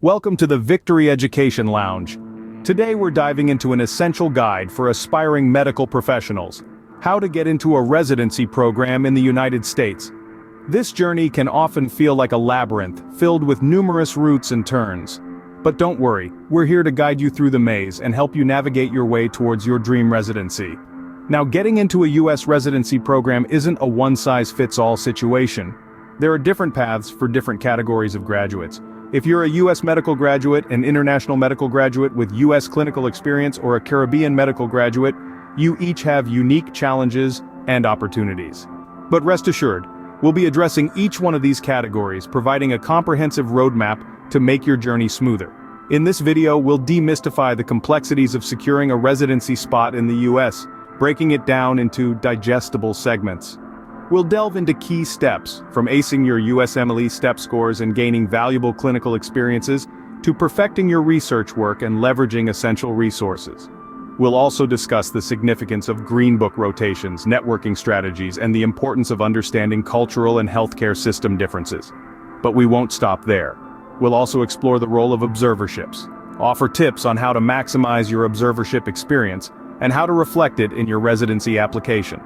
Welcome to the Victory Education Lounge. Today we're diving into an essential guide for aspiring medical professionals: how to get into a residency program in the United States. This journey can often feel like a labyrinth, filled with numerous routes and turns. But don't worry, we're here to guide you through the maze and help you navigate your way towards your dream residency. Now, getting into a U.S. residency program isn't a one-size-fits-all situation. There are different paths for different categories of graduates. If you're a U.S. medical graduate, an international medical graduate with U.S. clinical experience, or a Caribbean medical graduate, you each have unique challenges and opportunities. But rest assured, we'll be addressing each one of these categories, providing a comprehensive roadmap to make your journey smoother. In this video, we'll demystify the complexities of securing a residency spot in the U.S., breaking it down into digestible segments. We'll delve into key steps, from acing your USMLE step scores and gaining valuable clinical experiences, to perfecting your research work and leveraging essential resources. We'll also discuss the significance of Green Book rotations, networking strategies, and the importance of understanding cultural and healthcare system differences. But we won't stop there. We'll also explore the role of observerships, offer tips on how to maximize your observership experience, and how to reflect it in your residency application.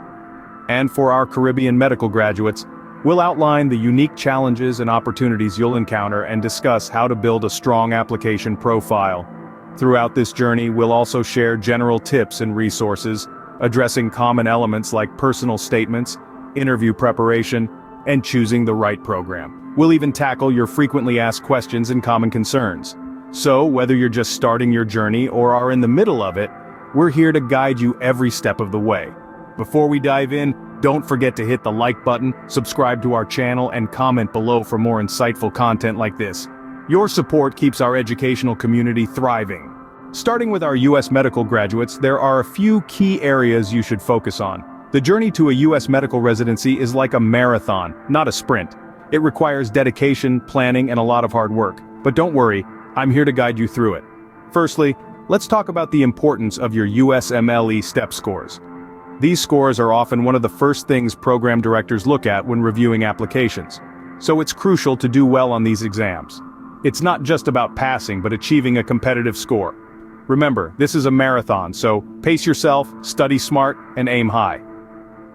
And for our Caribbean medical graduates, we'll outline the unique challenges and opportunities you'll encounter and discuss how to build a strong application profile. Throughout this journey, we'll also share general tips and resources, addressing common elements like personal statements, interview preparation, and choosing the right program. We'll even tackle your frequently asked questions and common concerns. So, whether you're just starting your journey or are in the middle of it, we're here to guide you every step of the way. Before we dive in, don't forget to hit the like button, subscribe to our channel, and comment below for more insightful content like this. Your support keeps our educational community thriving. Starting with our U.S. medical graduates, there are a few key areas you should focus on. The journey to a U.S. medical residency is like a marathon, not a sprint. It requires dedication, planning, and a lot of hard work. But don't worry, I'm here to guide you through it. Firstly, let's talk about the importance of your USMLE step scores. These scores are often one of the first things program directors look at when reviewing applications. So it's crucial to do well on these exams. It's not just about passing, but achieving a competitive score. Remember, this is a marathon, so pace yourself, study smart, and aim high.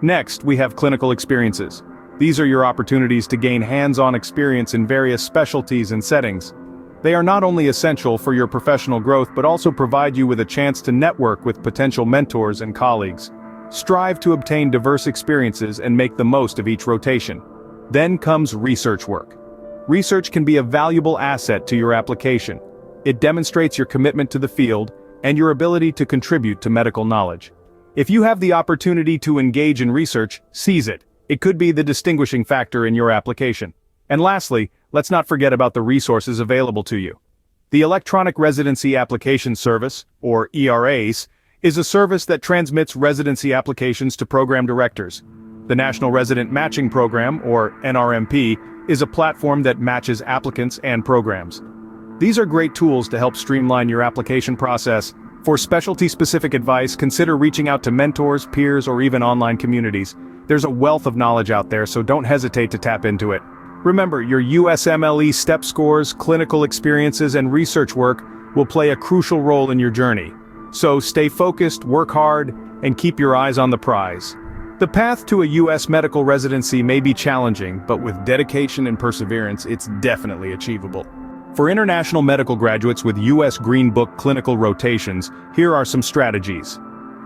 Next, we have clinical experiences. These are your opportunities to gain hands-on experience in various specialties and settings. They are not only essential for your professional growth, but also provide you with a chance to network with potential mentors and colleagues. Strive to obtain diverse experiences and make the most of each rotation. Then comes research work. Research can be a valuable asset to your application. It demonstrates your commitment to the field and your ability to contribute to medical knowledge. If you have the opportunity to engage in research, seize it. It could be the distinguishing factor in your application. And lastly, let's not forget about the resources available to you. The Electronic Residency Application Service, or ERAs, is a service that transmits residency applications to program directors. The National Resident Matching Program, or NRMP, is a platform that matches applicants and programs. These are great tools to help streamline your application process. For specialty-specific advice, consider reaching out to mentors, peers, or even online communities. There's a wealth of knowledge out there, so don't hesitate to tap into it. Remember, your USMLE step scores, clinical experiences, and research work will play a crucial role in your journey. So stay focused, work hard, and keep your eyes on the prize. The path to a U.S. medical residency may be challenging, but with dedication and perseverance, it's definitely achievable. For international medical graduates with U.S. Green Book clinical rotations, here are some strategies.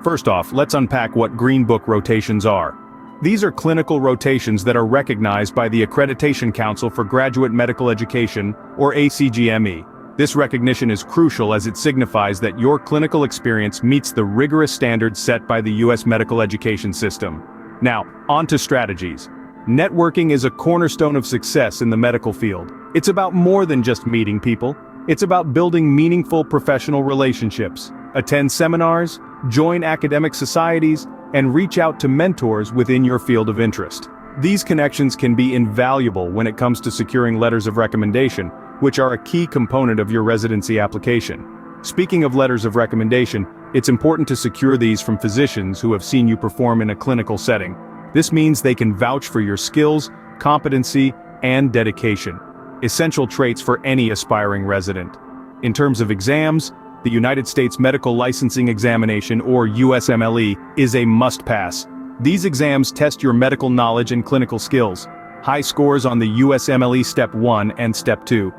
First off, let's unpack what Green Book rotations are. These are clinical rotations that are recognized by the Accreditation Council for Graduate Medical Education, or ACGME. This recognition is crucial as it signifies that your clinical experience meets the rigorous standards set by the U.S. medical education system. Now, on to strategies. Networking is a cornerstone of success in the medical field. It's about more than just meeting people. It's about building meaningful professional relationships. Attend seminars, join academic societies, and reach out to mentors within your field of interest. These connections can be invaluable when it comes to securing letters of recommendation, which are a key component of your residency application. Speaking of letters of recommendation, it's important to secure these from physicians who have seen you perform in a clinical setting. This means they can vouch for your skills, competency, and dedication. essential traits for any aspiring resident. In terms of exams, the United States Medical Licensing Examination, or USMLE, is a must-pass. These exams test your medical knowledge and clinical skills. High scores on the USMLE Step 1 and Step 2.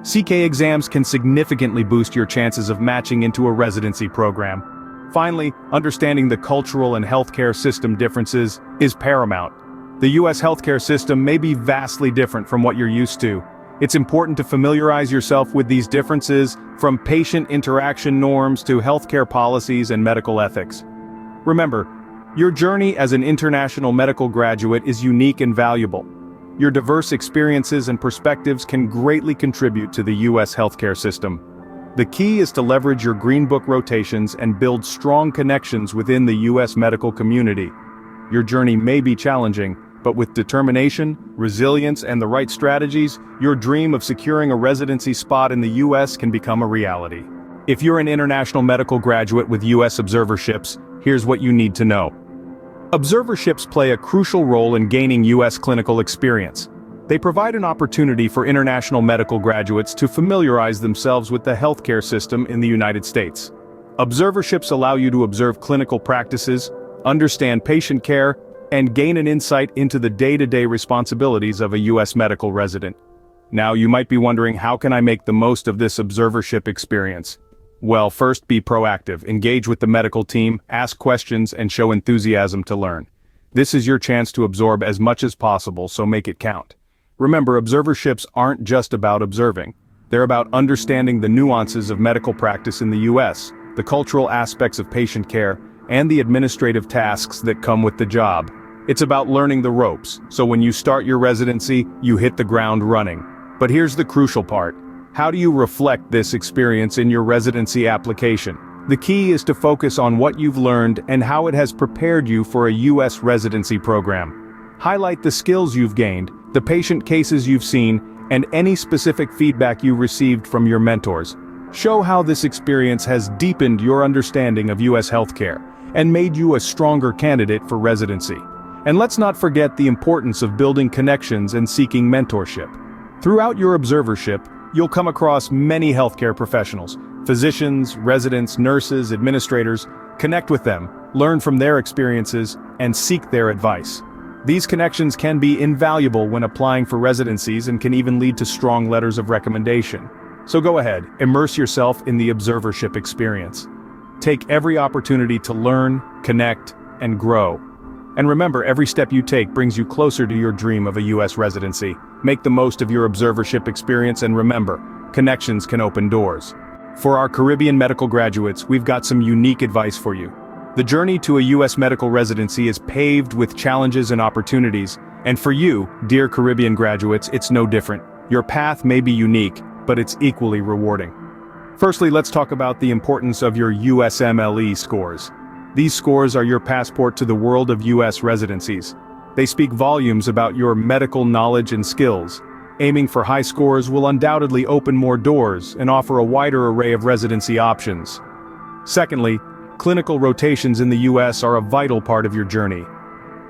CK exams can significantly boost your chances of matching into a residency program. Finally, understanding the cultural and healthcare system differences is paramount. The US healthcare system may be vastly different from what you're used to. It's important to familiarize yourself with these differences, from patient interaction norms to healthcare policies and medical ethics. Remember, your journey as an international medical graduate is unique and valuable. Your diverse experiences and perspectives can greatly contribute to the US healthcare system. The key is to leverage your Green Book rotations and build strong connections within the US medical community. Your journey may be challenging, but with determination, resilience, and the right strategies, your dream of securing a residency spot in the US can become a reality. If you're an international medical graduate with US observerships, here's what you need to know. Observerships play a crucial role in gaining US clinical experience. They provide an opportunity for international medical graduates to familiarize themselves with the healthcare system in the United States. Observerships allow you to observe clinical practices, understand patient care, and gain an insight into the day-to-day responsibilities of a US medical resident. Now you might be wondering, how can I make the most of this observership experience? Well, first, be proactive, engage with the medical team, ask questions, and show enthusiasm to learn. This is your chance to absorb as much as possible, so make it count. Remember, observerships aren't just about observing. They're about understanding the nuances of medical practice in the US, the cultural aspects of patient care, and the administrative tasks that come with the job. It's about learning the ropes, so when you start your residency, you hit the ground running. But here's the crucial part. How do you reflect this experience in your residency application? The key is to focus on what you've learned and how it has prepared you for a US residency program. Highlight the skills you've gained, the patient cases you've seen, and any specific feedback you received from your mentors. Show how this experience has deepened your understanding of US healthcare and made you a stronger candidate for residency. And let's not forget the importance of building connections and seeking mentorship. Throughout your observership, you'll come across many healthcare professionals, physicians, residents, nurses, administrators. Connect with them, learn from their experiences, and seek their advice. These connections can be invaluable when applying for residencies and can even lead to strong letters of recommendation. So go ahead, immerse yourself in the observership experience. Take every opportunity to learn, connect, and grow. And remember, every step you take brings you closer to your dream of a US residency. Make the most of your observership experience, and remember, connections can open doors. For our Caribbean medical graduates, we've got some unique advice for you. The journey to a US medical residency is paved with challenges and opportunities, and for you, dear Caribbean graduates, it's no different. Your path may be unique, but it's equally rewarding. Firstly, let's talk about the importance of your USMLE scores. These scores are your passport to the world of US residencies. They speak volumes about your medical knowledge and skills. Aiming for high scores will undoubtedly open more doors and offer a wider array of residency options. Secondly, clinical rotations in the US are a vital part of your journey.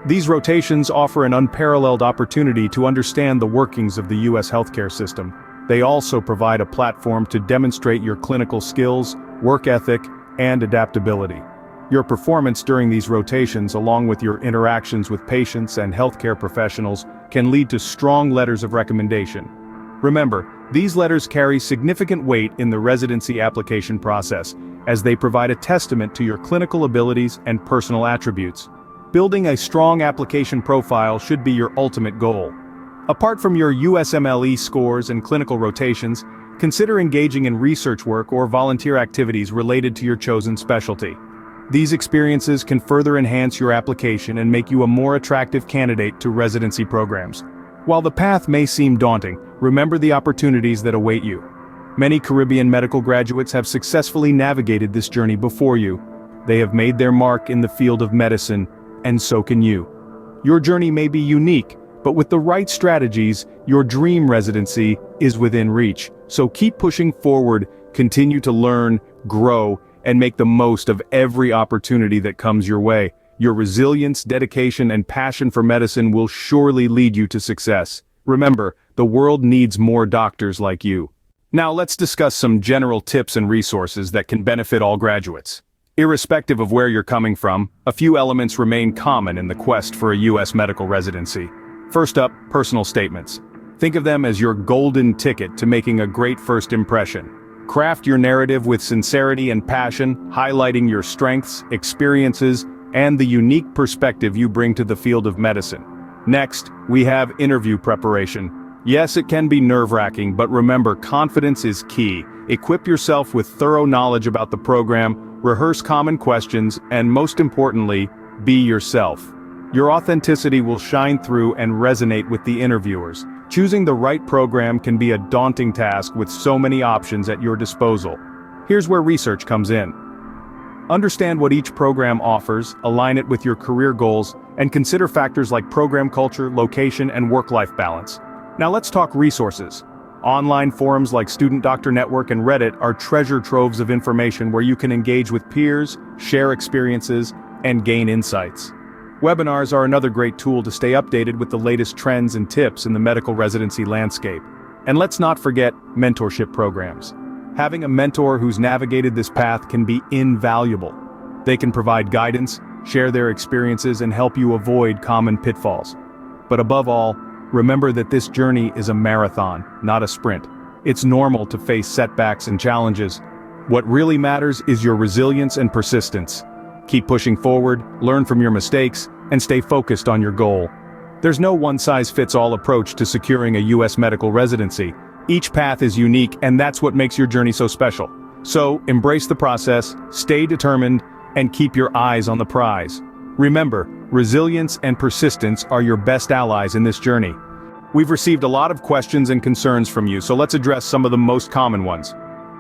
These rotations offer an unparalleled opportunity to understand the workings of the US healthcare system. They also provide a platform to demonstrate your clinical skills, work ethic, and adaptability. Your performance during these rotations, along with your interactions with patients and healthcare professionals, can lead to strong letters of recommendation. Remember, these letters carry significant weight in the residency application process, as they provide a testament to your clinical abilities and personal attributes. Building a strong application profile should be your ultimate goal. Apart from your USMLE scores and clinical rotations, consider engaging in research work or volunteer activities related to your chosen specialty. These experiences can further enhance your application and make you a more attractive candidate to residency programs. While the path may seem daunting, remember the opportunities that await you. Many Caribbean medical graduates have successfully navigated this journey before you. They have made their mark in the field of medicine, and so can you. Your journey may be unique, but with the right strategies, your dream residency is within reach. So keep pushing forward, continue to learn, grow, and make the most of every opportunity that comes your way. Your resilience, dedication, and passion for medicine will surely lead you to success. Remember, The world needs more doctors like you. Now let's discuss some general tips and resources that can benefit all graduates. Irrespective of where you're coming from, a few elements remain common in the quest for a U.S. medical residency. First up, personal statements. Think of them as your golden ticket to making a great first impression. Craft your narrative with sincerity and passion, highlighting your strengths, experiences, and the unique perspective you bring to the field of medicine. Next, we have interview preparation. Yes, it can be nerve-wracking, but remember, confidence is key. Equip yourself with thorough knowledge about the program, rehearse common questions, and most importantly, be yourself. Your authenticity will shine through and resonate with the interviewers. Choosing the right program can be a daunting task with so many options at your disposal. Here's where research comes in. Understand what each program offers, align it with your career goals, and consider factors like program culture, location, and work-life balance. Now let's talk resources. Online forums like Student Doctor Network and Reddit are treasure troves of information where you can engage with peers, share experiences, and gain insights. Webinars are another great tool to stay updated with the latest trends and tips in the medical residency landscape. And let's not forget mentorship programs. Having a mentor who's navigated this path can be invaluable. They can provide guidance, share their experiences, and help you avoid common pitfalls. But above all, remember that this journey is a marathon, not a sprint. It's normal to face setbacks and challenges. What really matters is your resilience and persistence. Keep pushing forward, learn from your mistakes, and stay focused on your goal. There's no one-size-fits-all approach to securing a U.S. medical residency. Each path is unique, and that's what makes your journey so special. So, embrace the process, stay determined, and keep your eyes on the prize. Remember, resilience and persistence are your best allies in this journey. We've received a lot of questions and concerns from you, so let's address some of the most common ones.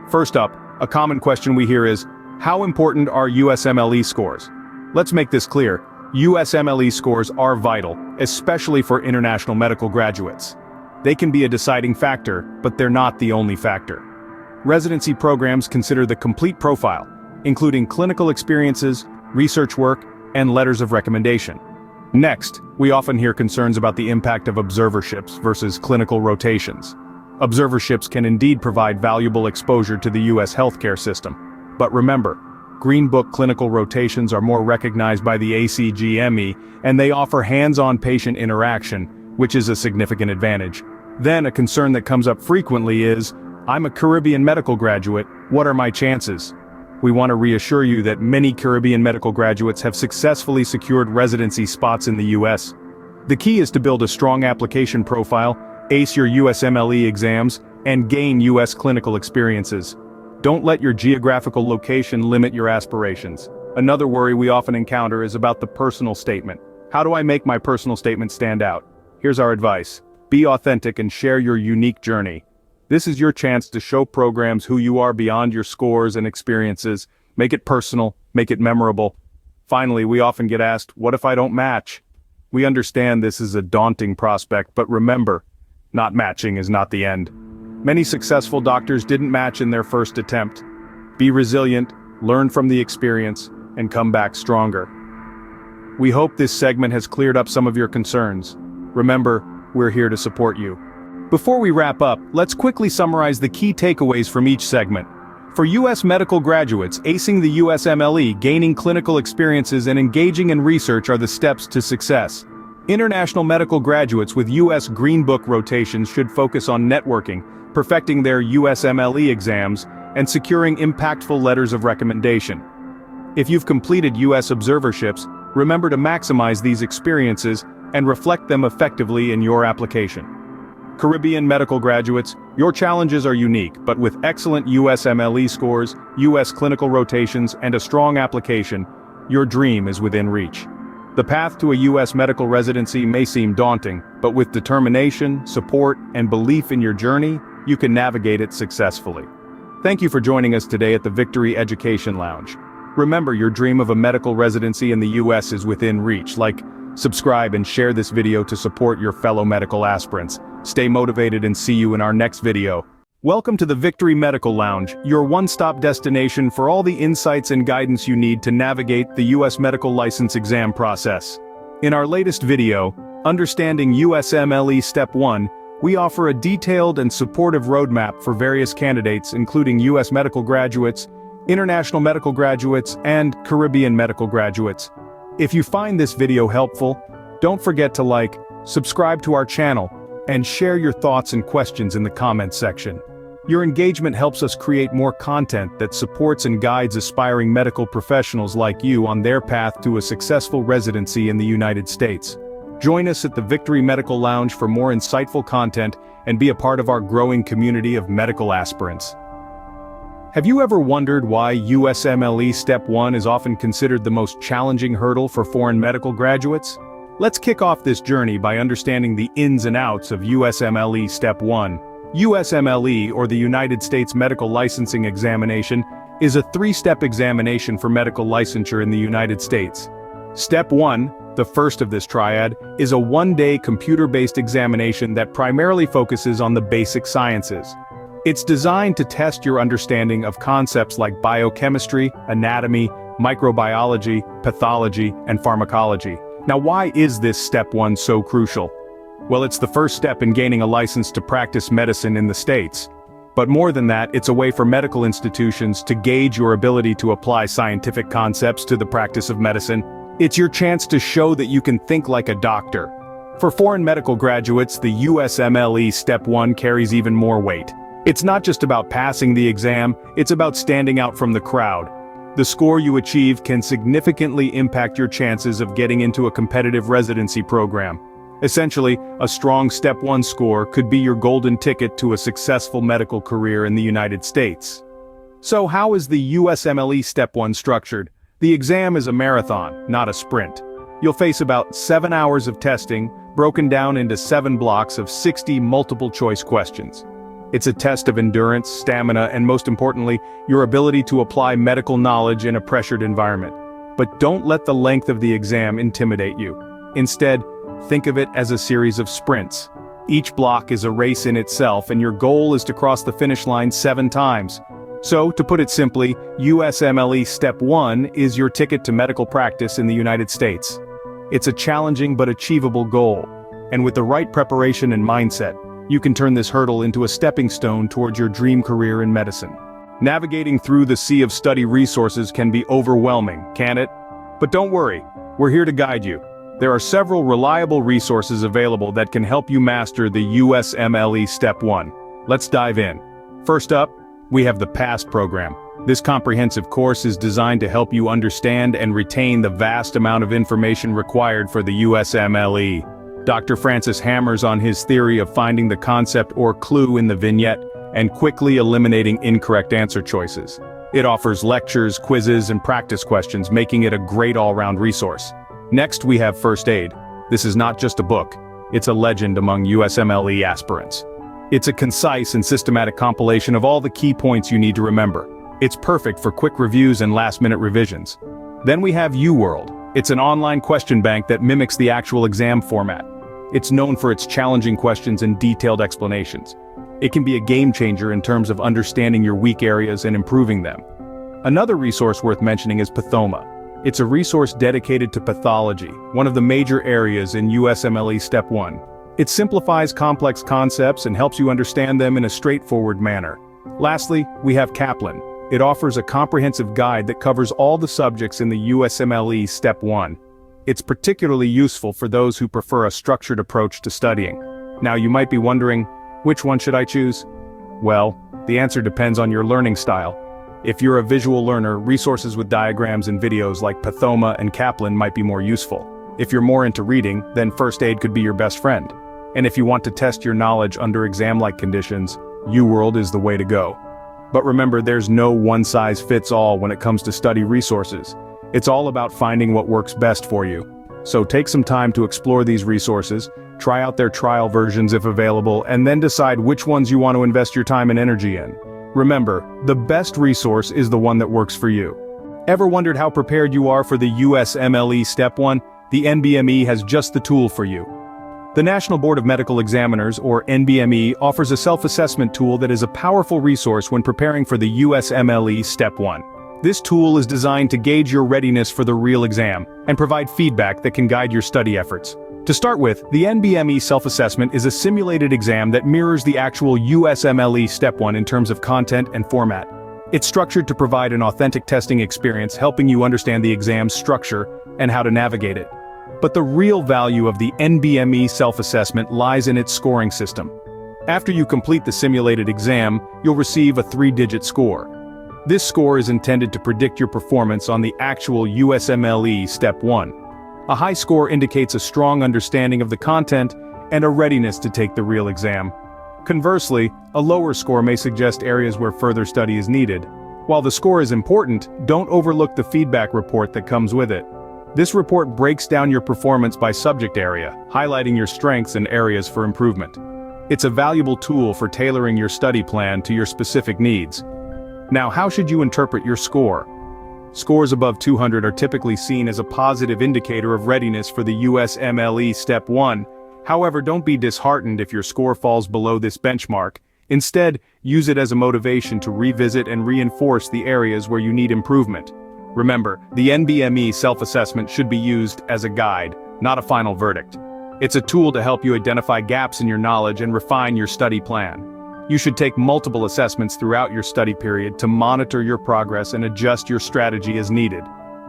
First up, a common question we hear is, how important are USMLE scores? Let's make this clear. USMLE scores are vital, especially for international medical graduates. They can be a deciding factor, but they're not the only factor. Residency programs consider the complete profile, including clinical experiences, research work, and letters of recommendation. Next, we often hear concerns about the impact of observerships versus clinical rotations. Observerships can indeed provide valuable exposure to the U.S. healthcare system. But remember, Green Book clinical rotations are more recognized by the ACGME, and they offer hands-on patient interaction, which is a significant advantage. Then a concern that comes up frequently is, I'm a Caribbean medical graduate, what are my chances? We want to reassure you that many Caribbean medical graduates have successfully secured residency spots in the U.S. The key is to build a strong application profile, ace your USMLE exams, and gain U.S. clinical experiences. Don't let your geographical location limit your aspirations. Another worry we often encounter is about the personal statement. How do I make my personal statement stand out? Here's our advice. Be authentic and share your unique journey. This is your chance to show programs who you are beyond your scores and experiences. Make it personal, make it memorable. Finally, we often get asked, what if I don't match? We understand this is a daunting prospect, but remember, not matching is not the end. Many successful doctors didn't match in their first attempt. Be resilient, learn from the experience, and come back stronger. We hope this segment has cleared up some of your concerns. Remember, we're here to support you. Before we wrap up, let's quickly summarize the key takeaways from each segment. For U.S. medical graduates, acing the USMLE, gaining clinical experiences, and engaging in research are the steps to success. International medical graduates with U.S. Green Book rotations should focus on networking, perfecting their USMLE exams, and securing impactful letters of recommendation. If you've completed U.S. observerships, remember to maximize these experiences and reflect them effectively in your application. Caribbean medical graduates, your challenges are unique, but with excellent USMLE scores, U.S. clinical rotations, and a strong application, your dream is within reach. The path to a U.S. medical residency may seem daunting, but with determination, support, and belief in your journey, you can navigate it successfully. Thank you for joining us today at the Victory Education Lounge. Remember, your dream of a medical residency in the U.S. is within reach. Subscribe and share this video to support your fellow medical aspirants. Stay motivated and see you in our next video. Welcome to the Victory Medical Lounge, your one-stop destination for all the insights and guidance you need to navigate the U.S. medical license exam process. In our latest video, Understanding USMLE Step 1, We offer a detailed and supportive roadmap for various candidates including U.S. medical graduates, international medical graduates, and Caribbean medical graduates. If you find this video helpful, don't forget to like, subscribe to our channel, and share your thoughts and questions in the comments section. Your engagement helps us create more content that supports and guides aspiring medical professionals like you on their path to a successful residency in the United States. Join us at the Victory Medical Lounge for more insightful content and be a part of our growing community of medical aspirants. Have you ever wondered why USMLE Step 1 is often considered the most challenging hurdle for foreign medical graduates? Let's kick off this journey by understanding the ins and outs of USMLE Step 1. USMLE, or the United States Medical Licensing Examination, is a three-step examination for medical licensure in the United States. Step 1, the first of this triad, is a one-day computer-based examination that primarily focuses on the basic sciences. It's designed to test your understanding of concepts like biochemistry, anatomy, microbiology, pathology, and pharmacology. Now, why is this Step 1 so crucial? Well, it's the first step in gaining a license to practice medicine in the States. But more than that, it's a way for medical institutions to gauge your ability to apply scientific concepts to the practice of medicine. It's your chance to show that you can think like a doctor. For foreign medical graduates, the USMLE Step 1 carries even more weight. It's not just about passing the exam, it's about standing out from the crowd. The score you achieve can significantly impact your chances of getting into a competitive residency program. Essentially, a strong Step 1 score could be your golden ticket to a successful medical career in the United States. So how is the USMLE Step 1 structured? The exam is a marathon, not a sprint. You'll face about 7 hours of testing, broken down into 7 blocks of 60 multiple-choice questions. It's a test of endurance, stamina, and most importantly, your ability to apply medical knowledge in a pressured environment. But don't let the length of the exam intimidate you. Instead, think of it as a series of sprints. Each block is a race in itself, and your goal is to cross the finish line 7 times. So, to put it simply, USMLE Step 1 is your ticket to medical practice in the United States. It's a challenging but achievable goal, and with the right preparation and mindset, you can turn this hurdle into a stepping stone towards your dream career in medicine. Navigating through the sea of study resources can be overwhelming, can't it? But don't worry, we're here to guide you. There are several reliable resources available that can help you master the USMLE Step 1. Let's dive in. First up, we have the PASS program. This comprehensive course is designed to help you understand and retain the vast amount of information required for the USMLE. Dr. Francis hammers on his theory of finding the concept or clue in the vignette and quickly eliminating incorrect answer choices. It offers lectures, quizzes, and practice questions, making it a great all-round resource. Next, we have First Aid. This is not just a book, it's a legend among USMLE aspirants. It's a concise and systematic compilation of all the key points you need to remember. It's perfect for quick reviews and last-minute revisions. Then we have UWorld. It's an online question bank that mimics the actual exam format. It's known for its challenging questions and detailed explanations. It can be a game changer in terms of understanding your weak areas and improving them. Another resource worth mentioning is Pathoma. It's a resource dedicated to pathology, one of the major areas in USMLE Step 1. It simplifies complex concepts and helps you understand them in a straightforward manner. Lastly, we have Kaplan. It offers a comprehensive guide that covers all the subjects in the USMLE Step 1. It's particularly useful for those who prefer a structured approach to studying. Now you might be wondering, which one should I choose? Well, the answer depends on your learning style. If you're a visual learner, resources with diagrams and videos like Pathoma and Kaplan might be more useful. If you're more into reading, then First Aid could be your best friend. And if you want to test your knowledge under exam-like conditions, UWorld is the way to go. But remember, there's no one-size-fits-all when it comes to study resources. It's all about finding what works best for you. So take some time to explore these resources, try out their trial versions if available, and then decide which ones you want to invest your time and energy in. Remember, the best resource is the one that works for you. Ever wondered how prepared you are for the USMLE Step 1? The NBME has just the tool for you. The National Board of Medical Examiners, or NBME, offers a self-assessment tool that is a powerful resource when preparing for the USMLE Step 1. This tool is designed to gauge your readiness for the real exam and provide feedback that can guide your study efforts. To start with, the NBME self-assessment is a simulated exam that mirrors the actual USMLE Step 1 in terms of content and format. It's structured to provide an authentic testing experience, helping you understand the exam's structure and how to navigate it. But the real value of the NBME self-assessment lies in its scoring system. After you complete the simulated exam, you'll receive a 3-digit score. This score is intended to predict your performance on the actual USMLE Step 1. A high score indicates a strong understanding of the content and a readiness to take the real exam. Conversely, a lower score may suggest areas where further study is needed. While the score is important, don't overlook the feedback report that comes with it. This report breaks down your performance by subject area, highlighting your strengths and areas for improvement. It's a valuable tool for tailoring your study plan to your specific needs. Now, how should you interpret your score? Scores above 200 are typically seen as a positive indicator of readiness for the USMLE Step 1. However, don't be disheartened if your score falls below this benchmark. Instead, use it as a motivation to revisit and reinforce the areas where you need improvement. Remember, the NBME self-assessment should be used as a guide, not a final verdict. It's a tool to help you identify gaps in your knowledge and refine your study plan. You should take multiple assessments throughout your study period to monitor your progress and adjust your strategy as needed.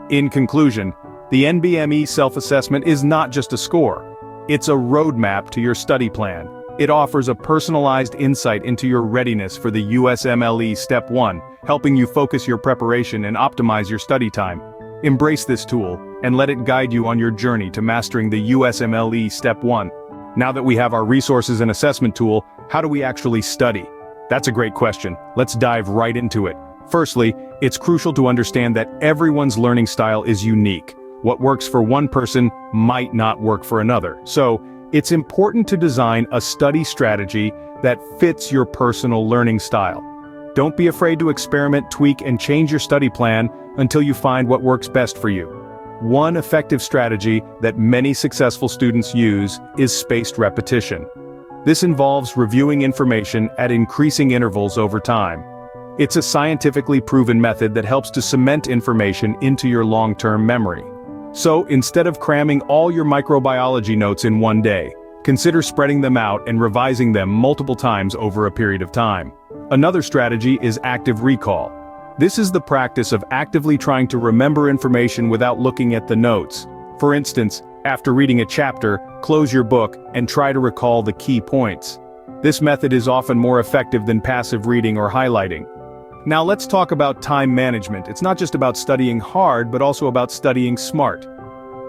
In conclusion, the NBME self-assessment is not just a score. It's a roadmap to your study plan. It offers a personalized insight into your readiness for the USMLE Step 1, helping you focus your preparation and optimize your study time. Embrace this tool, and let it guide you on your journey to mastering the USMLE Step 1. Now that we have our resources and assessment tool, how do we actually study? That's a great question. Let's dive right into it. Firstly, it's crucial to understand that everyone's learning style is unique. What works for one person might not work for another. So, it's important to design a study strategy that fits your personal learning style. Don't be afraid to experiment, tweak, and change your study plan until you find what works best for you. One effective strategy that many successful students use is spaced repetition. This involves reviewing information at increasing intervals over time. It's a scientifically proven method that helps to cement information into your long-term memory. So, instead of cramming all your microbiology notes in one day, consider spreading them out and revising them multiple times over a period of time. Another strategy is active recall. This is the practice of actively trying to remember information without looking at the notes. For instance, after reading a chapter, close your book and try to recall the key points. This method is often more effective than passive reading or highlighting. Now let's talk about time management. It's not just about studying hard, but also about studying smart.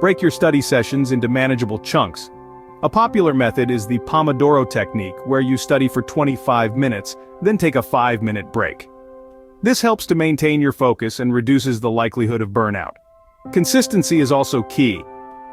Break your study sessions into manageable chunks. A popular method is the Pomodoro technique, where you study for 25 minutes, then take a 5-minute break. This helps to maintain your focus and reduces the likelihood of burnout. Consistency is also key.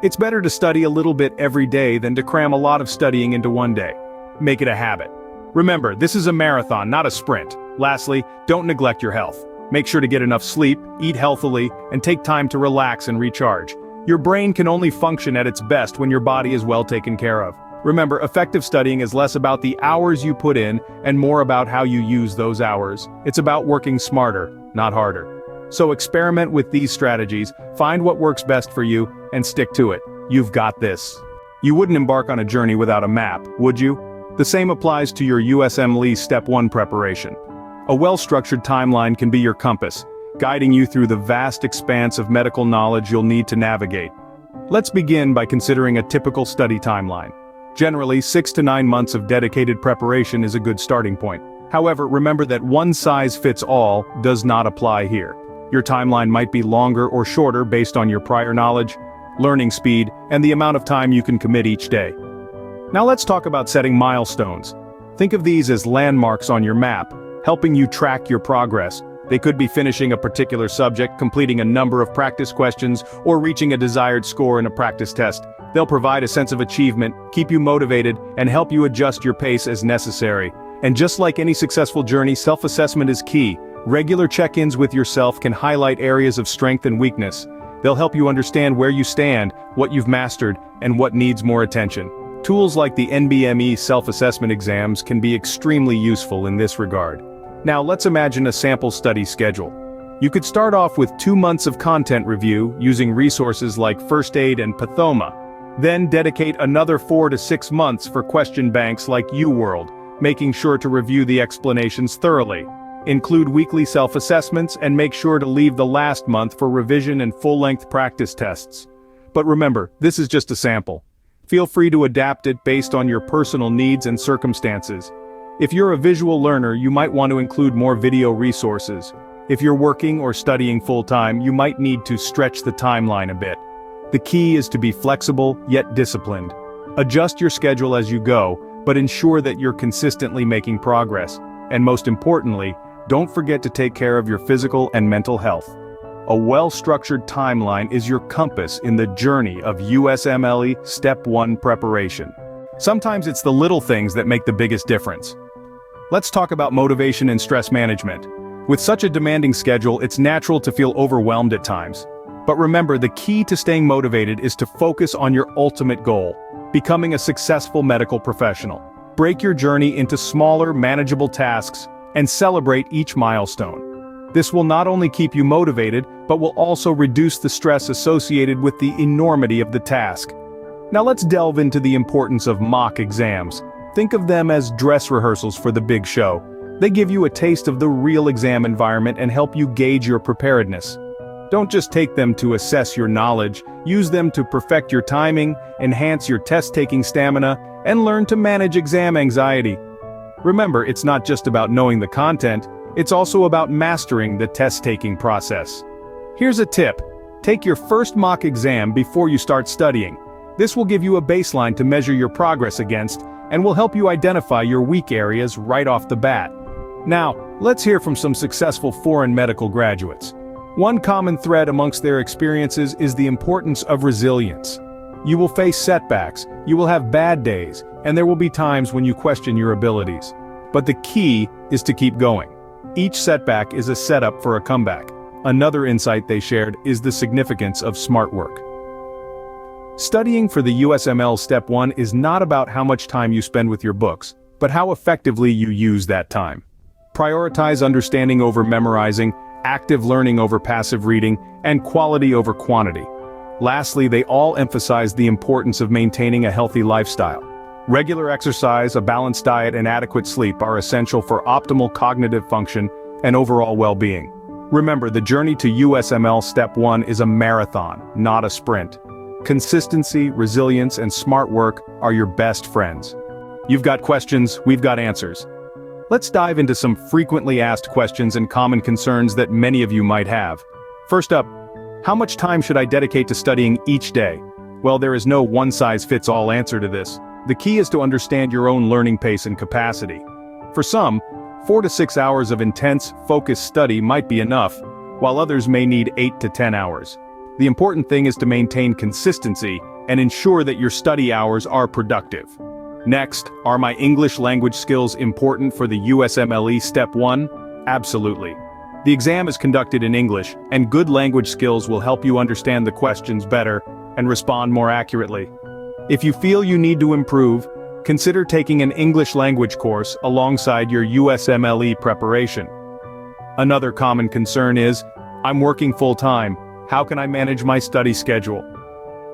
It's better to study a little bit every day than to cram a lot of studying into one day. Make it a habit. Remember, this is a marathon, not a sprint. Lastly, don't neglect your health. Make sure to get enough sleep, eat healthily, and take time to relax and recharge. Your brain can only function at its best when your body is well taken care of. Remember, effective studying is less about the hours you put in and more about how you use those hours. It's about working smarter, not harder. So experiment with these strategies, find what works best for you, and stick to it. You've got this. You wouldn't embark on a journey without a map, would you? The same applies to your USMLE Step 1 preparation. A well-structured timeline can be your compass, guiding you through the vast expanse of medical knowledge you'll need to navigate. Let's begin by considering a typical study timeline. Generally, 6 to 9 months of dedicated preparation is a good starting point. However, remember that one size fits all does not apply here. Your timeline might be longer or shorter based on your prior knowledge, learning speed, and the amount of time you can commit each day. Now let's talk about setting milestones. Think of these as landmarks on your map, helping you track your progress. They could be finishing a particular subject, completing a number of practice questions, or reaching a desired score in a practice test. They'll provide a sense of achievement, keep you motivated, and help you adjust your pace as necessary. And just like any successful journey, self-assessment is key. Regular check-ins with yourself can highlight areas of strength and weakness. They'll help you understand where you stand, what you've mastered, and what needs more attention. Tools like the NBME self-assessment exams can be extremely useful in this regard. Now let's imagine a sample study schedule. You could start off with 2 months of content review using resources like First Aid and Pathoma. Then dedicate another 4 to 6 months for question banks like UWorld, making sure to review the explanations thoroughly. Include weekly self-assessments and make sure to leave the last month for revision and full-length practice tests. But remember, this is just a sample. Feel free to adapt it based on your personal needs and circumstances. If you're a visual learner, you might want to include more video resources. If you're working or studying full-time, you might need to stretch the timeline a bit. The key is to be flexible, yet disciplined. Adjust your schedule as you go, but ensure that you're consistently making progress. And most importantly, don't forget to take care of your physical and mental health. A well-structured timeline is your compass in the journey of USMLE Step 1 preparation. Sometimes it's the little things that make the biggest difference. Let's talk about motivation and stress management. With such a demanding schedule, it's natural to feel overwhelmed at times. But remember, the key to staying motivated is to focus on your ultimate goal, becoming a successful medical professional. Break your journey into smaller, manageable tasks, and celebrate each milestone. This will not only keep you motivated, but will also reduce the stress associated with the enormity of the task. Now let's delve into the importance of mock exams. Think of them as dress rehearsals for the big show. They give you a taste of the real exam environment and help you gauge your preparedness. Don't just take them to assess your knowledge, use them to perfect your timing, enhance your test-taking stamina, and learn to manage exam anxiety. Remember, it's not just about knowing the content, it's also about mastering the test-taking process. Here's a tip: take your first mock exam before you start studying. This will give you a baseline to measure your progress against, and will help you identify your weak areas right off the bat. Now, let's hear from some successful foreign medical graduates. One common thread amongst their experiences is the importance of resilience. You will face setbacks, you will have bad days, and there will be times when you question your abilities. But the key is to keep going. Each setback is a setup for a comeback. Another insight they shared is the significance of smart work. Studying for the USML Step 1 is not about how much time you spend with your books, but how effectively you use that time. Prioritize understanding over memorizing, active learning over passive reading, and quality over quantity. Lastly, they all emphasize the importance of maintaining a healthy lifestyle. Regular exercise, a balanced diet, and adequate sleep are essential for optimal cognitive function and overall well-being. Remember, the journey to USML Step 1 is a marathon, not a sprint. Consistency, resilience, and smart work are your best friends. You've got questions, we've got answers. Let's dive into some frequently asked questions and common concerns that many of you might have. First up, how much time should I dedicate to studying each day? Well, there is no one-size-fits-all answer to this. The key is to understand your own learning pace and capacity. For some, 4 to 6 hours of intense, focused study might be enough, while others may need 8 to 10 hours. The important thing is to maintain consistency and ensure that your study hours are productive. Next, are my English language skills important for the USMLE Step 1? Absolutely. The exam is conducted in English, and good language skills will help you understand the questions better and respond more accurately. If you feel you need to improve, consider taking an English language course alongside your USMLE preparation. Another common concern is, I'm working full-time, how can I manage my study schedule?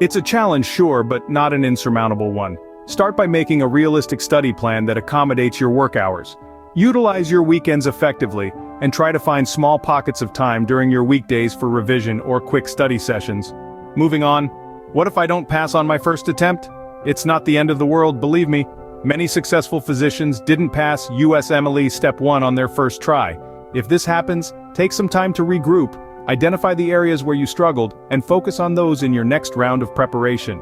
It's a challenge, sure, but not an insurmountable one. Start by making a realistic study plan that accommodates your work hours. Utilize your weekends effectively, and try to find small pockets of time during your weekdays for revision or quick study sessions. Moving on, what if I don't pass on my first attempt? It's not the end of the world, believe me. Many successful physicians didn't pass USMLE Step 1 on their first try. If this happens, take some time to regroup, identify the areas where you struggled, and focus on those in your next round of preparation.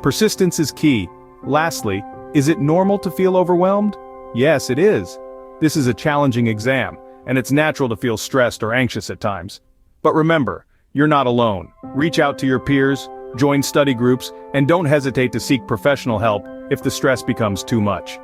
Persistence is key. Lastly, is it normal to feel overwhelmed? Yes, it is. This is a challenging exam, and it's natural to feel stressed or anxious at times. But remember, you're not alone. Reach out to your peers, join study groups, and don't hesitate to seek professional help if the stress becomes too much.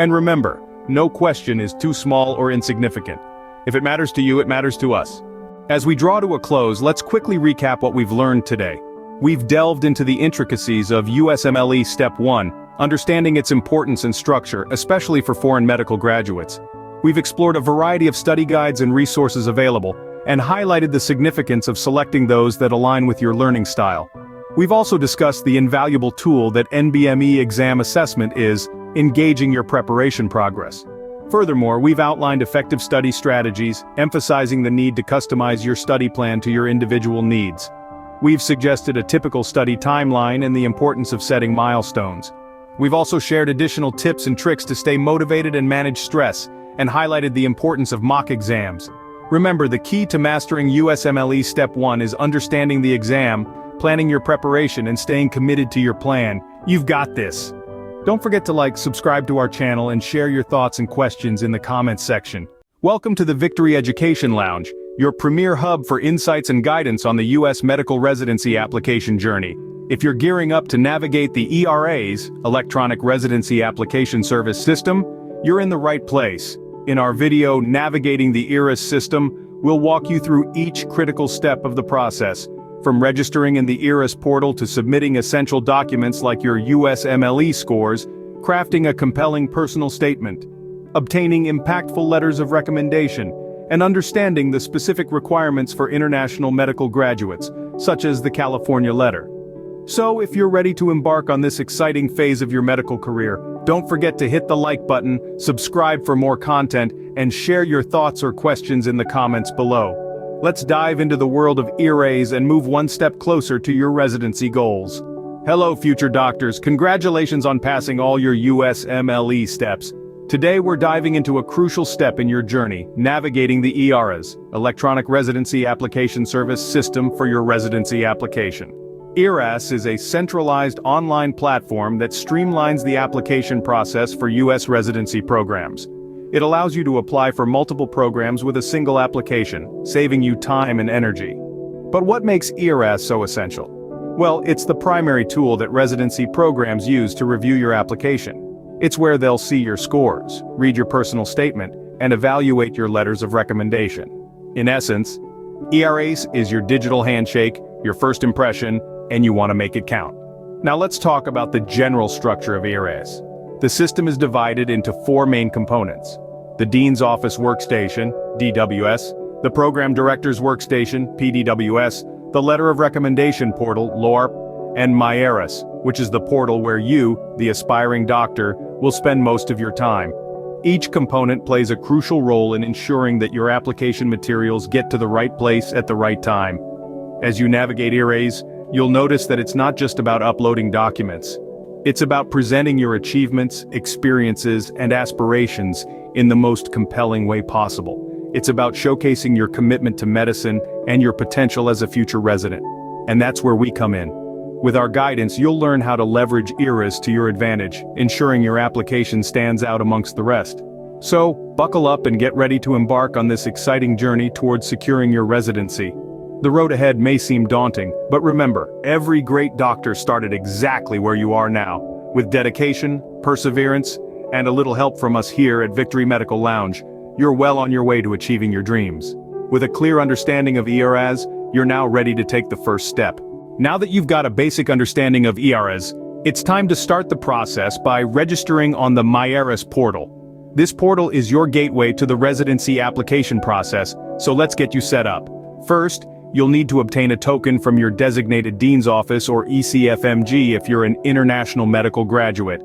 And remember, no question is too small or insignificant. If it matters to you, it matters to us. As we draw to a close, let's quickly recap what we've learned today. We've delved into the intricacies of USMLE Step 1, understanding its importance and structure, especially for foreign medical graduates. We've explored a variety of study guides and resources available, and highlighted the significance of selecting those that align with your learning style. We've also discussed the invaluable tool that NBME exam assessment is in gauging your preparation progress. Furthermore, we've outlined effective study strategies, emphasizing the need to customize your study plan to your individual needs. We've suggested a typical study timeline and the importance of setting milestones. We've also shared additional tips and tricks to stay motivated and manage stress, and highlighted the importance of mock exams. Remember, the key to mastering USMLE Step 1 is understanding the exam, planning your preparation, and staying committed to your plan. You've got this. Don't forget to like, subscribe to our channel, and share your thoughts and questions in the comments section. Welcome to the Victory Education Lounge, your premier hub for insights and guidance on the U.S. medical residency application journey. If you're gearing up to navigate the ERA's, Electronic Residency Application Service system, you're in the right place. In our video, Navigating the ERAS System, we'll walk you through each critical step of the process, from registering in the ERAS portal to submitting essential documents like your USMLE scores, crafting a compelling personal statement, obtaining impactful letters of recommendation, and understanding the specific requirements for international medical graduates, such as the California Letter. So, if you're ready to embark on this exciting phase of your medical career, don't forget to hit the like button, subscribe for more content, and share your thoughts or questions in the comments below. Let's dive into the world of ERAs and move one step closer to your residency goals. Hello, future doctors, congratulations on passing all your USMLE steps. Today we're diving into a crucial step in your journey, navigating the ERA's, Electronic Residency Application Service system for your residency application. ERAS is a centralized online platform that streamlines the application process for U.S. residency programs. It allows you to apply for multiple programs with a single application, saving you time and energy. But what makes ERAS so essential? Well, it's the primary tool that residency programs use to review your application. It's where they'll see your scores, read your personal statement, and evaluate your letters of recommendation. In essence, ERAS is your digital handshake, your first impression, and you want to make it count. Now let's talk about the general structure of ERAS. The system is divided into four main components: the Dean's Office Workstation, DWS, the Program Director's Workstation, PDWS, the Letter of Recommendation Portal, LORP, and MyERAS, which is the portal where you, the aspiring doctor, will spend most of your time. Each component plays a crucial role in ensuring that your application materials get to the right place at the right time. As you navigate ERAS, you'll notice that it's not just about uploading documents. It's about presenting your achievements, experiences, and aspirations in the most compelling way possible. It's about showcasing your commitment to medicine and your potential as a future resident. And that's where we come in. With our guidance, you'll learn how to leverage ERAS to your advantage, ensuring your application stands out amongst the rest. So, buckle up and get ready to embark on this exciting journey towards securing your residency. The road ahead may seem daunting, but remember, every great doctor started exactly where you are now. With dedication, perseverance, and a little help from us here at Victory Medical Lounge, you're well on your way to achieving your dreams. With a clear understanding of ERAS, you're now ready to take the first step. Now that you've got a basic understanding of ERAS, it's time to start the process by registering on the MyERAS portal. This portal is your gateway to the residency application process, so let's get you set up. First, you'll need to obtain a token from your designated Dean's Office or ECFMG if you're an international medical graduate.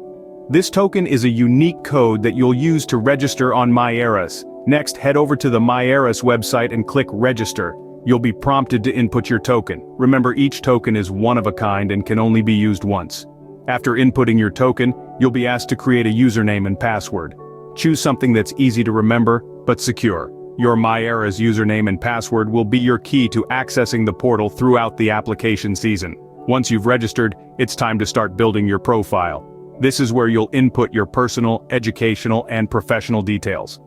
This token is a unique code that you'll use to register on MyERAS. Next, head over to the MyERAS website and click Register. You'll be prompted to input your token. Remember, each token is one of a kind and can only be used once. After inputting your token, you'll be asked to create a username and password. Choose something that's easy to remember, but secure. Your MyERAS username and password will be your key to accessing the portal throughout the application season. Once you've registered, it's time to start building your profile. This is where you'll input your personal, educational, and professional details.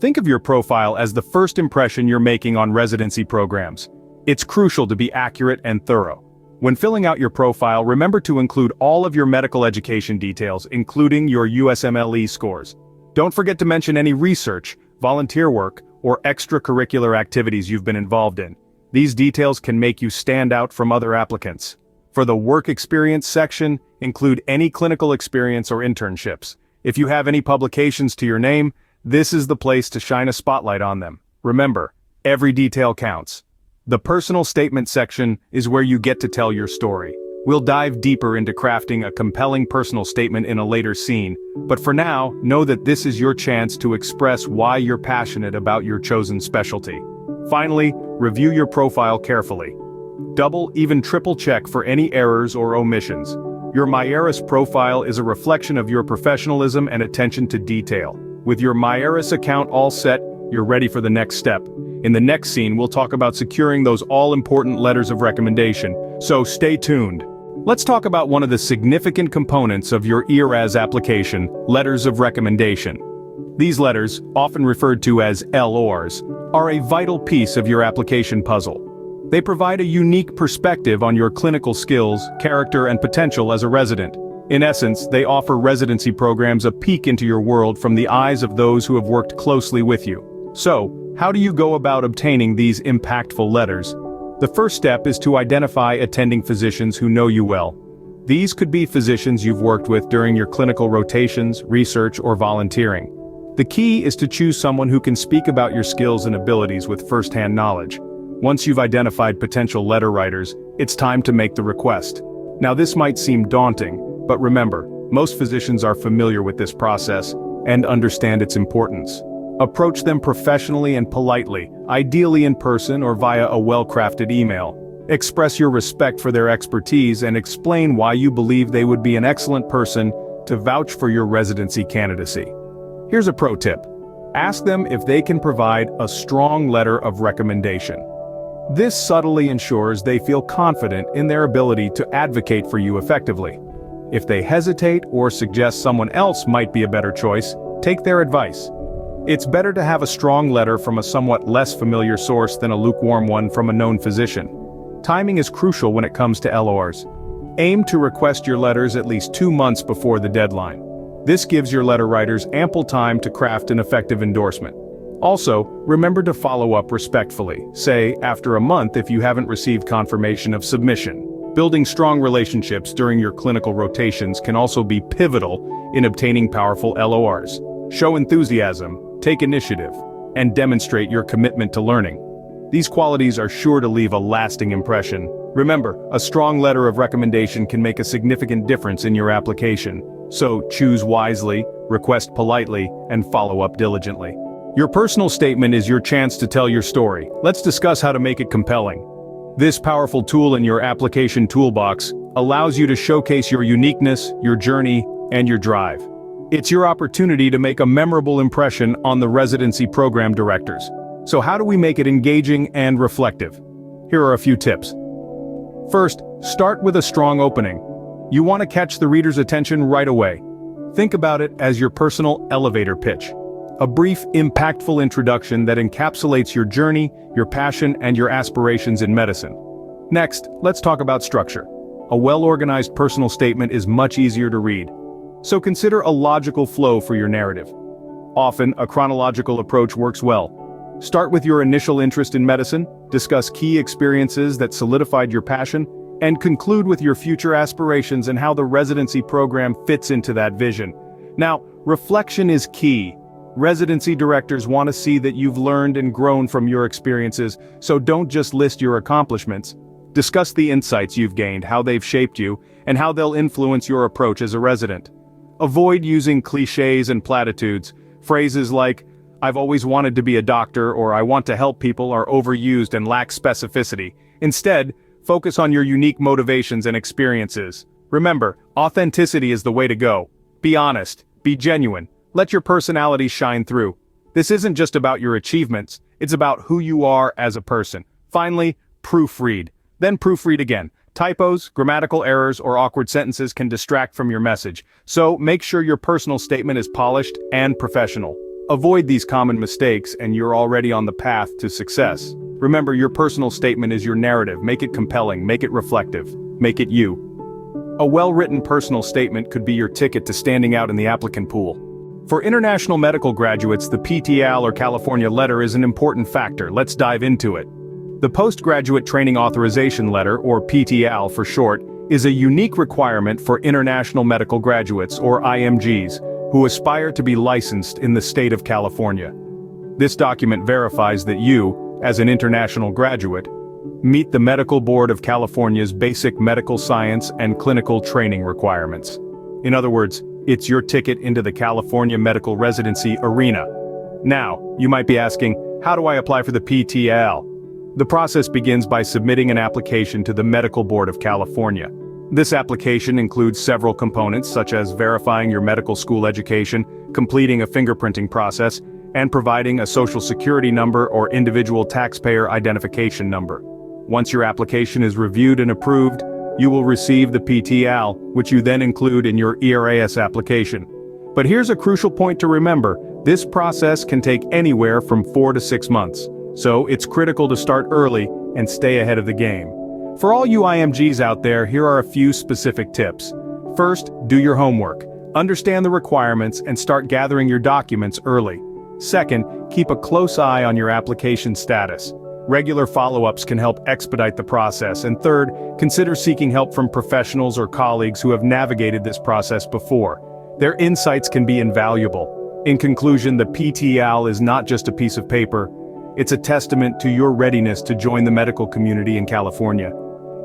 Think of your profile as the first impression you're making on residency programs. It's crucial to be accurate and thorough. When filling out your profile, remember to include all of your medical education details, including your USMLE scores. Don't forget to mention any research, volunteer work, or extracurricular activities you've been involved in. These details can make you stand out from other applicants. For the work experience section, include any clinical experience or internships. If you have any publications to your name, this is the place to shine a spotlight on them. Remember, every detail counts. The personal statement section is where you get to tell your story. We'll dive deeper into crafting a compelling personal statement in a later scene, but for now, know that this is your chance to express why you're passionate about your chosen specialty. Finally, review your profile carefully. Double, even triple check for any errors or omissions. Your MyEris profile is a reflection of your professionalism and attention to detail. With your MyEris account all set, you're ready for the next step. In the next scene, we'll talk about securing those all-important letters of recommendation, so stay tuned. Let's talk about one of the significant components of your ERAS application, letters of recommendation. These letters, often referred to as LORs, are a vital piece of your application puzzle. They provide a unique perspective on your clinical skills, character, and potential as a resident. In essence, they offer residency programs a peek into your world from the eyes of those who have worked closely with you. So, how do you go about obtaining these impactful letters? The first step is to identify attending physicians who know you well. These could be physicians you've worked with during your clinical rotations, research, or volunteering. The key is to choose someone who can speak about your skills and abilities with first-hand knowledge. Once you've identified potential letter writers, it's time to make the request. Now this might seem daunting, but remember, most physicians are familiar with this process and understand its importance. Approach them professionally and politely, ideally in person or via a well-crafted email. Express your respect for their expertise and explain why you believe they would be an excellent person to vouch for your residency candidacy. Here's a pro tip. Ask them if they can provide a strong letter of recommendation. This subtly ensures they feel confident in their ability to advocate for you effectively. If they hesitate or suggest someone else might be a better choice, take their advice. It's better to have a strong letter from a somewhat less familiar source than a lukewarm one from a known physician. Timing is crucial when it comes to LORs. Aim to request your letters at least 2 months before the deadline. This gives your letter writers ample time to craft an effective endorsement. Also, remember to follow up respectfully, say, after a month if you haven't received confirmation of submission. Building strong relationships during your clinical rotations can also be pivotal in obtaining powerful LORs. Show enthusiasm, take initiative, and demonstrate your commitment to learning. These qualities are sure to leave a lasting impression. Remember, a strong letter of recommendation can make a significant difference in your application. So, choose wisely, request politely, and follow up diligently. Your personal statement is your chance to tell your story. Let's discuss how to make it compelling. This powerful tool in your application toolbox allows you to showcase your uniqueness, your journey, and your drive. It's your opportunity to make a memorable impression on the residency program directors. So how do we make it engaging and reflective? Here are a few tips. First, start with a strong opening. You want to catch the reader's attention right away. Think about it as your personal elevator pitch. A brief, impactful introduction that encapsulates your journey, your passion, and your aspirations in medicine. Next, let's talk about structure. A well-organized personal statement is much easier to read. So consider a logical flow for your narrative. Often, a chronological approach works well. Start with your initial interest in medicine, discuss key experiences that solidified your passion, and conclude with your future aspirations and how the residency program fits into that vision. Now, reflection is key. Residency directors want to see that you've learned and grown from your experiences, so don't just list your accomplishments. Discuss the insights you've gained, how they've shaped you, and how they'll influence your approach as a resident. Avoid using cliches and platitudes. Phrases like, "I've always wanted to be a doctor" or "I want to help people" are overused and lack specificity. Instead, focus on your unique motivations and experiences. Remember, authenticity is the way to go. Be honest, be genuine, let your personality shine through. This isn't just about your achievements, it's about who you are as a person. Finally, proofread. Then proofread again. Typos, grammatical errors, or awkward sentences can distract from your message, so make sure your personal statement is polished and professional. Avoid these common mistakes and you're already on the path to success. Remember, your personal statement is your narrative. Make it compelling, make it reflective, make it you. A well-written personal statement could be your ticket to standing out in the applicant pool. For international medical graduates, the PTAL or California letter is an important factor. Let's dive into it. The Postgraduate Training Authorization Letter, or PTAL for short, is a unique requirement for international medical graduates, or IMGs, who aspire to be licensed in the state of California. This document verifies that you, as an international graduate, Meet the Medical Board of California's basic medical science and clinical training requirements. In other words, it's your ticket into the California medical residency arena. Now, you might be asking, how do I apply for the PTL? The process begins by submitting an application to the Medical Board of California. This application includes several components such as verifying your medical school education, completing a fingerprinting process, and providing a social security number or individual taxpayer identification number. Once your application is reviewed and approved, you will receive the PTL, which you then include in your ERAS application. But here's a crucial point to remember: this process can take anywhere from 4 to 6 months, so it's critical to start early and stay ahead of the game. For all you IMGs out there, here are a few specific tips. First, do your homework. Understand the requirements and start gathering your documents early. Second, keep a close eye on your application status. Regular follow-ups can help expedite the process. And third, consider seeking help from professionals or colleagues who have navigated this process before. Their insights can be invaluable. In conclusion, the PTL is not just a piece of paper. It's a testament to your readiness to join the medical community in California.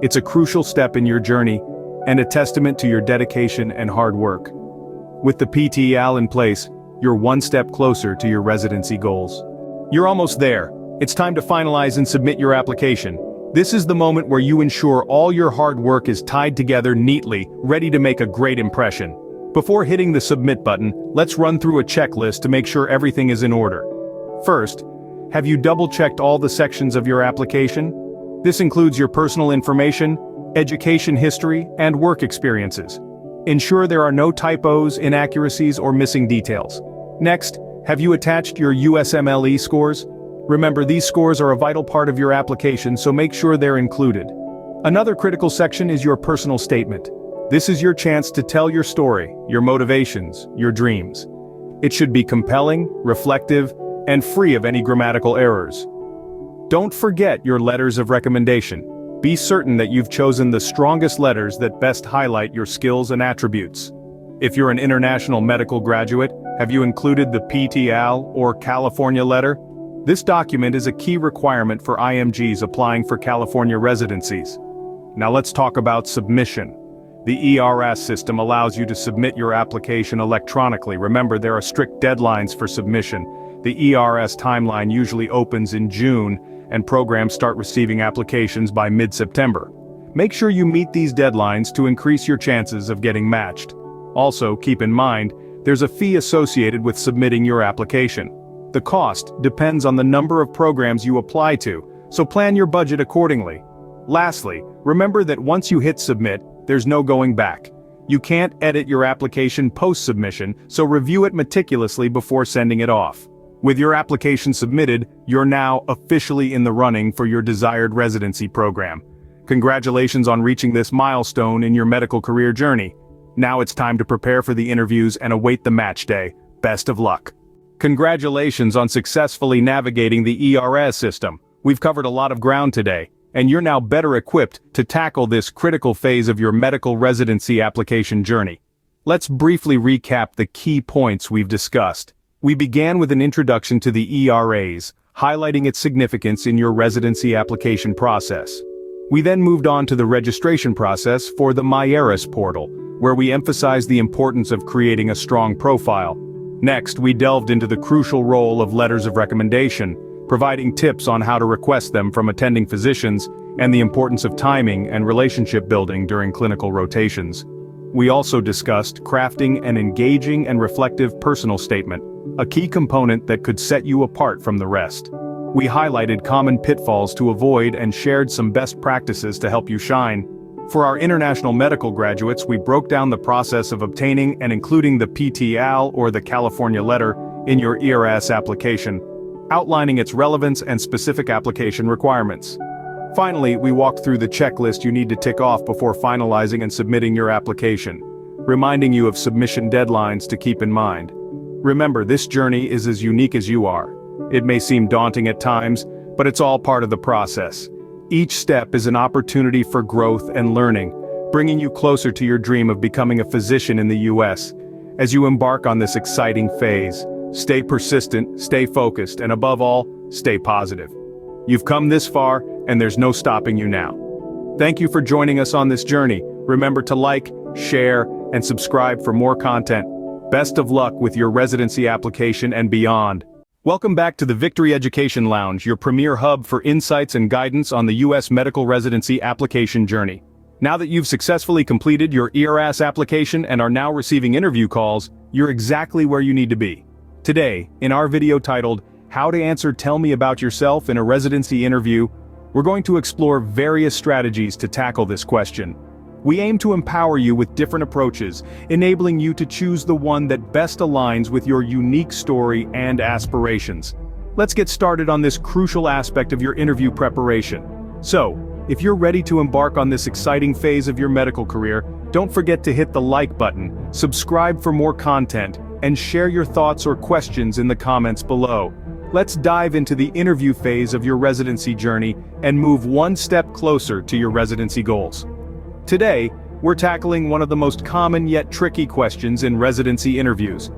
It's a crucial step in your journey, and a testament to your dedication and hard work. With the PTL in place, you're one step closer to your residency goals. You're almost there. It's time to finalize and submit your application. This is the moment where you ensure all your hard work is tied together neatly, ready to make a great impression. Before hitting the submit button, let's run through a checklist to make sure everything is in order. First, have you double-checked all the sections of your application? This includes your personal information, education history, and work experiences. Ensure there are no typos, inaccuracies, or missing details. Next, have you attached your USMLE scores? Remember, these scores are a vital part of your application, so make sure they're included. Another critical section is your personal statement. This is your chance to tell your story, your motivations, your dreams. It should be compelling, reflective, and free of any grammatical errors. Don't forget your letters of recommendation. Be certain that you've chosen the strongest letters that best highlight your skills and attributes. If you're an international medical graduate, have you included the PTL or California letter? This document is a key requirement for IMGs applying for California residencies. Now let's talk about submission. The ERAS system allows you to submit your application electronically. Remember, there are strict deadlines for submission. The ERAS timeline usually opens in June, and programs start receiving applications by mid-September. Make sure you meet these deadlines to increase your chances of getting matched. Also, keep in mind, there's a fee associated with submitting your application. The cost depends on the number of programs you apply to, so plan your budget accordingly. Lastly, remember that once you hit submit, there's no going back. You can't edit your application post-submission, so review it meticulously before sending it off. With your application submitted, you're now officially in the running for your desired residency program. Congratulations on reaching this milestone in your medical career journey. Now it's time to prepare for the interviews and await the match day. Best of luck. Congratulations on successfully navigating the ERAS system. We've covered a lot of ground today, and you're now better equipped to tackle this critical phase of your medical residency application journey. Let's briefly recap the key points we've discussed. We began with an introduction to the ERAs, highlighting its significance in your residency application process. We then moved on to the registration process for the MyERAS portal, where we emphasized the importance of creating a strong profile. Next, we delved into the crucial role of letters of recommendation, providing tips on how to request them from attending physicians, and the importance of timing and relationship building during clinical rotations. We also discussed crafting an engaging and reflective personal statement, a key component that could set you apart from the rest. We highlighted common pitfalls to avoid and shared some best practices to help you shine. For our international medical graduates, we broke down the process of obtaining and including the PTL or the California letter in your ERAS application, outlining its relevance and specific application requirements. Finally, we walked through the checklist you need to tick off before finalizing and submitting your application, reminding you of submission deadlines to keep in mind. Remember, this journey is as unique as you are. It may seem daunting at times, but it's all part of the process. Each step is an opportunity for growth and learning, bringing you closer to your dream of becoming a physician in the U.S. As you embark on this exciting phase, stay persistent, stay focused, and above all, stay positive. You've come this far, and there's no stopping you now. Thank you for joining us on this journey. Remember to like, share, and subscribe for more content. Best of luck with your residency application and beyond. Welcome back to the Victory Education Lounge, your premier hub for insights and guidance on the U.S. medical residency application journey. Now that you've successfully completed your ERAS application and are now receiving interview calls, you're exactly where you need to be. Today, in our video titled, How to Answer Tell Me About Yourself in a Residency Interview, we're going to explore various strategies to tackle this question. We aim to empower you with different approaches, enabling you to choose the one that best aligns with your unique story and aspirations. Let's get started on this crucial aspect of your interview preparation. So, if you're ready to embark on this exciting phase of your medical career, don't forget to hit the like button, subscribe for more content, and share your thoughts or questions in the comments below. Let's dive into the interview phase of your residency journey and move one step closer to your residency goals. Today, we're tackling one of the most common yet tricky questions in residency interviews.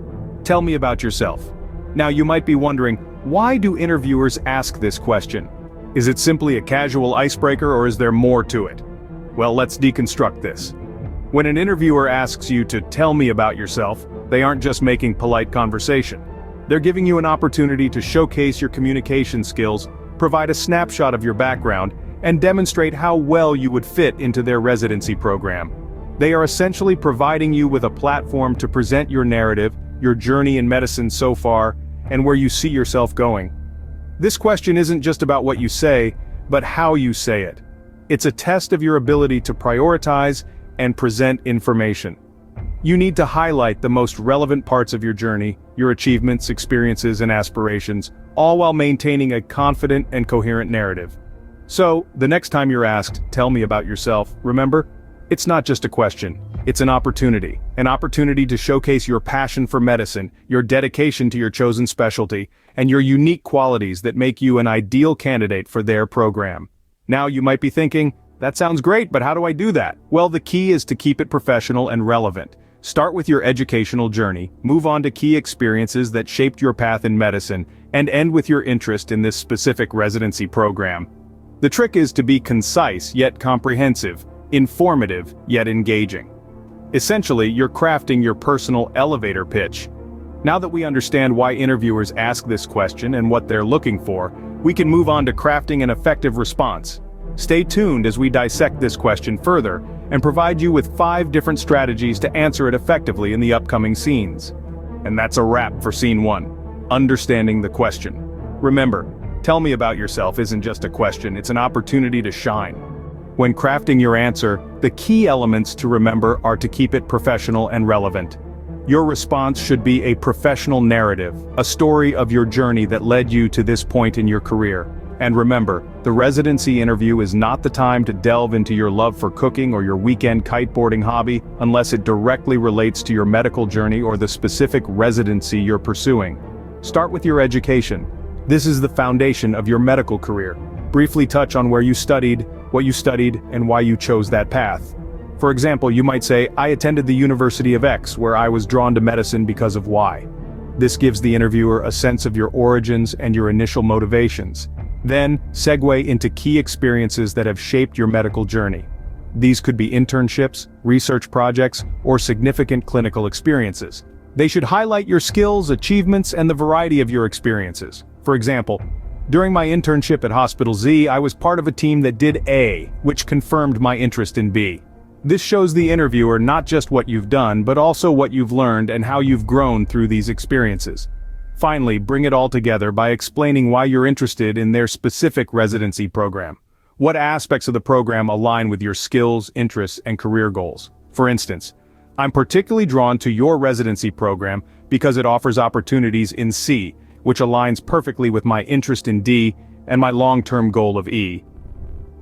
Tell me about yourself. Now you might be wondering, why do interviewers ask this question? Is it simply a casual icebreaker or is there more to it? Well, let's deconstruct this. When an interviewer asks you to tell me about yourself, they aren't just making polite conversation. They're giving you an opportunity to showcase your communication skills, provide a snapshot of your background, and demonstrate how well you would fit into their residency program. They are essentially providing you with a platform to present your narrative, your journey in medicine so far, and where you see yourself going. This question isn't just about what you say, but how you say it. It's a test of your ability to prioritize and present information. You need to highlight the most relevant parts of your journey, your achievements, experiences, and aspirations, all while maintaining a confident and coherent narrative. So, the next time you're asked, tell me about yourself, remember, it's not just a question, it's an opportunity to showcase your passion for medicine, your dedication to your chosen specialty, and your unique qualities that make you an ideal candidate for their program. Now you might be thinking, that sounds great, but how do I do that? Well, the key is to keep it professional and relevant. Start with your educational journey, move on to key experiences that shaped your path in medicine, and end with your interest in this specific residency program. The trick is to be concise yet comprehensive, informative yet engaging. Essentially, you're crafting your personal elevator pitch. Now that we understand why interviewers ask this question and what they're looking for, we can move on to crafting an effective response. Stay tuned as we dissect this question further and provide you with 5 different strategies to answer it effectively in the upcoming scenes. And that's a wrap for Scene 1, Understanding the Question. Remember, tell me about yourself isn't just a question, it's an opportunity to shine. When crafting your answer, the key elements to remember are to keep it professional and relevant. Your response should be a professional narrative, a story of your journey that led you to this point in your career. And remember, the residency interview is not the time to delve into your love for cooking or your weekend kiteboarding hobby unless it directly relates to your medical journey or the specific residency you're pursuing. Start with your education. This is the foundation of your medical career. Briefly touch on where you studied, what you studied, and why you chose that path. For example, you might say, I attended the University of X, where I was drawn to medicine because of Y. This gives the interviewer a sense of your origins and your initial motivations. Then, segue into key experiences that have shaped your medical journey. These could be internships, research projects, or significant clinical experiences. They should highlight your skills, achievements, and the variety of your experiences. For example, during my internship at Hospital Z, I was part of a team that did A, which confirmed my interest in B. This shows the interviewer not just what you've done, but also what you've learned and how you've grown through these experiences. Finally, bring it all together by explaining why you're interested in their specific residency program. What aspects of the program align with your skills, interests, and career goals? For instance, I'm particularly drawn to your residency program because it offers opportunities in C, which aligns perfectly with my interest in D and my long-term goal of E.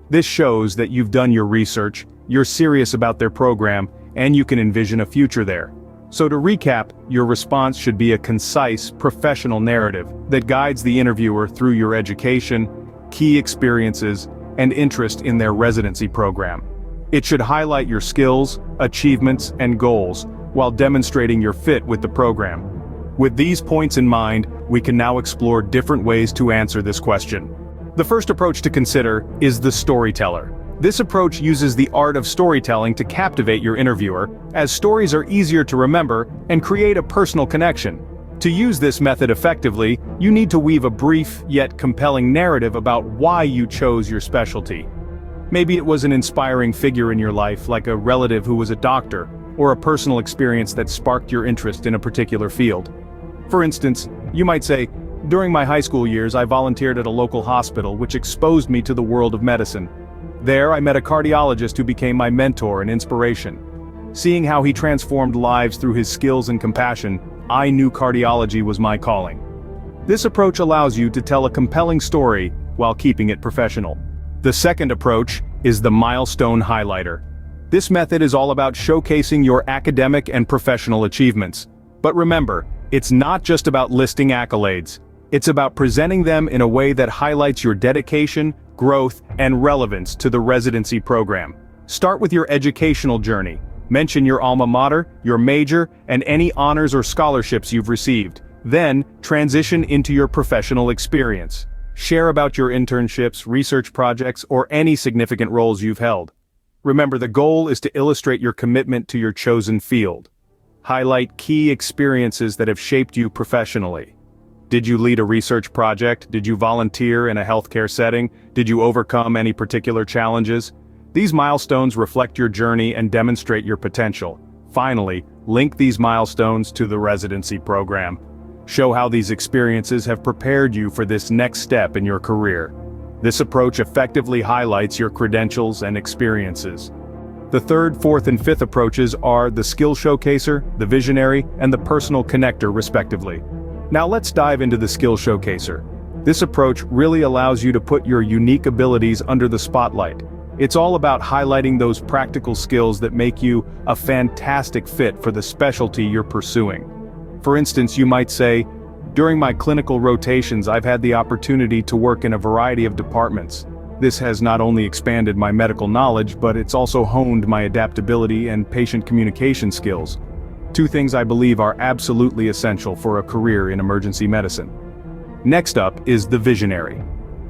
This shows that you've done your research, you're serious about their program, and you can envision a future there. So to recap, your response should be a concise, professional narrative that guides the interviewer through your education, key experiences, and interest in their residency program. It should highlight your skills, achievements, and goals, while demonstrating your fit with the program. With these points in mind, we can now explore different ways to answer this question. The first approach to consider is the storyteller. This approach uses the art of storytelling to captivate your interviewer, as stories are easier to remember and create a personal connection. To use this method effectively, you need to weave a brief yet compelling narrative about why you chose your specialty. Maybe it was an inspiring figure in your life, like a relative who was a doctor, or a personal experience that sparked your interest in a particular field. For instance, you might say, "During my high school years, I volunteered at a local hospital, which exposed me to the world of medicine. There, I met a cardiologist who became my mentor and inspiration. Seeing how he transformed lives through his skills and compassion, I knew cardiology was my calling." This approach allows you to tell a compelling story while keeping it professional. The second approach is the milestone highlighter. This method is all about showcasing your academic and professional achievements. But remember, it's not just about listing accolades. It's about presenting them in a way that highlights your dedication, growth, and relevance to the residency program. Start with your educational journey. Mention your alma mater, your major, and any honors or scholarships you've received. Then, transition into your professional experience. Share about your internships, research projects, or any significant roles you've held. Remember, the goal is to illustrate your commitment to your chosen field. Highlight key experiences that have shaped you professionally. Did you lead a research project? Did you volunteer in a healthcare setting? Did you overcome any particular challenges? These milestones reflect your journey and demonstrate your potential. Finally, link these milestones to the residency program. Show how these experiences have prepared you for this next step in your career. This approach effectively highlights your credentials and experiences. The third, fourth, and fifth approaches are the skill showcaser, the visionary, and the personal connector, respectively. Now let's dive into the skill showcaser. This approach really allows you to put your unique abilities under the spotlight. It's all about highlighting those practical skills that make you a fantastic fit for the specialty you're pursuing. For instance, you might say, "During my clinical rotations, I've had the opportunity to work in a variety of departments. This has not only expanded my medical knowledge, but it's also honed my adaptability and patient communication skills. Two things I believe are absolutely essential for a career in emergency medicine." Next up is the visionary.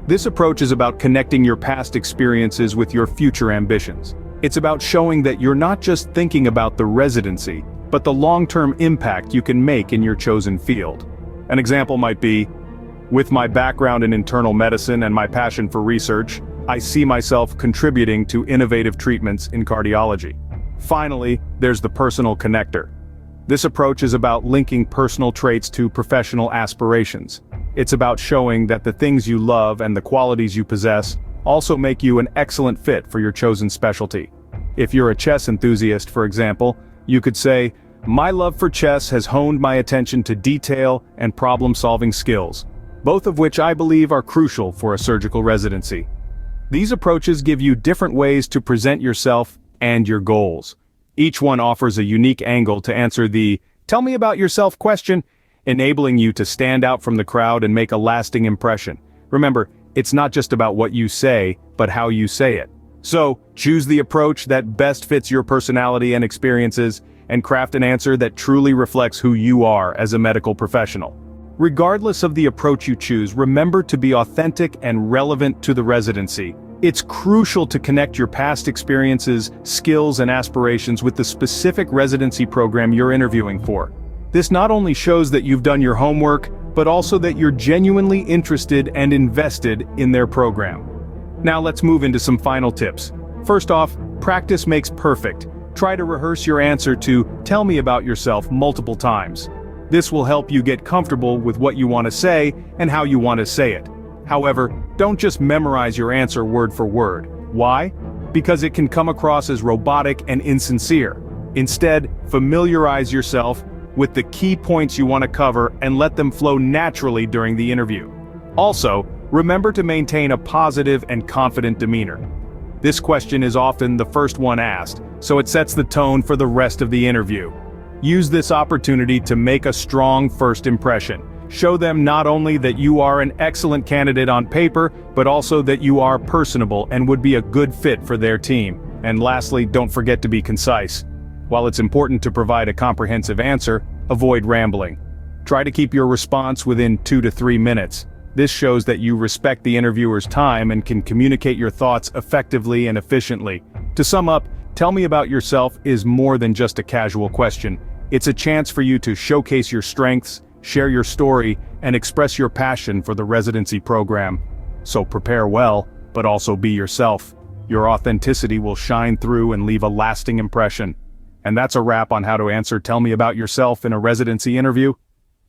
This approach is about connecting your past experiences with your future ambitions. It's about showing that you're not just thinking about the residency, but the long-term impact you can make in your chosen field. An example might be, "With my background in internal medicine and my passion for research, I see myself contributing to innovative treatments in cardiology." Finally, there's the personal connector. This approach is about linking personal traits to professional aspirations. It's about showing that the things you love and the qualities you possess also make you an excellent fit for your chosen specialty. If you're a chess enthusiast, for example, you could say, "My love for chess has honed my attention to detail and problem-solving skills, both of which I believe are crucial for a surgical residency." These approaches give you different ways to present yourself and your goals. Each one offers a unique angle to answer the "tell me about yourself" question, enabling you to stand out from the crowd and make a lasting impression. Remember, it's not just about what you say, but how you say it. So, choose the approach that best fits your personality and experiences, and craft an answer that truly reflects who you are as a medical professional. Regardless of the approach you choose, remember to be authentic and relevant to the residency. It's crucial to connect your past experiences, skills, and aspirations with the specific residency program you're interviewing for. This not only shows that you've done your homework, but also that you're genuinely interested and invested in their program. Now let's move into some final tips. First off, practice makes perfect. Try to rehearse your answer to "tell me about yourself" multiple times. This will help you get comfortable with what you want to say and how you want to say it. However, don't just memorize your answer word for word. Why? Because it can come across as robotic and insincere. Instead, familiarize yourself with the key points you want to cover and let them flow naturally during the interview. Also, remember to maintain a positive and confident demeanor. This question is often the first one asked, so it sets the tone for the rest of the interview. Use this opportunity to make a strong first impression. Show them not only that you are an excellent candidate on paper, but also that you are personable and would be a good fit for their team. And lastly, don't forget to be concise. While it's important to provide a comprehensive answer, avoid rambling. Try to keep your response within 2 to 3 minutes. This shows that you respect the interviewer's time and can communicate your thoughts effectively and efficiently. To sum up, tell me about yourself is more than just a casual question. It's a chance for you to showcase your strengths, share your story, and express your passion for the residency program. So prepare well, but also be yourself. Your authenticity will shine through and leave a lasting impression. And that's a wrap on how to answer Tell Me About Yourself in a residency interview.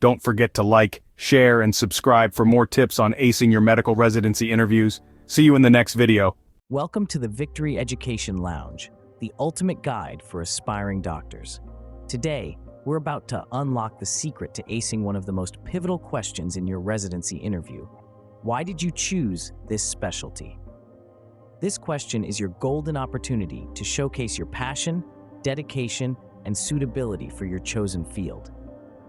Don't forget to like, share, and subscribe for more tips on acing your medical residency interviews. See you in the next video. Welcome to the Victory Education Lounge, the ultimate guide for aspiring doctors. Today, we're about to unlock the secret to acing one of the most pivotal questions in your residency interview. Why did you choose this specialty? This question is your golden opportunity to showcase your passion, dedication, and suitability for your chosen field.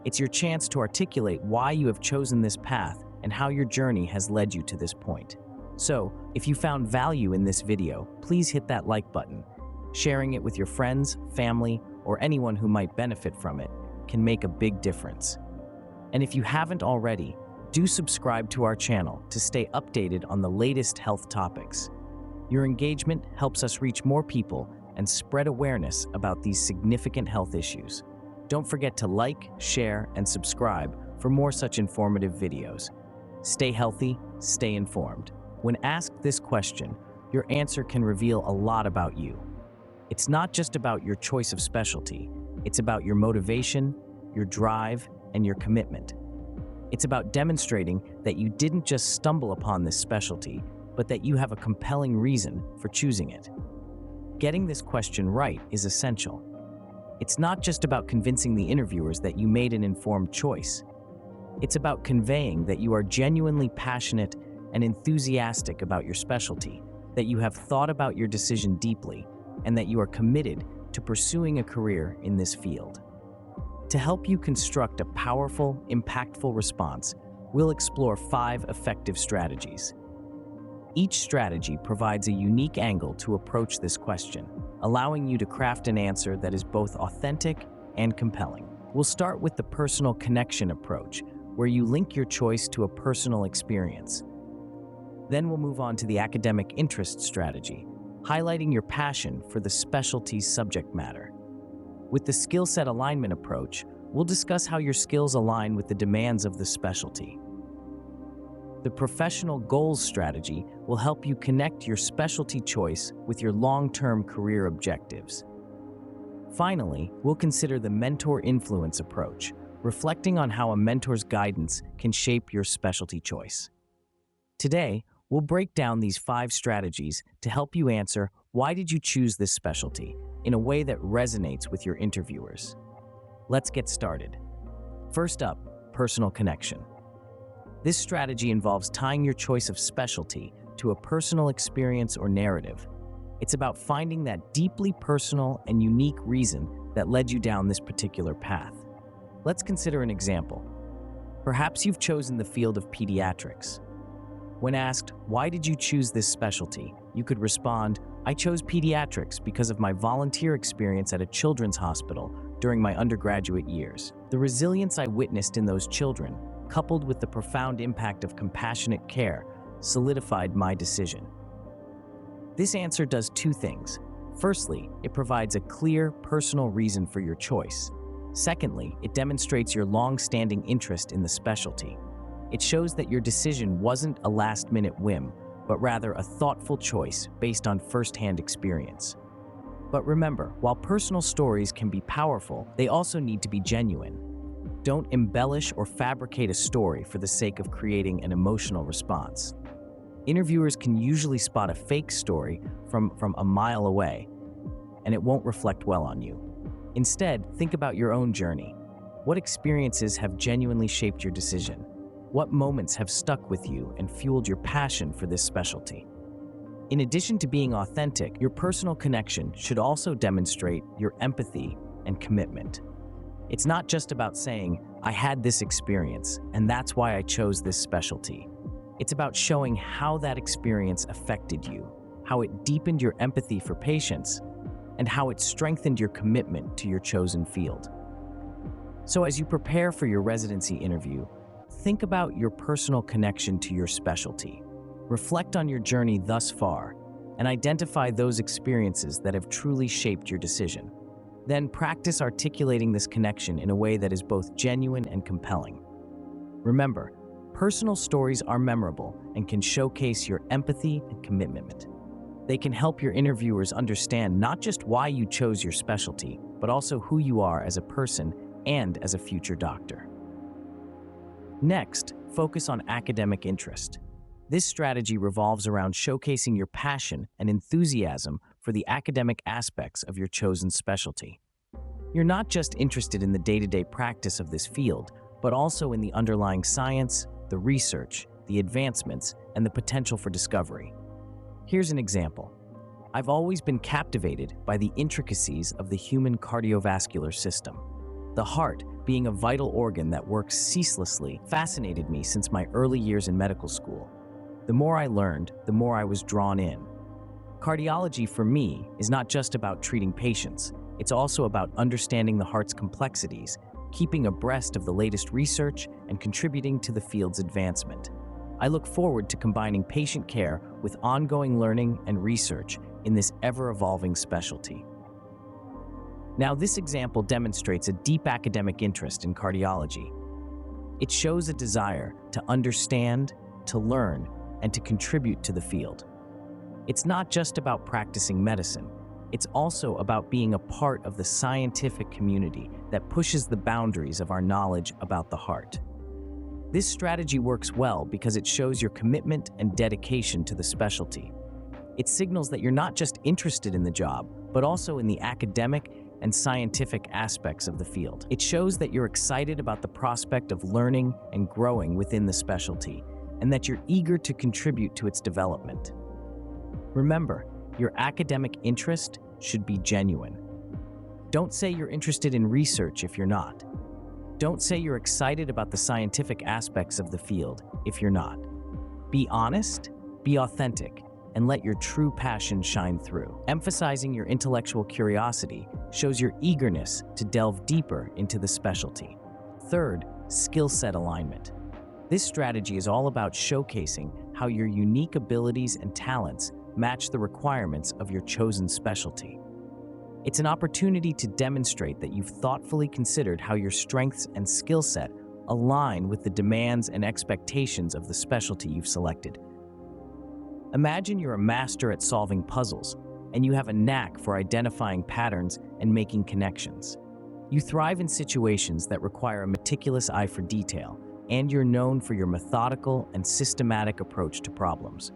It's your chance to articulate why you have chosen this path and how your journey has led you to this point. So, if you found value in this video, please hit that like button. Sharing it with your friends, family, or anyone who might benefit from it can make a big difference. And if you haven't already, do subscribe to our channel to stay updated on the latest health topics. Your engagement helps us reach more people and spread awareness about these significant health issues. Don't forget to like, share, and subscribe for more such informative videos. Stay healthy, stay informed. When asked this question, your answer can reveal a lot about you. It's not just about your choice of specialty, it's about your motivation, your drive, and your commitment. It's about demonstrating that you didn't just stumble upon this specialty, but that you have a compelling reason for choosing it. Getting this question right is essential. It's not just about convincing the interviewers that you made an informed choice. It's about conveying that you are genuinely passionate and enthusiastic about your specialty, that you have thought about your decision deeply, and that you are committed to pursuing a career in this field. To help you construct a powerful, impactful response, we'll explore 5 effective strategies. Each strategy provides a unique angle to approach this question, allowing you to craft an answer that is both authentic and compelling. We'll start with the personal connection approach, where you link your choice to a personal experience. Then we'll move on to the academic interest strategy, highlighting your passion for the specialty's subject matter. With the skill set alignment approach, we'll discuss how your skills align with the demands of the specialty. The professional goals strategy will help you connect your specialty choice with your long-term career objectives. Finally, we'll consider the mentor influence approach, reflecting on how a mentor's guidance can shape your specialty choice. Today, we'll break down these 5 strategies to help you answer why did you choose this specialty in a way that resonates with your interviewers. Let's get started. First up, personal connection. This strategy involves tying your choice of specialty to a personal experience or narrative. It's about finding that deeply personal and unique reason that led you down this particular path. Let's consider an example. Perhaps you've chosen the field of pediatrics. When asked, why did you choose this specialty? You could respond, I chose pediatrics because of my volunteer experience at a children's hospital during my undergraduate years. The resilience I witnessed in those children, coupled with the profound impact of compassionate care, solidified my decision. This answer does 2 things. Firstly, it provides a clear, personal reason for your choice. Secondly, it demonstrates your long-standing interest in the specialty. It shows that your decision wasn't a last-minute whim, but rather a thoughtful choice based on first-hand experience. But remember, while personal stories can be powerful, they also need to be genuine. Don't embellish or fabricate a story for the sake of creating an emotional response. Interviewers can usually spot a fake story from a mile away, and it won't reflect well on you. Instead, think about your own journey. What experiences have genuinely shaped your decision? What moments have stuck with you and fueled your passion for this specialty? In addition to being authentic, your personal connection should also demonstrate your empathy and commitment. It's not just about saying, I had this experience, and that's why I chose this specialty. It's about showing how that experience affected you, how it deepened your empathy for patients, and how it strengthened your commitment to your chosen field. So as you prepare for your residency interview, think about your personal connection to your specialty. Reflect on your journey thus far and identify those experiences that have truly shaped your decision. Then practice articulating this connection in a way that is both genuine and compelling. Remember, personal stories are memorable and can showcase your empathy and commitment. They can help your interviewers understand not just why you chose your specialty, but also who you are as a person and as a future doctor. Next, focus on academic interest. This strategy revolves around showcasing your passion and enthusiasm for the academic aspects of your chosen specialty. You're not just interested in the day-to-day practice of this field, but also in the underlying science, the research, the advancements, and the potential for discovery. Here's an example. I've always been captivated by the intricacies of the human cardiovascular system. The heart, being a vital organ that works ceaselessly, fascinated me since my early years in medical school. The more I learned, the more I was drawn in. Cardiology, for me, is not just about treating patients. It's also about understanding the heart's complexities, keeping abreast of the latest research, and contributing to the field's advancement. I look forward to combining patient care with ongoing learning and research in this ever-evolving specialty. Now, this example demonstrates a deep academic interest in cardiology. It shows a desire to understand, to learn, and to contribute to the field. It's not just about practicing medicine. It's also about being a part of the scientific community that pushes the boundaries of our knowledge about the heart. This strategy works well because it shows your commitment and dedication to the specialty. It signals that you're not just interested in the job, but also in the academic and scientific aspects of the field. It shows that you're excited about the prospect of learning and growing within the specialty, and that you're eager to contribute to its development. Remember, your academic interest should be genuine. Don't say you're interested in research if you're not. Don't say you're excited about the scientific aspects of the field if you're not. Be honest, be authentic, and let your true passion shine through. Emphasizing your intellectual curiosity shows your eagerness to delve deeper into the specialty. Third, skill set alignment. This strategy is all about showcasing how your unique abilities and talents match the requirements of your chosen specialty. It's an opportunity to demonstrate that you've thoughtfully considered how your strengths and skill set align with the demands and expectations of the specialty you've selected. Imagine you're a master at solving puzzles, and you have a knack for identifying patterns and making connections. You thrive in situations that require a meticulous eye for detail, and you're known for your methodical and systematic approach to problems.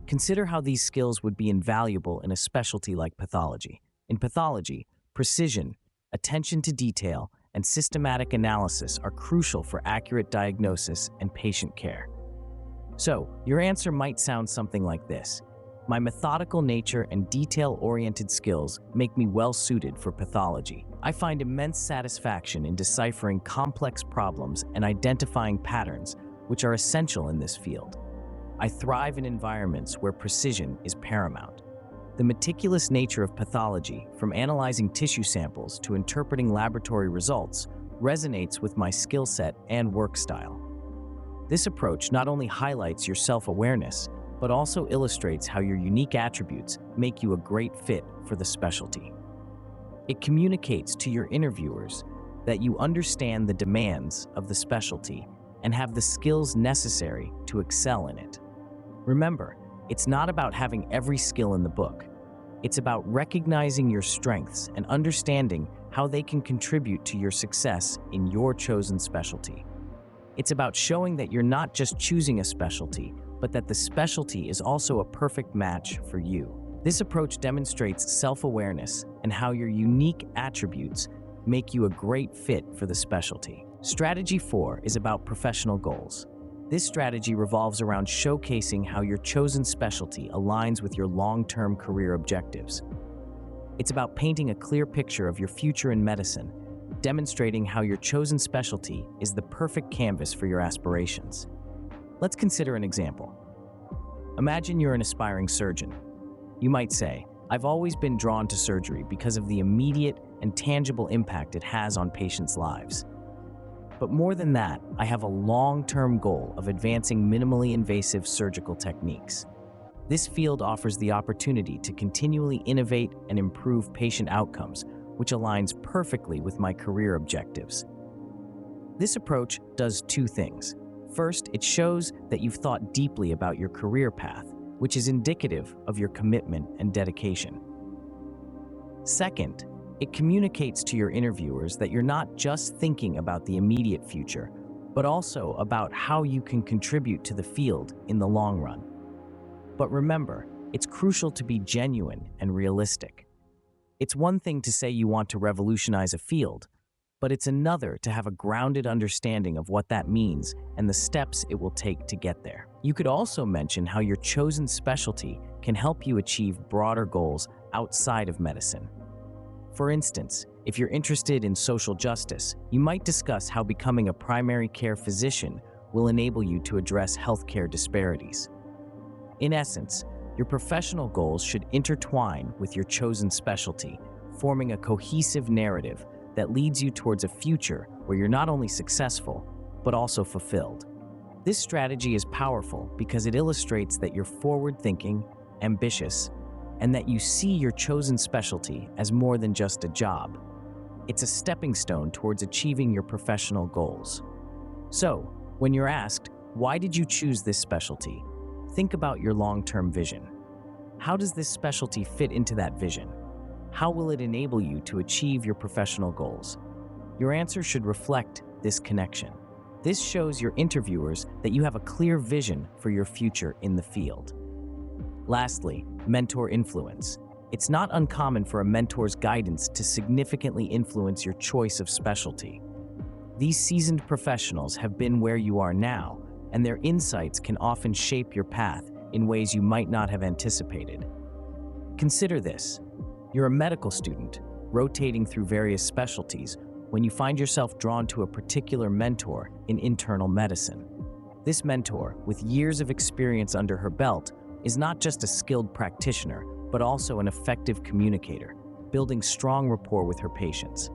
Consider how these skills would be invaluable in a specialty like pathology. In pathology, precision, attention to detail, and systematic analysis are crucial for accurate diagnosis and patient care. So, your answer might sound something like this. My methodical nature and detail-oriented skills make me well-suited for pathology. I find immense satisfaction in deciphering complex problems and identifying patterns, which are essential in this field. I thrive in environments where precision is paramount. The meticulous nature of pathology, from analyzing tissue samples to interpreting laboratory results, resonates with my skill set and work style. This approach not only highlights your self-awareness, but also illustrates how your unique attributes make you a great fit for the specialty. It communicates to your interviewers that you understand the demands of the specialty and have the skills necessary to excel in it. Remember, it's not about having every skill in the book. It's about recognizing your strengths and understanding how they can contribute to your success in your chosen specialty. It's about showing that you're not just choosing a specialty, but that the specialty is also a perfect match for you. This approach demonstrates self-awareness and how your unique attributes make you a great fit for the specialty. Strategy 4 is about professional goals. This strategy revolves around showcasing how your chosen specialty aligns with your long-term career objectives. It's about painting a clear picture of your future in medicine, demonstrating how your chosen specialty is the perfect canvas for your aspirations. Let's consider an example. Imagine you're an aspiring surgeon. You might say, I've always been drawn to surgery because of the immediate and tangible impact it has on patients' lives. But more than that, I have a long-term goal of advancing minimally invasive surgical techniques. This field offers the opportunity to continually innovate and improve patient outcomes, which aligns perfectly with my career objectives. This approach does two things. First, it shows that you've thought deeply about your career path, which is indicative of your commitment and dedication. Second, it communicates to your interviewers that you're not just thinking about the immediate future, but also about how you can contribute to the field in the long run. But remember, it's crucial to be genuine and realistic. It's one thing to say you want to revolutionize a field, but it's another to have a grounded understanding of what that means and the steps it will take to get there. You could also mention how your chosen specialty can help you achieve broader goals outside of medicine. For instance, if you're interested in social justice, you might discuss how becoming a primary care physician will enable you to address healthcare disparities. In essence, your professional goals should intertwine with your chosen specialty, forming a cohesive narrative that leads you towards a future where you're not only successful, but also fulfilled. This strategy is powerful because it illustrates that you're forward-thinking, ambitious, and that you see your chosen specialty as more than just a job. It's a stepping stone towards achieving your professional goals. So, when you're asked, why did you choose this specialty? Think about your long-term vision. How does this specialty fit into that vision? How will it enable you to achieve your professional goals? Your answer should reflect this connection. This shows your interviewers that you have a clear vision for your future in the field. Lastly, mentor influence. It's not uncommon for a mentor's guidance to significantly influence your choice of specialty. These seasoned professionals have been where you are now, and their insights can often shape your path in ways you might not have anticipated. Consider this. You're a medical student, rotating through various specialties, when you find yourself drawn to a particular mentor in internal medicine. This mentor, with years of experience under her belt, is not just a skilled practitioner, but also an effective communicator, building strong rapport with her patients.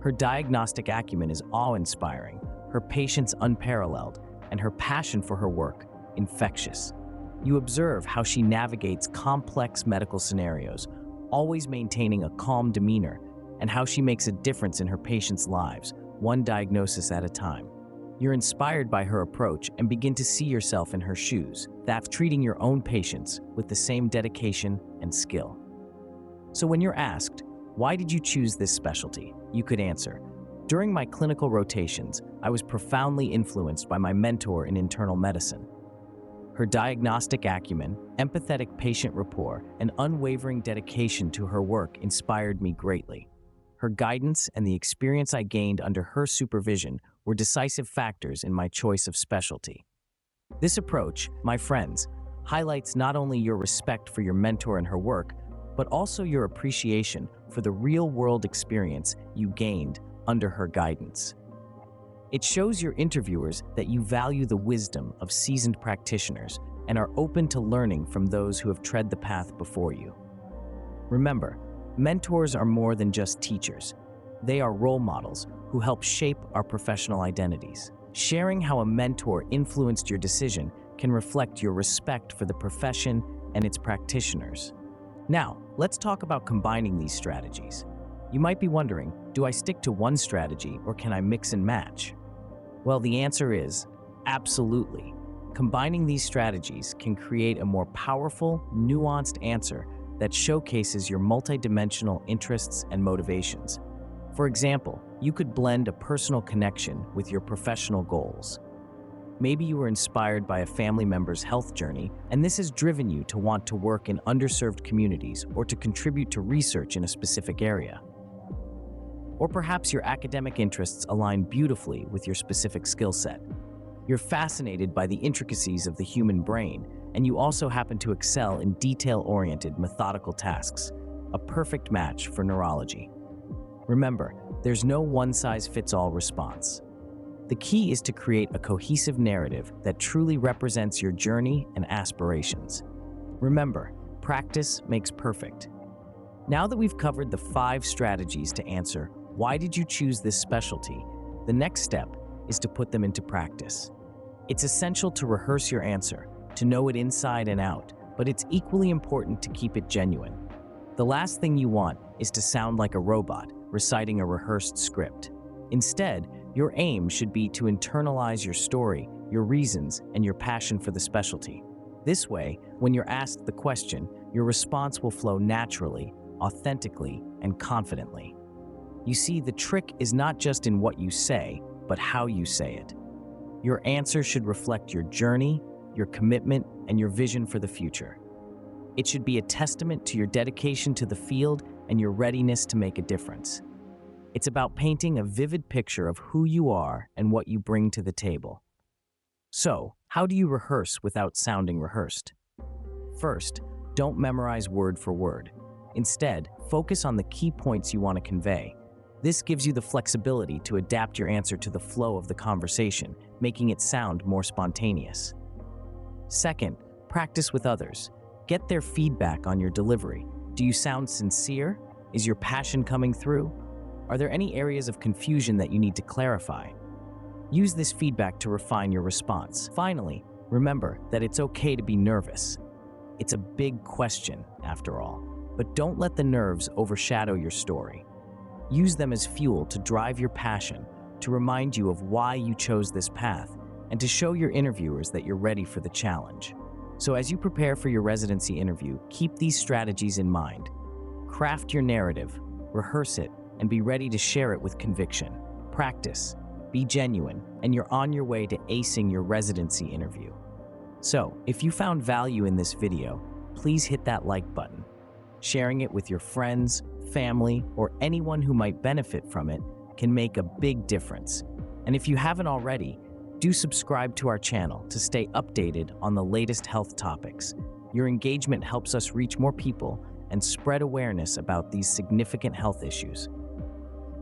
Her diagnostic acumen is awe-inspiring, her patience unparalleled, and her passion for her work infectious. You observe how she navigates complex medical scenarios, always maintaining a calm demeanor, and how she makes a difference in her patients' lives, one diagnosis at a time. You're inspired by her approach and begin to see yourself in her shoes, that's treating your own patients with the same dedication and skill. So when you're asked, why did you choose this specialty? You could answer, during my clinical rotations, I was profoundly influenced by my mentor in internal medicine. Her diagnostic acumen, empathetic patient rapport, and unwavering dedication to her work inspired me greatly. Her guidance and the experience I gained under her supervision were decisive factors in my choice of specialty. This approach, my friends, highlights not only your respect for your mentor and her work, but also your appreciation for the real-world experience you gained under her guidance. It shows your interviewers that you value the wisdom of seasoned practitioners and are open to learning from those who have tread the path before you. Remember, mentors are more than just teachers. They are role models who help shape our professional identities. Sharing how a mentor influenced your decision can reflect your respect for the profession and its practitioners. Now, let's talk about combining these strategies. You might be wondering, do I stick to one strategy or can I mix and match? Well, the answer is absolutely. Combining these strategies can create a more powerful, nuanced answer that showcases your multidimensional interests and motivations. For example, you could blend a personal connection with your professional goals. Maybe you were inspired by a family member's health journey, and this has driven you to want to work in underserved communities or to contribute to research in a specific area. Or perhaps your academic interests align beautifully with your specific skill set. You're fascinated by the intricacies of the human brain, and you also happen to excel in detail-oriented, methodical tasks, a perfect match for neurology. Remember, there's no one-size-fits-all response. The key is to create a cohesive narrative that truly represents your journey and aspirations. Remember, practice makes perfect. Now that we've covered the 5 strategies to answer, why did you choose this specialty? The next step is to put them into practice. It's essential to rehearse your answer, to know it inside and out, but it's equally important to keep it genuine. The last thing you want is to sound like a robot, reciting a rehearsed script. Instead, your aim should be to internalize your story, your reasons, and your passion for the specialty. This way, when you're asked the question, your response will flow naturally, authentically, and confidently. You see, the trick is not just in what you say, but how you say it. Your answer should reflect your journey, your commitment, and your vision for the future. It should be a testament to your dedication to the field and your readiness to make a difference. It's about painting a vivid picture of who you are and what you bring to the table. So, how do you rehearse without sounding rehearsed? First, don't memorize word for word. Instead, focus on the key points you want to convey. This gives you the flexibility to adapt your answer to the flow of the conversation, making it sound more spontaneous. Second, practice with others. Get their feedback on your delivery. Do you sound sincere? Is your passion coming through? Are there any areas of confusion that you need to clarify? Use this feedback to refine your response. Finally, remember that it's okay to be nervous. It's a big question, after all, but don't let the nerves overshadow your story. Use them as fuel to drive your passion, to remind you of why you chose this path, and to show your interviewers that you're ready for the challenge. So as you prepare for your residency interview, keep these strategies in mind. Craft your narrative, rehearse it, and be ready to share it with conviction. Practice, be genuine, and you're on your way to acing your residency interview. So, if you found value in this video, please hit that like button. Sharing it with your friends, family, or anyone who might benefit from it can make a big difference. And if you haven't already, do subscribe to our channel to stay updated on the latest health topics. Your engagement helps us reach more people and spread awareness about these significant health issues.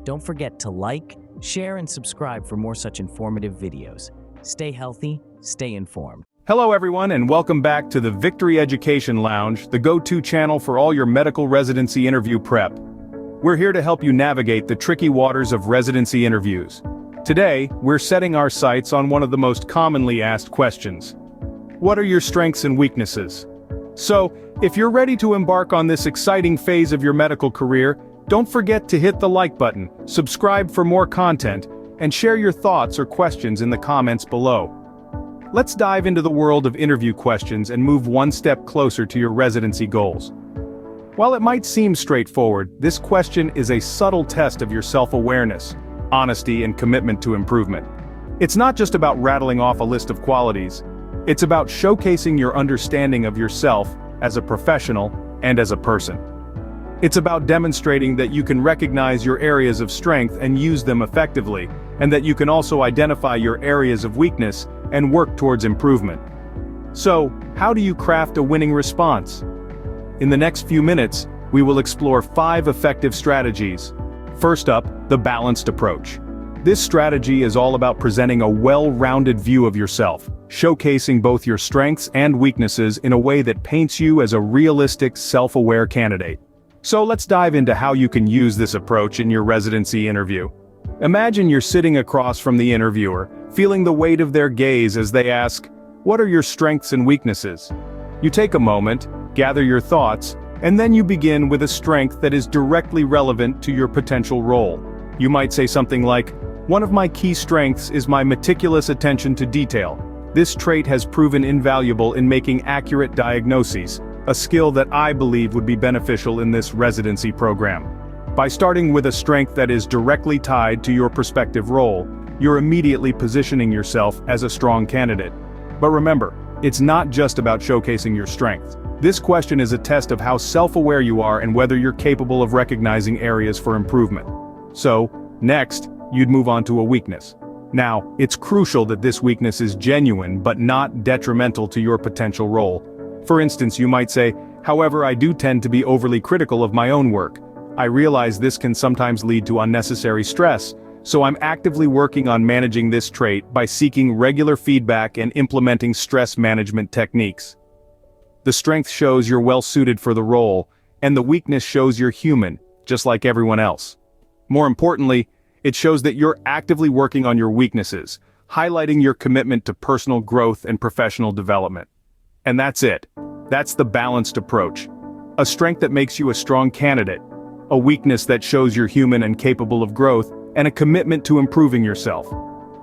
Don't forget to like, share, and subscribe for more such informative videos. Stay healthy, stay informed. Hello everyone and welcome back to the Victory Education Lounge, the go-to channel for all your medical residency interview prep. We're here to help you navigate the tricky waters of residency interviews. Today, we're setting our sights on one of the most commonly asked questions. What are your strengths and weaknesses? So, if you're ready to embark on this exciting phase of your medical career, don't forget to hit the like button, subscribe for more content, and share your thoughts or questions in the comments below. Let's dive into the world of interview questions and move one step closer to your residency goals. While it might seem straightforward, this question is a subtle test of your self-awareness, honesty, and commitment to improvement. It's not just about rattling off a list of qualities. It's about showcasing your understanding of yourself as a professional and as a person. It's about demonstrating that you can recognize your areas of strength and use them effectively, and that you can also identify your areas of weakness and work towards improvement. So, how do you craft a winning response? In the next few minutes, we will explore 5 effective strategies. First up, the balanced approach. This strategy is all about presenting a well-rounded view of yourself, showcasing both your strengths and weaknesses in a way that paints you as a realistic, self-aware candidate. So let's dive into how you can use this approach in your residency interview. Imagine you're sitting across from the interviewer, feeling the weight of their gaze as they ask, "What are your strengths and weaknesses?" You take a moment, gather your thoughts, and then you begin with a strength that is directly relevant to your potential role. You might say something like, "One of my key strengths is my meticulous attention to detail. This trait has proven invaluable in making accurate diagnoses, a skill that I believe would be beneficial in this residency program." By starting with a strength that is directly tied to your prospective role, you're immediately positioning yourself as a strong candidate. But remember, it's not just about showcasing your strength. This question is a test of how self-aware you are and whether you're capable of recognizing areas for improvement. So, next, you'd move on to a weakness. Now, it's crucial that this weakness is genuine but not detrimental to your potential role. For instance, you might say, "However, I do tend to be overly critical of my own work. I realize this can sometimes lead to unnecessary stress, so I'm actively working on managing this trait by seeking regular feedback and implementing stress management techniques." The strength shows you're well suited for the role, and the weakness shows you're human, just like everyone else. More importantly, It shows that you're actively working on your weaknesses, highlighting your commitment to personal growth and professional development. And that's it. That's the balanced approach. A strength that makes you a strong candidate, a weakness that shows you're human and capable of growth, and a commitment to improving yourself.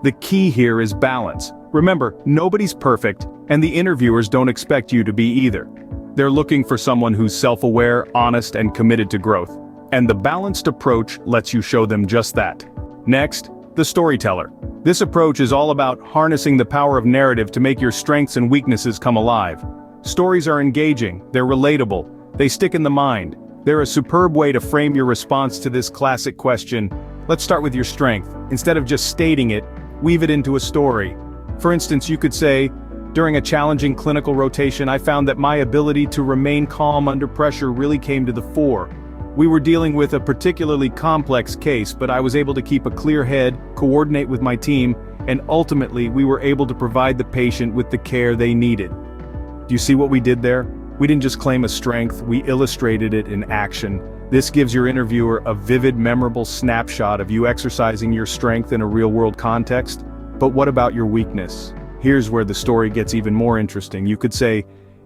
The key here is balance. Remember, nobody's perfect, and the interviewers don't expect you to be either. They're looking for someone who's self-aware, honest, and committed to growth. And the balanced approach lets you show them just that. Next, the storyteller. This approach is all about harnessing the power of narrative to make your strengths and weaknesses come alive. Stories are engaging, they're relatable, they stick in the mind. They're a superb way to frame your response to this classic question. Let's start with your strength. Instead of just stating it, weave it into a story. For instance, you could say, during a challenging clinical rotation, I found that my ability to remain calm under pressure really came to the fore. We were dealing with a particularly complex case, but I was able to keep a clear head, coordinate with my team, and ultimately we were able to provide the patient with the care they needed. Do you see what we did there? We didn't just claim a strength, we illustrated it in action. This gives your interviewer a vivid, memorable snapshot of you exercising your strength in a real-world context. But what about your weakness? Here's where the story gets even more interesting. You could say,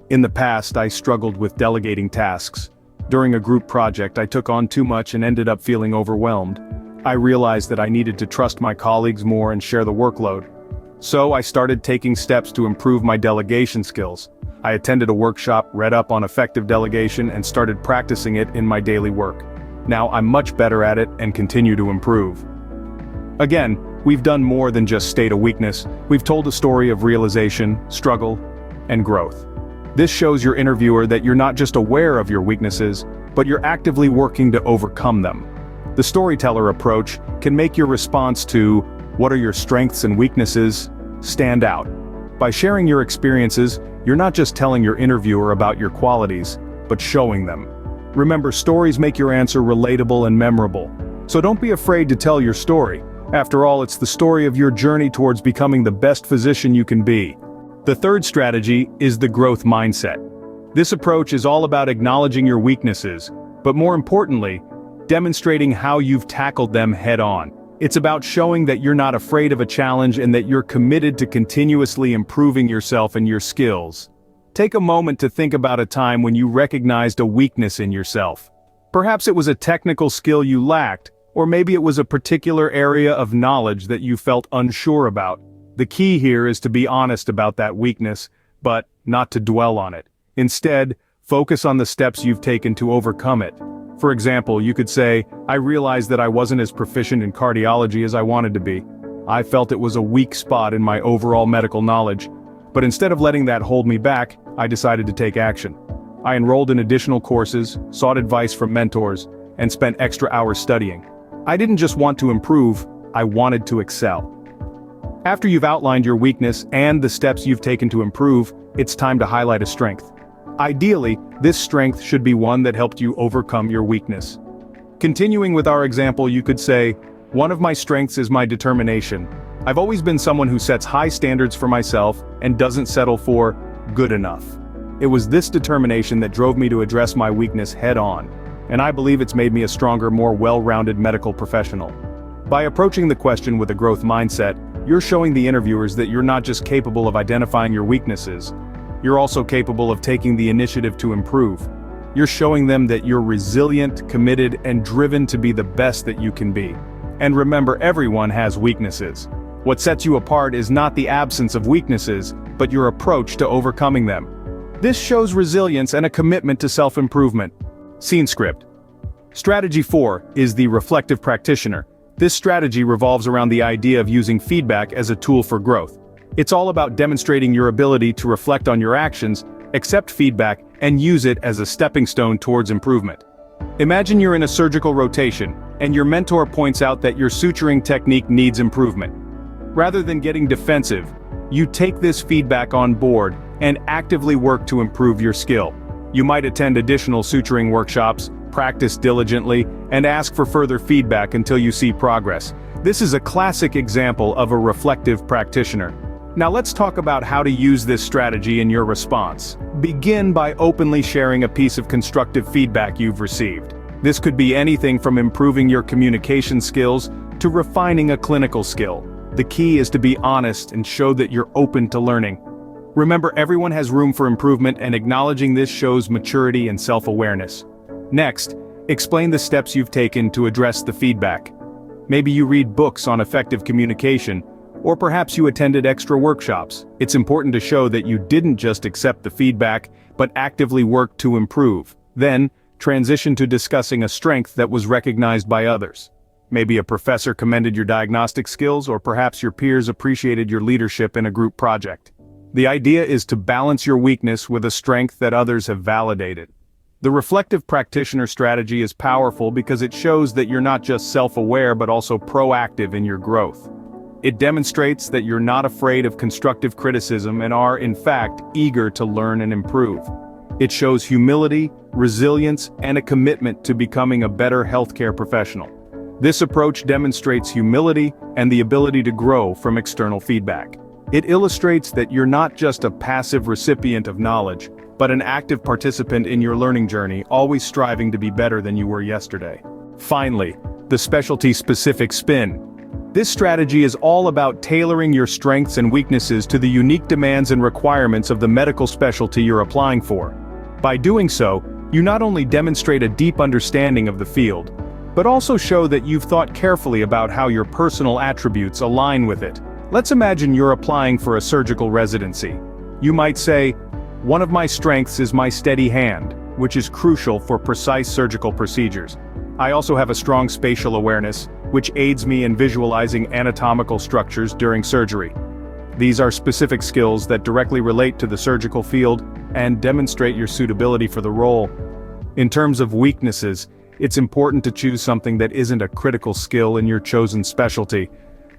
in the past, I struggled with delegating tasks. During a group project, I took on too much and ended up feeling overwhelmed. I realized that I needed to trust my colleagues more and share the workload. So I started taking steps to improve my delegation skills. I attended a workshop, read up on effective delegation, and started practicing it in my daily work. Now I'm much better at it and continue to improve. Again, we've done more than just state a weakness. We've told a story of realization, struggle, and growth. This shows your interviewer that you're not just aware of your weaknesses, but you're actively working to overcome them. The storyteller approach can make your response to, "What are your strengths and weaknesses?" stand out. By sharing your experiences, you're not just telling your interviewer about your qualities, but showing them. Remember, stories make your answer relatable and memorable. So don't be afraid to tell your story. After all, it's the story of your journey towards becoming the best physician you can be. The third strategy is the growth mindset. This approach is all about acknowledging your weaknesses, but more importantly, demonstrating how you've tackled them head-on. It's about showing that you're not afraid of a challenge and that you're committed to continuously improving yourself and your skills. Take a moment to think about a time when you recognized a weakness in yourself. Perhaps it was a technical skill you lacked, or maybe it was a particular area of knowledge that you felt unsure about. The key here is to be honest about that weakness, but not to dwell on it. Instead, focus on the steps you've taken to overcome it. For example, you could say, I realized that I wasn't as proficient in cardiology as I wanted to be. I felt it was a weak spot in my overall medical knowledge. But instead of letting that hold me back, I decided to take action. I enrolled in additional courses, sought advice from mentors, and spent extra hours studying. I didn't just want to improve, I wanted to excel. After you've outlined your weakness and the steps you've taken to improve, it's time to highlight a strength. Ideally, this strength should be one that helped you overcome your weakness. Continuing with our example, you could say, one of my strengths is my determination. I've always been someone who sets high standards for myself and doesn't settle for good enough. It was this determination that drove me to address my weakness head-on, and I believe it's made me a stronger, more well-rounded medical professional. By approaching the question with a growth mindset, you're showing the interviewers that you're not just capable of identifying your weaknesses, you're also capable of taking the initiative to improve. You're showing them that you're resilient, committed, and driven to be the best that you can be. And remember, everyone has weaknesses. What sets you apart is not the absence of weaknesses, but your approach to overcoming them. This shows resilience and a commitment to self-improvement. Scene script. Strategy 4 is the reflective practitioner. This strategy revolves around the idea of using feedback as a tool for growth. It's all about demonstrating your ability to reflect on your actions, accept feedback, and use it as a stepping stone towards improvement. Imagine you're in a surgical rotation, and your mentor points out that your suturing technique needs improvement. Rather than getting defensive, you take this feedback on board and actively work to improve your skill. You might attend additional suturing workshops, practice diligently, and ask for further feedback until you see progress. This is a classic example of a reflective practitioner. Now let's talk about how to use this strategy in your response. Begin by openly sharing a piece of constructive feedback you've received. This could be anything from improving your communication skills to refining a clinical skill. The key is to be honest and show that you're open to learning. Remember, everyone has room for improvement, and acknowledging this shows maturity and self-awareness. Next, explain the steps you've taken to address the feedback. Maybe you read books on effective communication, or perhaps you attended extra workshops. It's important to show that you didn't just accept the feedback, but actively worked to improve. Then, transition to discussing a strength that was recognized by others. Maybe a professor commended your diagnostic skills, or perhaps your peers appreciated your leadership in a group project. The idea is to balance your weakness with a strength that others have validated. The reflective practitioner strategy is powerful because it shows that you're not just self-aware but also proactive in your growth. It demonstrates that you're not afraid of constructive criticism and are, in fact, eager to learn and improve. It shows humility, resilience, and a commitment to becoming a better healthcare professional. This approach demonstrates humility and the ability to grow from external feedback. It illustrates that you're not just a passive recipient of knowledge, but an active participant in your learning journey, always striving to be better than you were yesterday. Finally, the specialty-specific spin. This strategy is all about tailoring your strengths and weaknesses to the unique demands and requirements of the medical specialty you're applying for. By doing so, you not only demonstrate a deep understanding of the field, but also show that you've thought carefully about how your personal attributes align with it. Let's imagine you're applying for a surgical residency. You might say, "One of my strengths is my steady hand, which is crucial for precise surgical procedures. I also have a strong spatial awareness, which aids me in visualizing anatomical structures during surgery." These are specific skills that directly relate to the surgical field and demonstrate your suitability for the role. In terms of weaknesses, it's important to choose something that isn't a critical skill in your chosen specialty,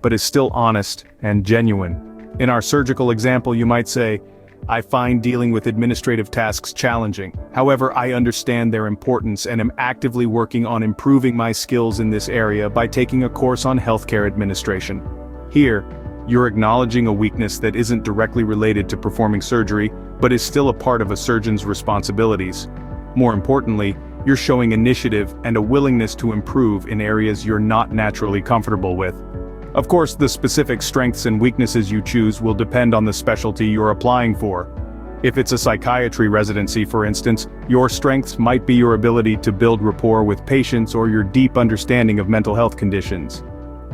but is still honest and genuine. In our surgical example, you might say, "I find dealing with administrative tasks challenging. However, I understand their importance and am actively working on improving my skills in this area by taking a course on healthcare administration." Here, you're acknowledging a weakness that isn't directly related to performing surgery, but is still a part of a surgeon's responsibilities. More importantly, you're showing initiative and a willingness to improve in areas you're not naturally comfortable with. Of course, the specific strengths and weaknesses you choose will depend on the specialty you're applying for. If it's a psychiatry residency, for instance, your strengths might be your ability to build rapport with patients or your deep understanding of mental health conditions.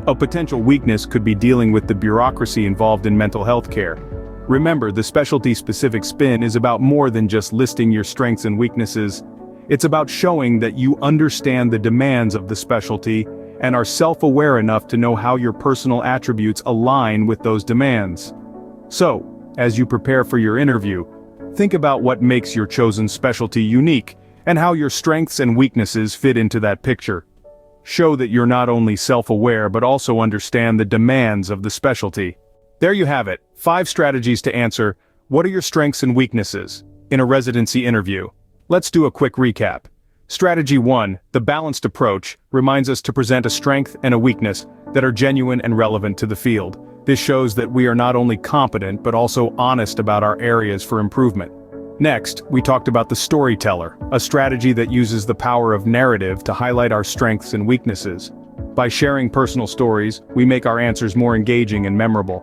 A potential weakness could be dealing with the bureaucracy involved in mental health care. Remember, the specialty-specific spin is about more than just listing your strengths and weaknesses. It's about showing that you understand the demands of the specialty and are self-aware enough to know how your personal attributes align with those demands. So, as you prepare for your interview, think about what makes your chosen specialty unique, and how your strengths and weaknesses fit into that picture. Show that you're not only self-aware but also understand the demands of the specialty. There you have it, 5 strategies to answer, "What are your strengths and weaknesses?" in a residency interview. Let's do a quick recap. Strategy 1, the balanced approach, reminds us to present a strength and a weakness that are genuine and relevant to the field. This shows that we are not only competent but also honest about our areas for improvement. Next, we talked about the storyteller, a strategy that uses the power of narrative to highlight our strengths and weaknesses. By sharing personal stories, we make our answers more engaging and memorable.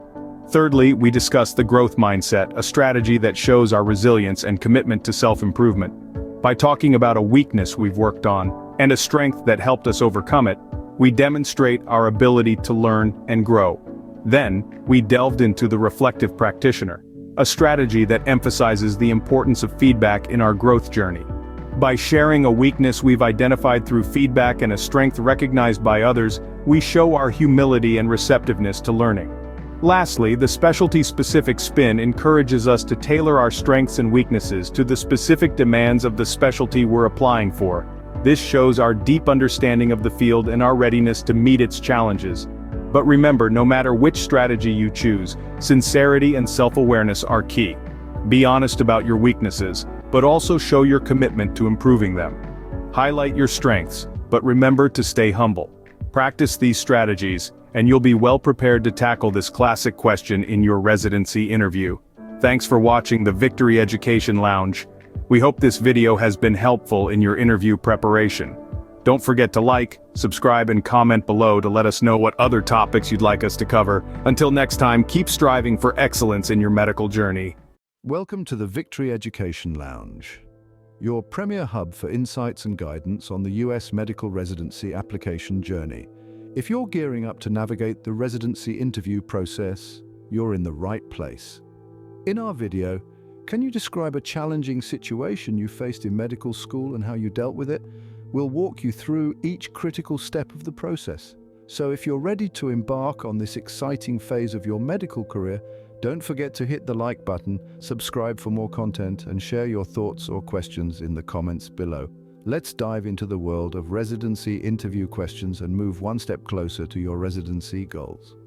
Thirdly, we discussed the growth mindset, a strategy that shows our resilience and commitment to self-improvement. By talking about a weakness we've worked on, and a strength that helped us overcome it, we demonstrate our ability to learn and grow. Then, we delved into the reflective practitioner, a strategy that emphasizes the importance of feedback in our growth journey. By sharing a weakness we've identified through feedback and a strength recognized by others, we show our humility and receptiveness to learning. Lastly, the specialty-specific spin encourages us to tailor our strengths and weaknesses to the specific demands of the specialty we're applying for. This shows our deep understanding of the field and our readiness to meet its challenges. But remember, no matter which strategy you choose, sincerity and self-awareness are key. Be honest about your weaknesses, but also show your commitment to improving them. Highlight your strengths, but remember to stay humble. Practice these strategies, and you'll be well prepared to tackle this classic question in your residency interview. Thanks for watching the Victory Education Lounge. We hope this video has been helpful in your interview preparation. Don't forget to like, subscribe, and comment below to let us know what other topics you'd like us to cover. Until next time, keep striving for excellence in your medical journey. Welcome to the Victory Education Lounge, your premier hub for insights and guidance on the US medical residency application journey. If you're gearing up to navigate the residency interview process, you're in the right place. In our video, can you describe a challenging situation you faced in medical school and how you dealt with it? We'll walk you through each critical step of the process. So if you're ready to embark on this exciting phase of your medical career, don't forget to hit the like button, subscribe for more content, and share your thoughts or questions in the comments below. Let's dive into the world of residency interview questions and move one step closer to your residency goals.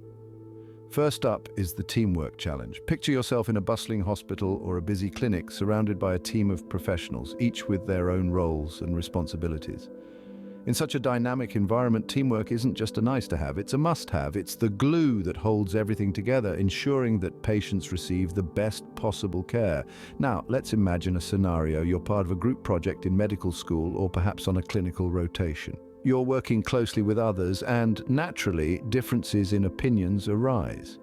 First up is the teamwork challenge. Picture yourself in a bustling hospital or a busy clinic surrounded by a team of professionals, each with their own roles and responsibilities. In such a dynamic environment, teamwork isn't just a nice-to-have, it's a must-have. It's the glue that holds everything together, ensuring that patients receive the best possible care. Now, let's imagine a scenario. You're part of a group project in medical school or perhaps on a clinical rotation. You're working closely with others and, naturally, differences in opinions arise.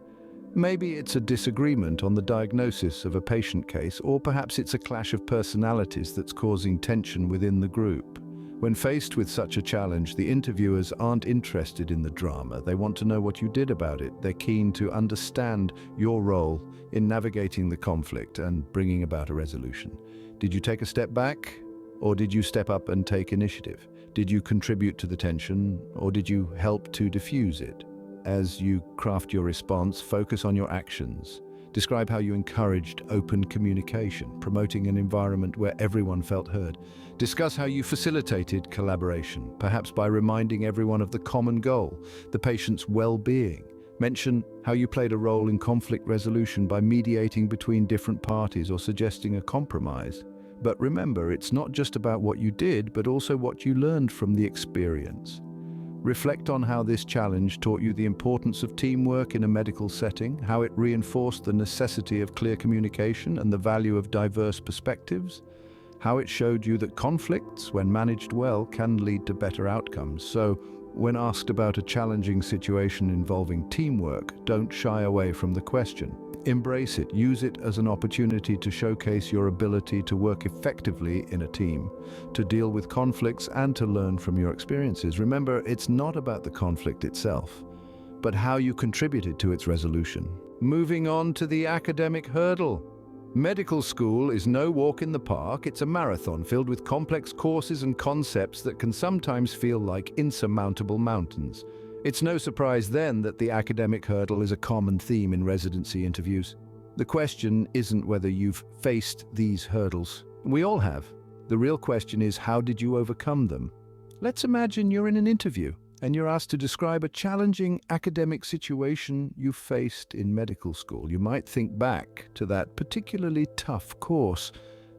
Maybe it's a disagreement on the diagnosis of a patient case, or perhaps it's a clash of personalities that's causing tension within the group. When faced with such a challenge, the interviewers aren't interested in the drama. They want to know what you did about it. They're keen to understand your role in navigating the conflict and bringing about a resolution. Did you take a step back, or did you step up and take initiative? Did you contribute to the tension, or did you help to diffuse it? As you craft your response, focus on your actions. Describe how you encouraged open communication, promoting an environment where everyone felt heard. Discuss how you facilitated collaboration, perhaps by reminding everyone of the common goal, the patient's well-being. Mention how you played a role in conflict resolution by mediating between different parties or suggesting a compromise. But remember, it's not just about what you did, but also what you learned from the experience. Reflect on how this challenge taught you the importance of teamwork in a medical setting, how it reinforced the necessity of clear communication and the value of diverse perspectives, how it showed you that conflicts, when managed well, can lead to better outcomes. So, when asked about a challenging situation involving teamwork, don't shy away from the question. Embrace it. Use it as an opportunity to showcase your ability to work effectively in a team, to deal with conflicts, and to learn from your experiences. Remember, it's not about the conflict itself, but how you contributed to its resolution. Moving on to the academic hurdle. Medical school is no walk in the park. It's a marathon filled with complex courses and concepts that can sometimes feel like insurmountable mountains. It's no surprise then that the academic hurdle is a common theme in residency interviews. The question isn't whether you've faced these hurdles. We all have. The real question is, how did you overcome them? Let's imagine you're in an interview and you're asked to describe a challenging academic situation you faced in medical school. You might think back to that particularly tough course.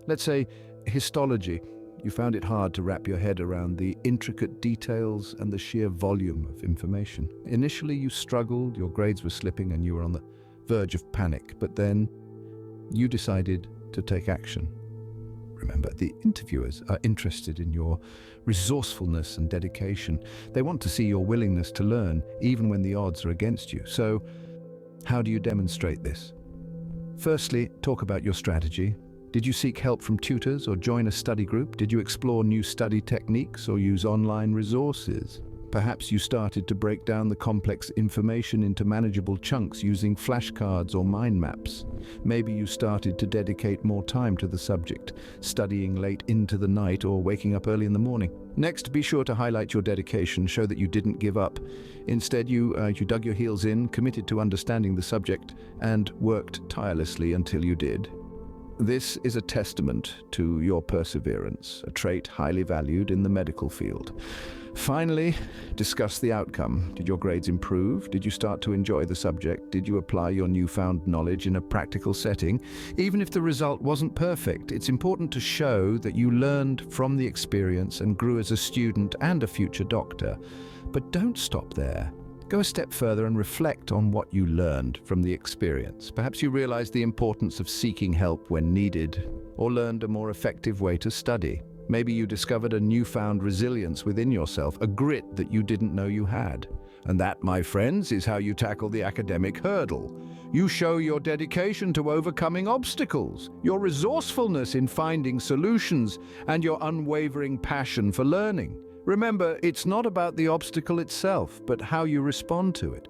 Let's say histology. You found it hard to wrap your head around the intricate details and the sheer volume of information. Initially, you struggled, your grades were slipping, and you were on the verge of panic. But then, you decided to take action. Remember, the interviewers are interested in your resourcefulness and dedication. They want to see your willingness to learn, even when the odds are against you. So, how do you demonstrate this? Firstly, talk about your strategy. Did you seek help from tutors or join a study group? Did you explore new study techniques or use online resources? Perhaps you started to break down the complex information into manageable chunks using flashcards or mind maps. Maybe you started to dedicate more time to the subject, studying late into the night or waking up early in the morning. Next, be sure to highlight your dedication, show that you didn't give up. Instead, you dug your heels in, committed to understanding the subject, and worked tirelessly until you did. This is a testament to your perseverance, a trait highly valued in the medical field. Finally, discuss the outcome. Did your grades improve? Did you start to enjoy the subject? Did you apply your newfound knowledge in a practical setting? Even if the result wasn't perfect, it's important to show that you learned from the experience and grew as a student and a future doctor. But don't stop there. Go a step further and reflect on what you learned from the experience. Perhaps you realized the importance of seeking help when needed, or learned a more effective way to study. Maybe you discovered a newfound resilience within yourself, a grit that you didn't know you had. And that, my friends, is how you tackle the academic hurdle. You show your dedication to overcoming obstacles, your resourcefulness in finding solutions, and your unwavering passion for learning. Remember, it's not about the obstacle itself, but how you respond to it.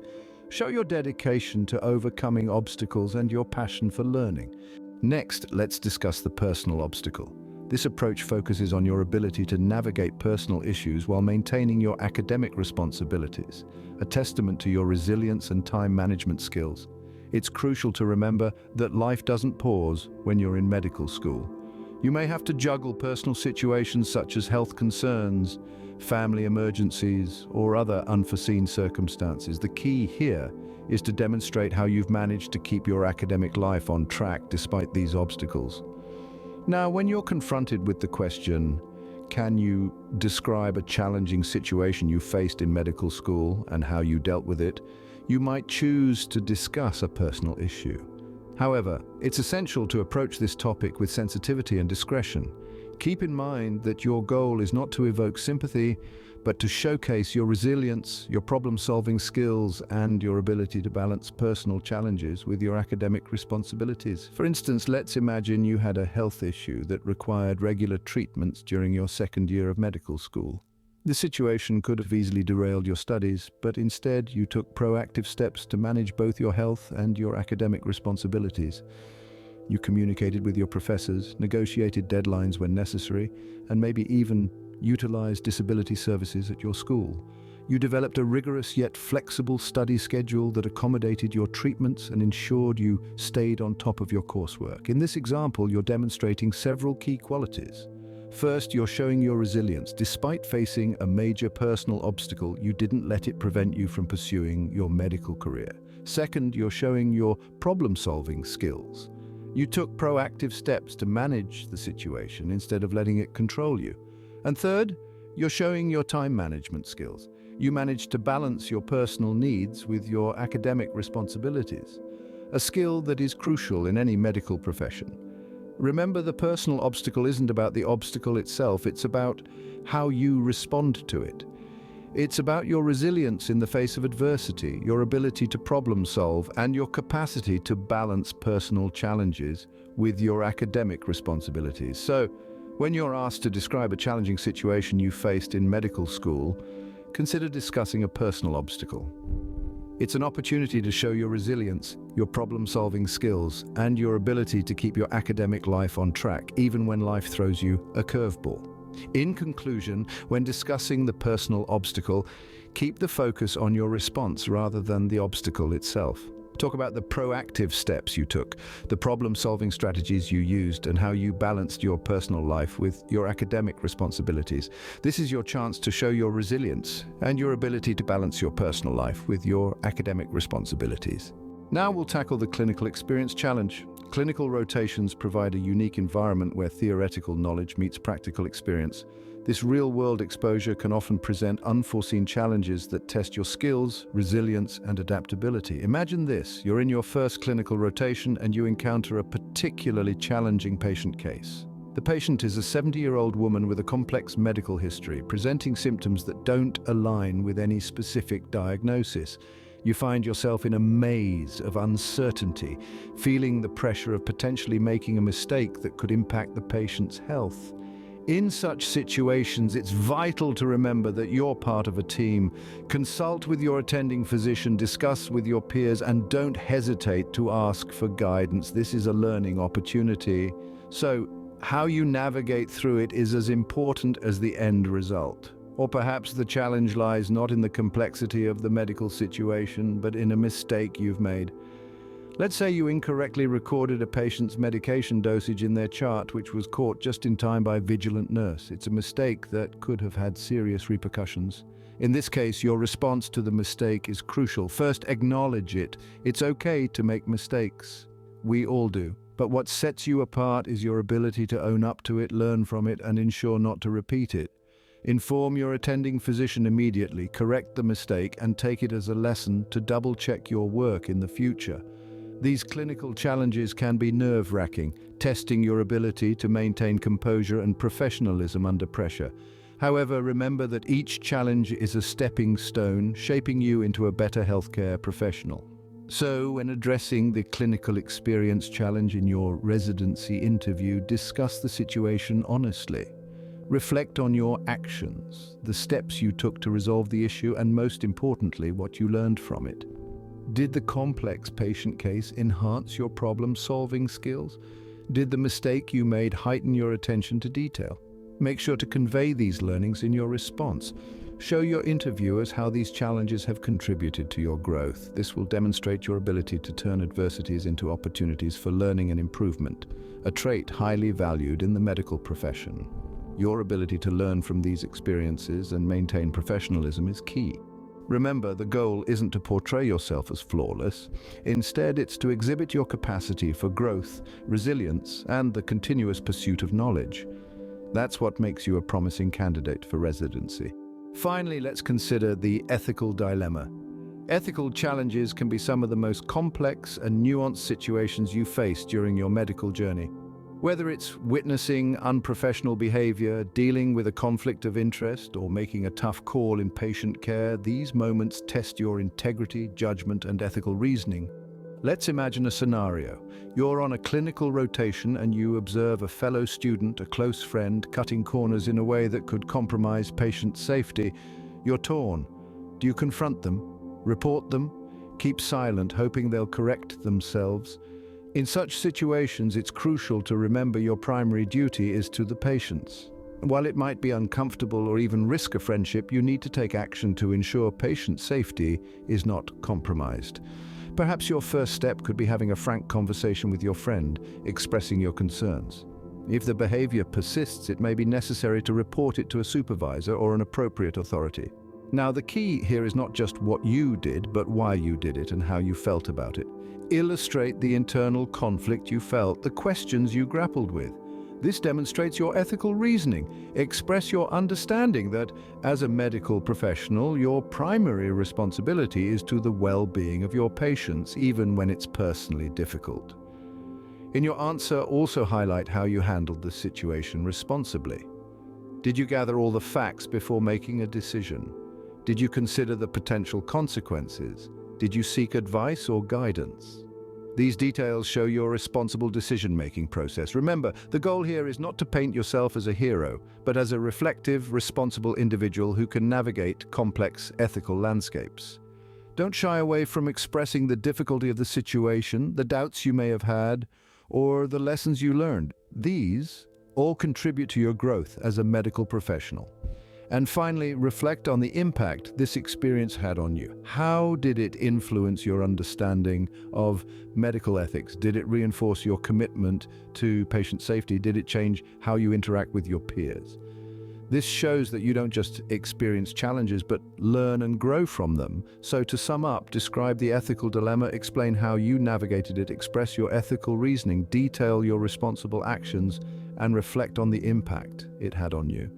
Show your dedication to overcoming obstacles and your passion for learning. Next, let's discuss the personal obstacle. This approach focuses on your ability to navigate personal issues while maintaining your academic responsibilities, a testament to your resilience and time management skills. It's crucial to remember that life doesn't pause when you're in medical school. You may have to juggle personal situations such as health concerns, family emergencies, or other unforeseen circumstances. The key here is to demonstrate how you've managed to keep your academic life on track despite these obstacles. Now, when you're confronted with the question, can you describe a challenging situation you faced in medical school and how you dealt with it, you might choose to discuss a personal issue. However, it's essential to approach this topic with sensitivity and discretion. Keep in mind that your goal is not to evoke sympathy, but to showcase your resilience, your problem-solving skills, and your ability to balance personal challenges with your academic responsibilities. For instance, let's imagine you had a health issue that required regular treatments during your second year of medical school. The situation could have easily derailed your studies, but instead you took proactive steps to manage both your health and your academic responsibilities. You communicated with your professors, negotiated deadlines when necessary, and maybe even utilized disability services at your school. You developed a rigorous yet flexible study schedule that accommodated your treatments and ensured you stayed on top of your coursework. In this example, you're demonstrating several key qualities. First, you're showing your resilience. Despite facing a major personal obstacle, you didn't let it prevent you from pursuing your medical career. Second, you're showing your problem-solving skills. You took proactive steps to manage the situation instead of letting it control you. And third, you're showing your time management skills. You managed to balance your personal needs with your academic responsibilities, a skill that is crucial in any medical profession. Remember, the personal obstacle isn't about the obstacle itself, it's about how you respond to it. It's about your resilience in the face of adversity, your ability to problem solve, and your capacity to balance personal challenges with your academic responsibilities. So, when you're asked to describe a challenging situation you faced in medical school, consider discussing a personal obstacle. It's an opportunity to show your resilience, your problem-solving skills, and your ability to keep your academic life on track, even when life throws you a curveball. In conclusion, when discussing the personal obstacle, keep the focus on your response rather than the obstacle itself. Talk about the proactive steps you took, the problem-solving strategies you used, and how you balanced your personal life with your academic responsibilities. This is your chance to show your resilience and your ability to balance your personal life with your academic responsibilities. Now we'll tackle the clinical experience challenge. Clinical rotations provide a unique environment where theoretical knowledge meets practical experience. This real-world exposure can often present unforeseen challenges that test your skills, resilience, and adaptability. Imagine this: you're in your first clinical rotation and you encounter a particularly challenging patient case. The patient is a 70-year-old woman with a complex medical history, presenting symptoms that don't align with any specific diagnosis. You find yourself in a maze of uncertainty, feeling the pressure of potentially making a mistake that could impact the patient's health. In such situations, it's vital to remember that you're part of a team. Consult with your attending physician, discuss with your peers, and don't hesitate to ask for guidance. This is a learning opportunity. So, how you navigate through it is as important as the end result. Or perhaps the challenge lies not in the complexity of the medical situation, but in a mistake you've made. Let's say you incorrectly recorded a patient's medication dosage in their chart, which was caught just in time by a vigilant nurse. It's a mistake that could have had serious repercussions. In this case, your response to the mistake is crucial. First, acknowledge it. It's okay to make mistakes. We all do. But what sets you apart is your ability to own up to it, learn from it, and ensure not to repeat it. Inform your attending physician immediately, correct the mistake, and take it as a lesson to double-check your work in the future. These clinical challenges can be nerve-wracking. testing your ability to maintain composure and professionalism under pressure. However, remember that each challenge is a stepping stone, shaping you into a better healthcare professional. So, when addressing the clinical experience challenge in your residency interview, discuss the situation honestly. Reflect on your actions, the steps you took to resolve the issue, and most importantly, what you learned from it. Did the complex patient case enhance your problem-solving skills? Did the mistake you made heighten your attention to detail? Make sure to convey these learnings in your response. Show your interviewers how these challenges have contributed to your growth. This will demonstrate your ability to turn adversities into opportunities for learning and improvement, a trait highly valued in the medical profession. Your ability to learn from these experiences and maintain professionalism is key. Remember, the goal isn't to portray yourself as flawless. Instead, it's to exhibit your capacity for growth, resilience, and the continuous pursuit of knowledge. That's what makes you a promising candidate for residency. Finally, let's consider the ethical dilemma. Ethical challenges can be some of the most complex and nuanced situations you face during your medical journey. Whether it's witnessing unprofessional behavior, dealing with a conflict of interest, or making a tough call in patient care, these moments test your integrity, judgment, and ethical reasoning. Let's imagine a scenario. You're on a clinical rotation and you observe a fellow student, a close friend, cutting corners in a way that could compromise patient safety. You're torn. Do you confront them? Report them? Keep silent, hoping they'll correct themselves? In such situations, it's crucial to remember your primary duty is to the patients. While it might be uncomfortable or even risk a friendship, you need to take action to ensure patient safety is not compromised. Perhaps your first step could be having a frank conversation with your friend, expressing your concerns. If the behavior persists, it may be necessary to report it to a supervisor or an appropriate authority. Now, the key here is not just what you did, but why you did it and how you felt about it. Illustrate the internal conflict you felt, the questions you grappled with. This demonstrates your ethical reasoning. Express your understanding that, as a medical professional, your primary responsibility is to the well-being of your patients, even when it's personally difficult. In your answer, also highlight how you handled the situation responsibly. Did you gather all the facts before making a decision? Did you consider the potential consequences? Did you seek advice or guidance? These details show your responsible decision-making process. Remember, the goal here is not to paint yourself as a hero, but as a reflective, responsible individual who can navigate complex ethical landscapes. Don't shy away from expressing the difficulty of the situation, the doubts you may have had, or the lessons you learned. These all contribute to your growth as a medical professional. And finally, reflect on the impact this experience had on you. How did it influence your understanding of medical ethics? Did it reinforce your commitment to patient safety? Did it change how you interact with your peers? This shows that you don't just experience challenges, but learn and grow from them. So to sum up, describe the ethical dilemma, explain how you navigated it, express your ethical reasoning, detail your responsible actions, and reflect on the impact it had on you.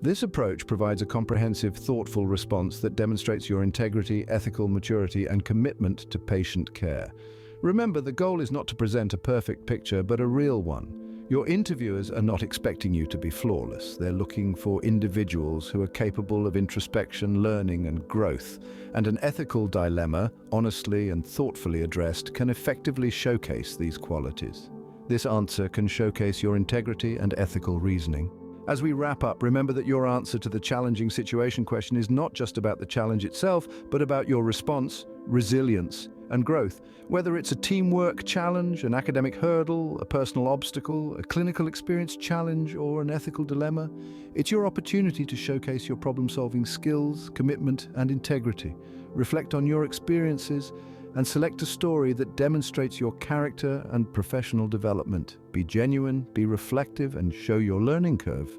This approach provides a comprehensive, thoughtful response that demonstrates your integrity, ethical maturity, and commitment to patient care. Remember, the goal is not to present a perfect picture, but a real one. Your interviewers are not expecting you to be flawless. They're looking for individuals who are capable of introspection, learning, and growth. And an ethical dilemma, honestly and thoughtfully addressed, can effectively showcase these qualities. This answer can showcase your integrity and ethical reasoning. As we wrap up, remember that your answer to the challenging situation question is not just about the challenge itself, but about your response, resilience, and growth. Whether it's a teamwork challenge, an academic hurdle, a personal obstacle, a clinical experience challenge, or an ethical dilemma, it's your opportunity to showcase your problem-solving skills, commitment, and integrity. Reflect on your experiences and select a story that demonstrates your character and professional development. Be genuine, be reflective, and show your learning curve.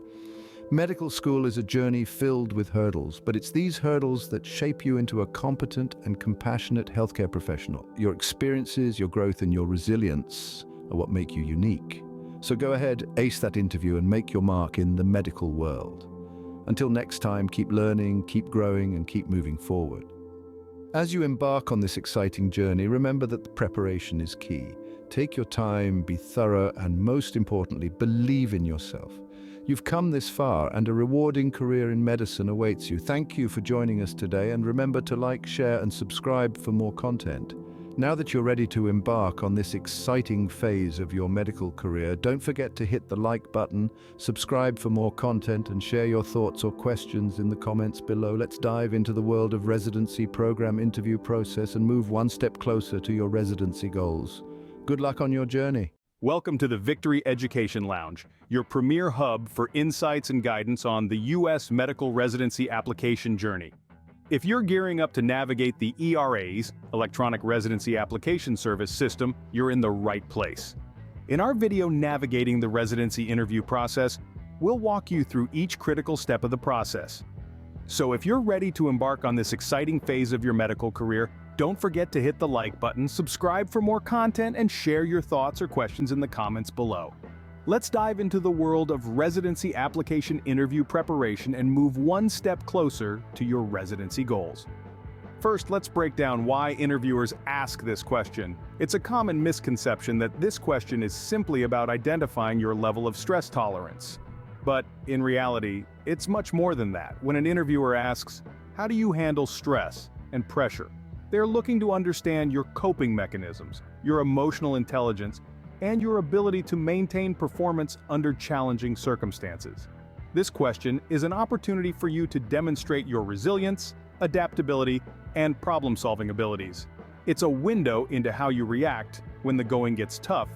Medical school is a journey filled with hurdles, but it's these hurdles that shape you into a competent and compassionate healthcare professional. Your experiences, your growth, and your resilience are what make you unique. So go ahead, ace that interview, and make your mark in the medical world. Until next time, keep learning, keep growing, and keep moving forward. As you embark on this exciting journey, remember that the preparation is key. Take your time, be thorough, and most importantly, believe in yourself. You've come this far, and a rewarding career in medicine awaits you. Thank you for joining us today, and remember to like, share, and subscribe for more content. Now that you're ready to embark on this exciting phase of your medical career, don't forget to hit the like button, subscribe for more content, and share your thoughts or questions in the comments below. Let's dive into the world of residency program interview process and move one step closer to your residency goals. Good luck on your journey. Welcome to the Victory Education Lounge, your premier hub for insights and guidance on the U.S. medical residency application journey. If you're gearing up to navigate the ERA's, Electronic Residency Application Service system, you're in the right place. In our video navigating the residency interview process, we'll walk you through each critical step of the process. So if you're ready to embark on this exciting phase of your medical career, don't forget to hit the like button, subscribe for more content, and share your thoughts or questions in the comments below. Let's dive into the world of residency application interview preparation and move one step closer to your residency goals. First, let's break down why interviewers ask this question. It's a common misconception that this question is simply about identifying your level of stress tolerance. But in reality, it's much more than that. When an interviewer asks, "How do you handle stress and pressure?" they're looking to understand your coping mechanisms, your emotional intelligence, and your ability to maintain performance under challenging circumstances. This question is an opportunity for you to demonstrate your resilience, adaptability, and problem-solving abilities. It's a window into how you react when the going gets tough,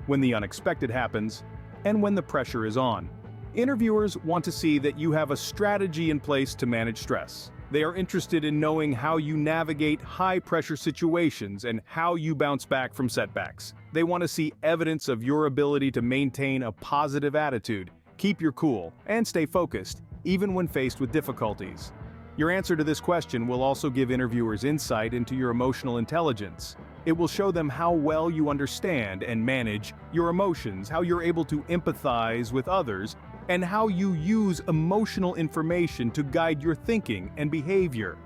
when the unexpected happens, and when the pressure is on. Interviewers want to see that you have a strategy in place to manage stress. They are interested in knowing how you navigate high-pressure situations and how you bounce back from setbacks. They want to see evidence of your ability to maintain a positive attitude, keep your cool, and stay focused, even when faced with difficulties. Your answer to this question will also give interviewers insight into your emotional intelligence. It will show them how well you understand and manage your emotions, how you're able to empathize with others, and how you use emotional information to guide your thinking and behavior.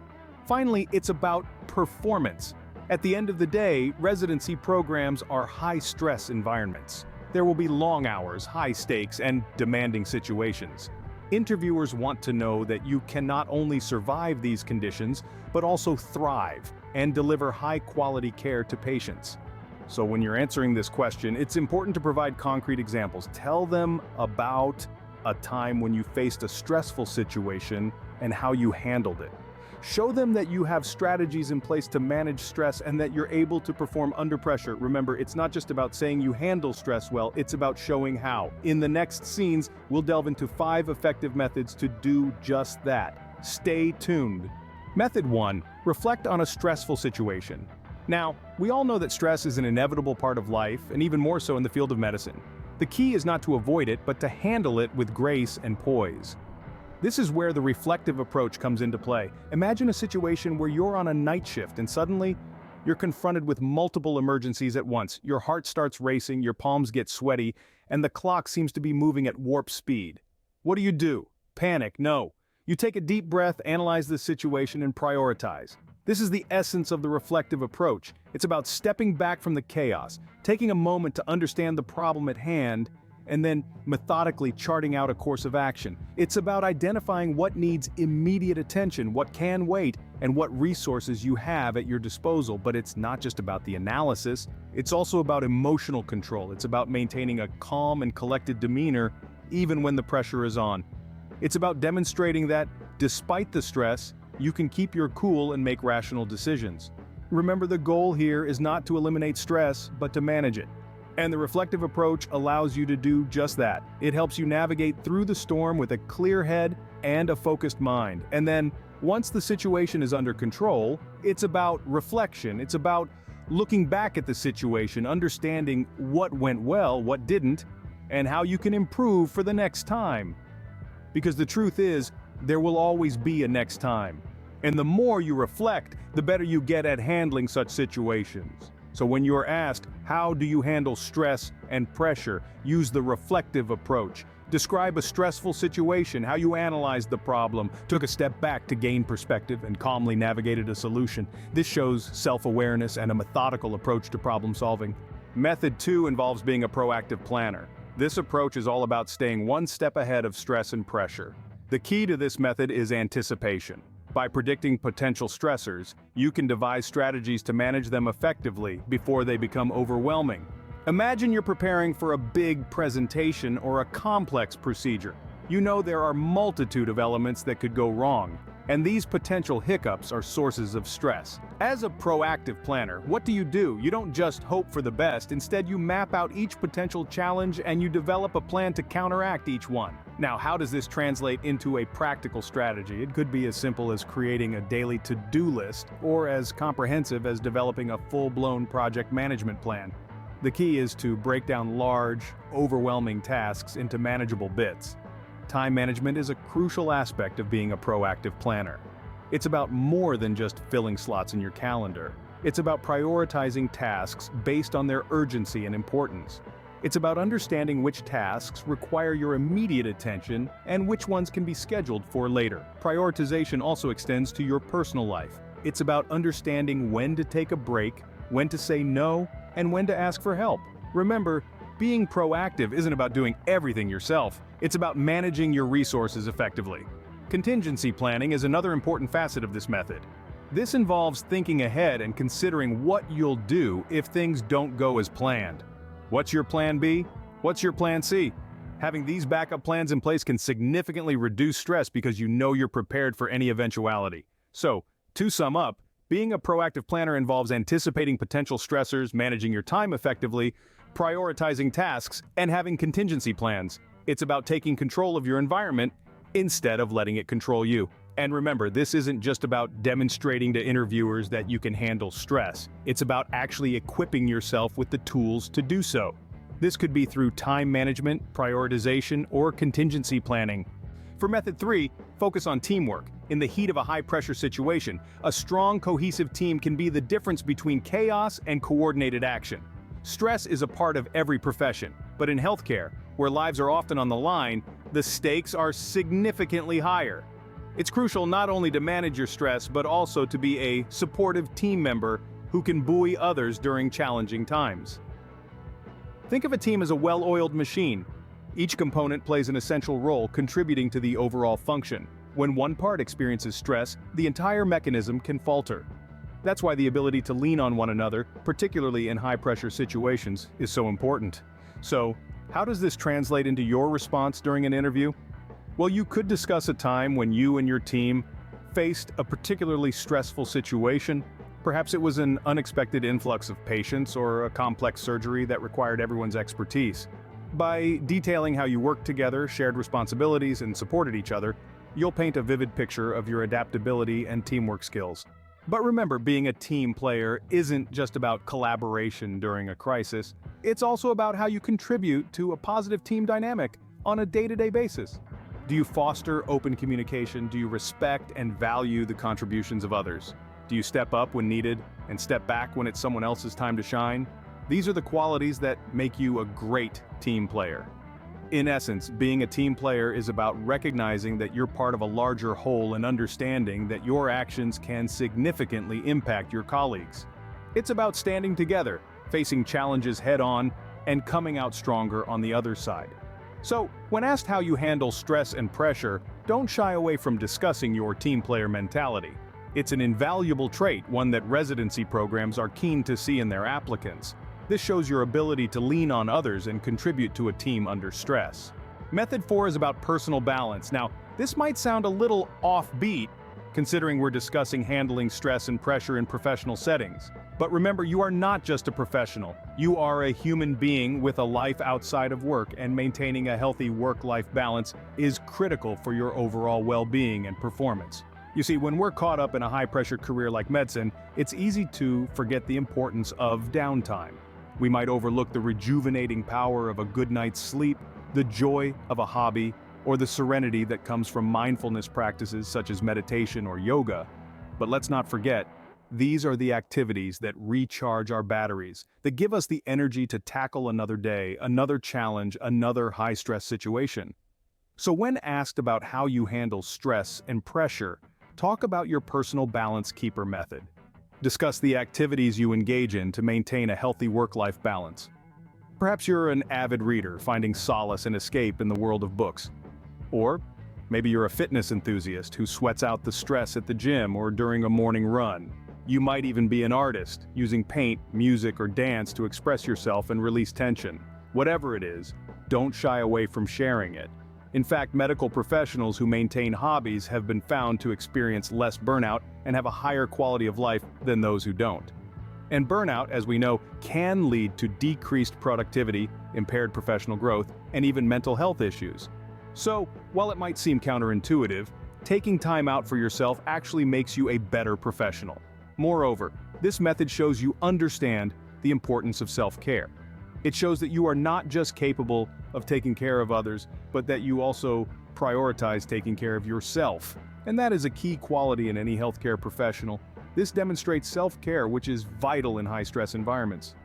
Finally, it's about performance. At the end of the day, residency programs are high-stress environments. There will be long hours, high stakes, and demanding situations. Interviewers want to know that you can not only survive these conditions, but also thrive and deliver high-quality care to patients. So when you're answering this question, it's important to provide concrete examples. Tell them about a time when you faced a stressful situation and how you handled it. Show them that you have strategies in place to manage stress and that you're able to perform under pressure. Remember, it's not just about saying you handle stress well, it's about showing how. In the next scenes, we'll delve into 5 effective methods to do just that. Stay tuned. Method 1. Reflect on a stressful situation. Now, we all know that stress is an inevitable part of life, and even more so in the field of medicine. The key is not to avoid it, but to handle it with grace and poise. This is where the reflective approach comes into play. Imagine a situation where you're on a night shift and suddenly you're confronted with multiple emergencies at once. Your heart starts racing, your palms get sweaty, and the clock seems to be moving at warp speed. What do? Panic? No. You take a deep breath, analyze the situation, and prioritize. This is the essence of the reflective approach. It's about stepping back from the chaos, taking a moment to understand the problem at hand, and then methodically charting out a course of action. It's about identifying what needs immediate attention, what can wait, and what resources you have at your disposal. But it's not just about the analysis, it's also about emotional control. It's about maintaining a calm and collected demeanor even when the pressure is on. It's about demonstrating that, despite the stress, you can keep your cool and make rational decisions. Remember, the goal here is not to eliminate stress, but to manage it. And the reflective approach allows you to do just that. It helps you navigate through the storm with a clear head and a focused mind. And then, once the situation is under control, it's about reflection. It's about looking back at the situation, understanding what went well, what didn't, and how you can improve for the next time. Because the truth is, there will always be a next time. And the more you reflect, the better you get at handling such situations. So when you're asked, how do you handle stress and pressure, use the reflective approach. Describe a stressful situation, how you analyzed the problem, took a step back to gain perspective, and calmly navigated a solution. This shows self-awareness and a methodical approach to problem solving. Method 2 involves being a proactive planner. This approach is all about staying one step ahead of stress and pressure. The key to this method is anticipation. By predicting potential stressors, you can devise strategies to manage them effectively before they become overwhelming. Imagine you're preparing for a big presentation or a complex procedure. You know there are a multitude of elements that could go wrong, and these potential hiccups are sources of stress. As a proactive planner, what do? You don't just hope for the best, instead you map out each potential challenge and you develop a plan to counteract each one. Now, how does this translate into a practical strategy? It could be as simple as creating a daily to-do list, or as comprehensive as developing a full-blown project management plan. The key is to break down large, overwhelming tasks into manageable bits. Time management is a crucial aspect of being a proactive planner. It's about more than just filling slots in your calendar. It's about prioritizing tasks based on their urgency and importance. It's about understanding which tasks require your immediate attention and which ones can be scheduled for later. Prioritization also extends to your personal life. It's about understanding when to take a break, when to say no, and when to ask for help. Remember, being proactive isn't about doing everything yourself. It's about managing your resources effectively. Contingency planning is another important facet of this method. This involves thinking ahead and considering what you'll do if things don't go as planned. What's your plan B? What's your plan C? Having these backup plans in place can significantly reduce stress because you know you're prepared for any eventuality. So, to sum up, being a proactive planner involves anticipating potential stressors, managing your time effectively, prioritizing tasks, and having contingency plans. It's about taking control of your environment instead of letting it control you. And remember, this isn't just about demonstrating to interviewers that you can handle stress. It's about actually equipping yourself with the tools to do so. This could be through time management, prioritization, or contingency planning. For method 3, focus on teamwork. In the heat of a high-pressure situation, a strong, cohesive team can be the difference between chaos and coordinated action. Stress is a part of every profession, but in healthcare, where lives are often on the line, the stakes are significantly higher. It's crucial not only to manage your stress, but also to be a supportive team member who can buoy others during challenging times. Think of a team as a well-oiled machine. Each component plays an essential role contributing to the overall function. When one part experiences stress, the entire mechanism can falter. That's why the ability to lean on one another, particularly in high-pressure situations, is so important. So, how does this translate into your response during an interview? Well, you could discuss a time when you and your team faced a particularly stressful situation. Perhaps it was an unexpected influx of patients or a complex surgery that required everyone's expertise. By detailing how you worked together, shared responsibilities, and supported each other, you'll paint a vivid picture of your adaptability and teamwork skills. But remember, being a team player isn't just about collaboration during a crisis. It's also about how you contribute to a positive team dynamic on a day-to-day basis. Do you foster open communication? Do you respect and value the contributions of others? Do you step up when needed and step back when it's someone else's time to shine? These are the qualities that make you a great team player. In essence, being a team player is about recognizing that you're part of a larger whole and understanding that your actions can significantly impact your colleagues. It's about standing together, facing challenges head-on, and coming out stronger on the other side. So, when asked how you handle stress and pressure, don't shy away from discussing your team player mentality. It's an invaluable trait, one that residency programs are keen to see in their applicants. This shows your ability to lean on others and contribute to a team under stress. Method 4 is about personal balance. Now, this might sound a little offbeat, considering we're discussing handling stress and pressure in professional settings. But remember, you are not just a professional. You are a human being with a life outside of work, and maintaining a healthy work-life balance is critical for your overall well-being and performance. You see, when we're caught up in a high-pressure career like medicine, it's easy to forget the importance of downtime. We might overlook the rejuvenating power of a good night's sleep, the joy of a hobby, or the serenity that comes from mindfulness practices such as meditation or yoga. But let's not forget, these are the activities that recharge our batteries, that give us the energy to tackle another day, another challenge, another high-stress situation. So when asked about how you handle stress and pressure, talk about your personal balance keeper method. discuss the activities you engage in to maintain a healthy work-life balance. Perhaps you're an avid reader, finding solace and escape in the world of books. Or maybe you're a fitness enthusiast who sweats out the stress at the gym or during a morning run. You might even be an artist, using paint, music, or dance to express yourself and release tension. Whatever it is, don't shy away from sharing it. In fact, medical professionals who maintain hobbies have been found to experience less burnout and have a higher quality of life than those who don't. And burnout, as we know, can lead to decreased productivity, impaired professional growth, and even mental health issues. So, while it might seem counterintuitive, taking time out for yourself actually makes you a better professional. Moreover, this method shows you understand the importance of self-care. It shows that you are not just capable of taking care of others, but that you also prioritize taking care of yourself. And that is a key quality in any healthcare professional. This demonstrates self-care, which is vital in high-stress environments.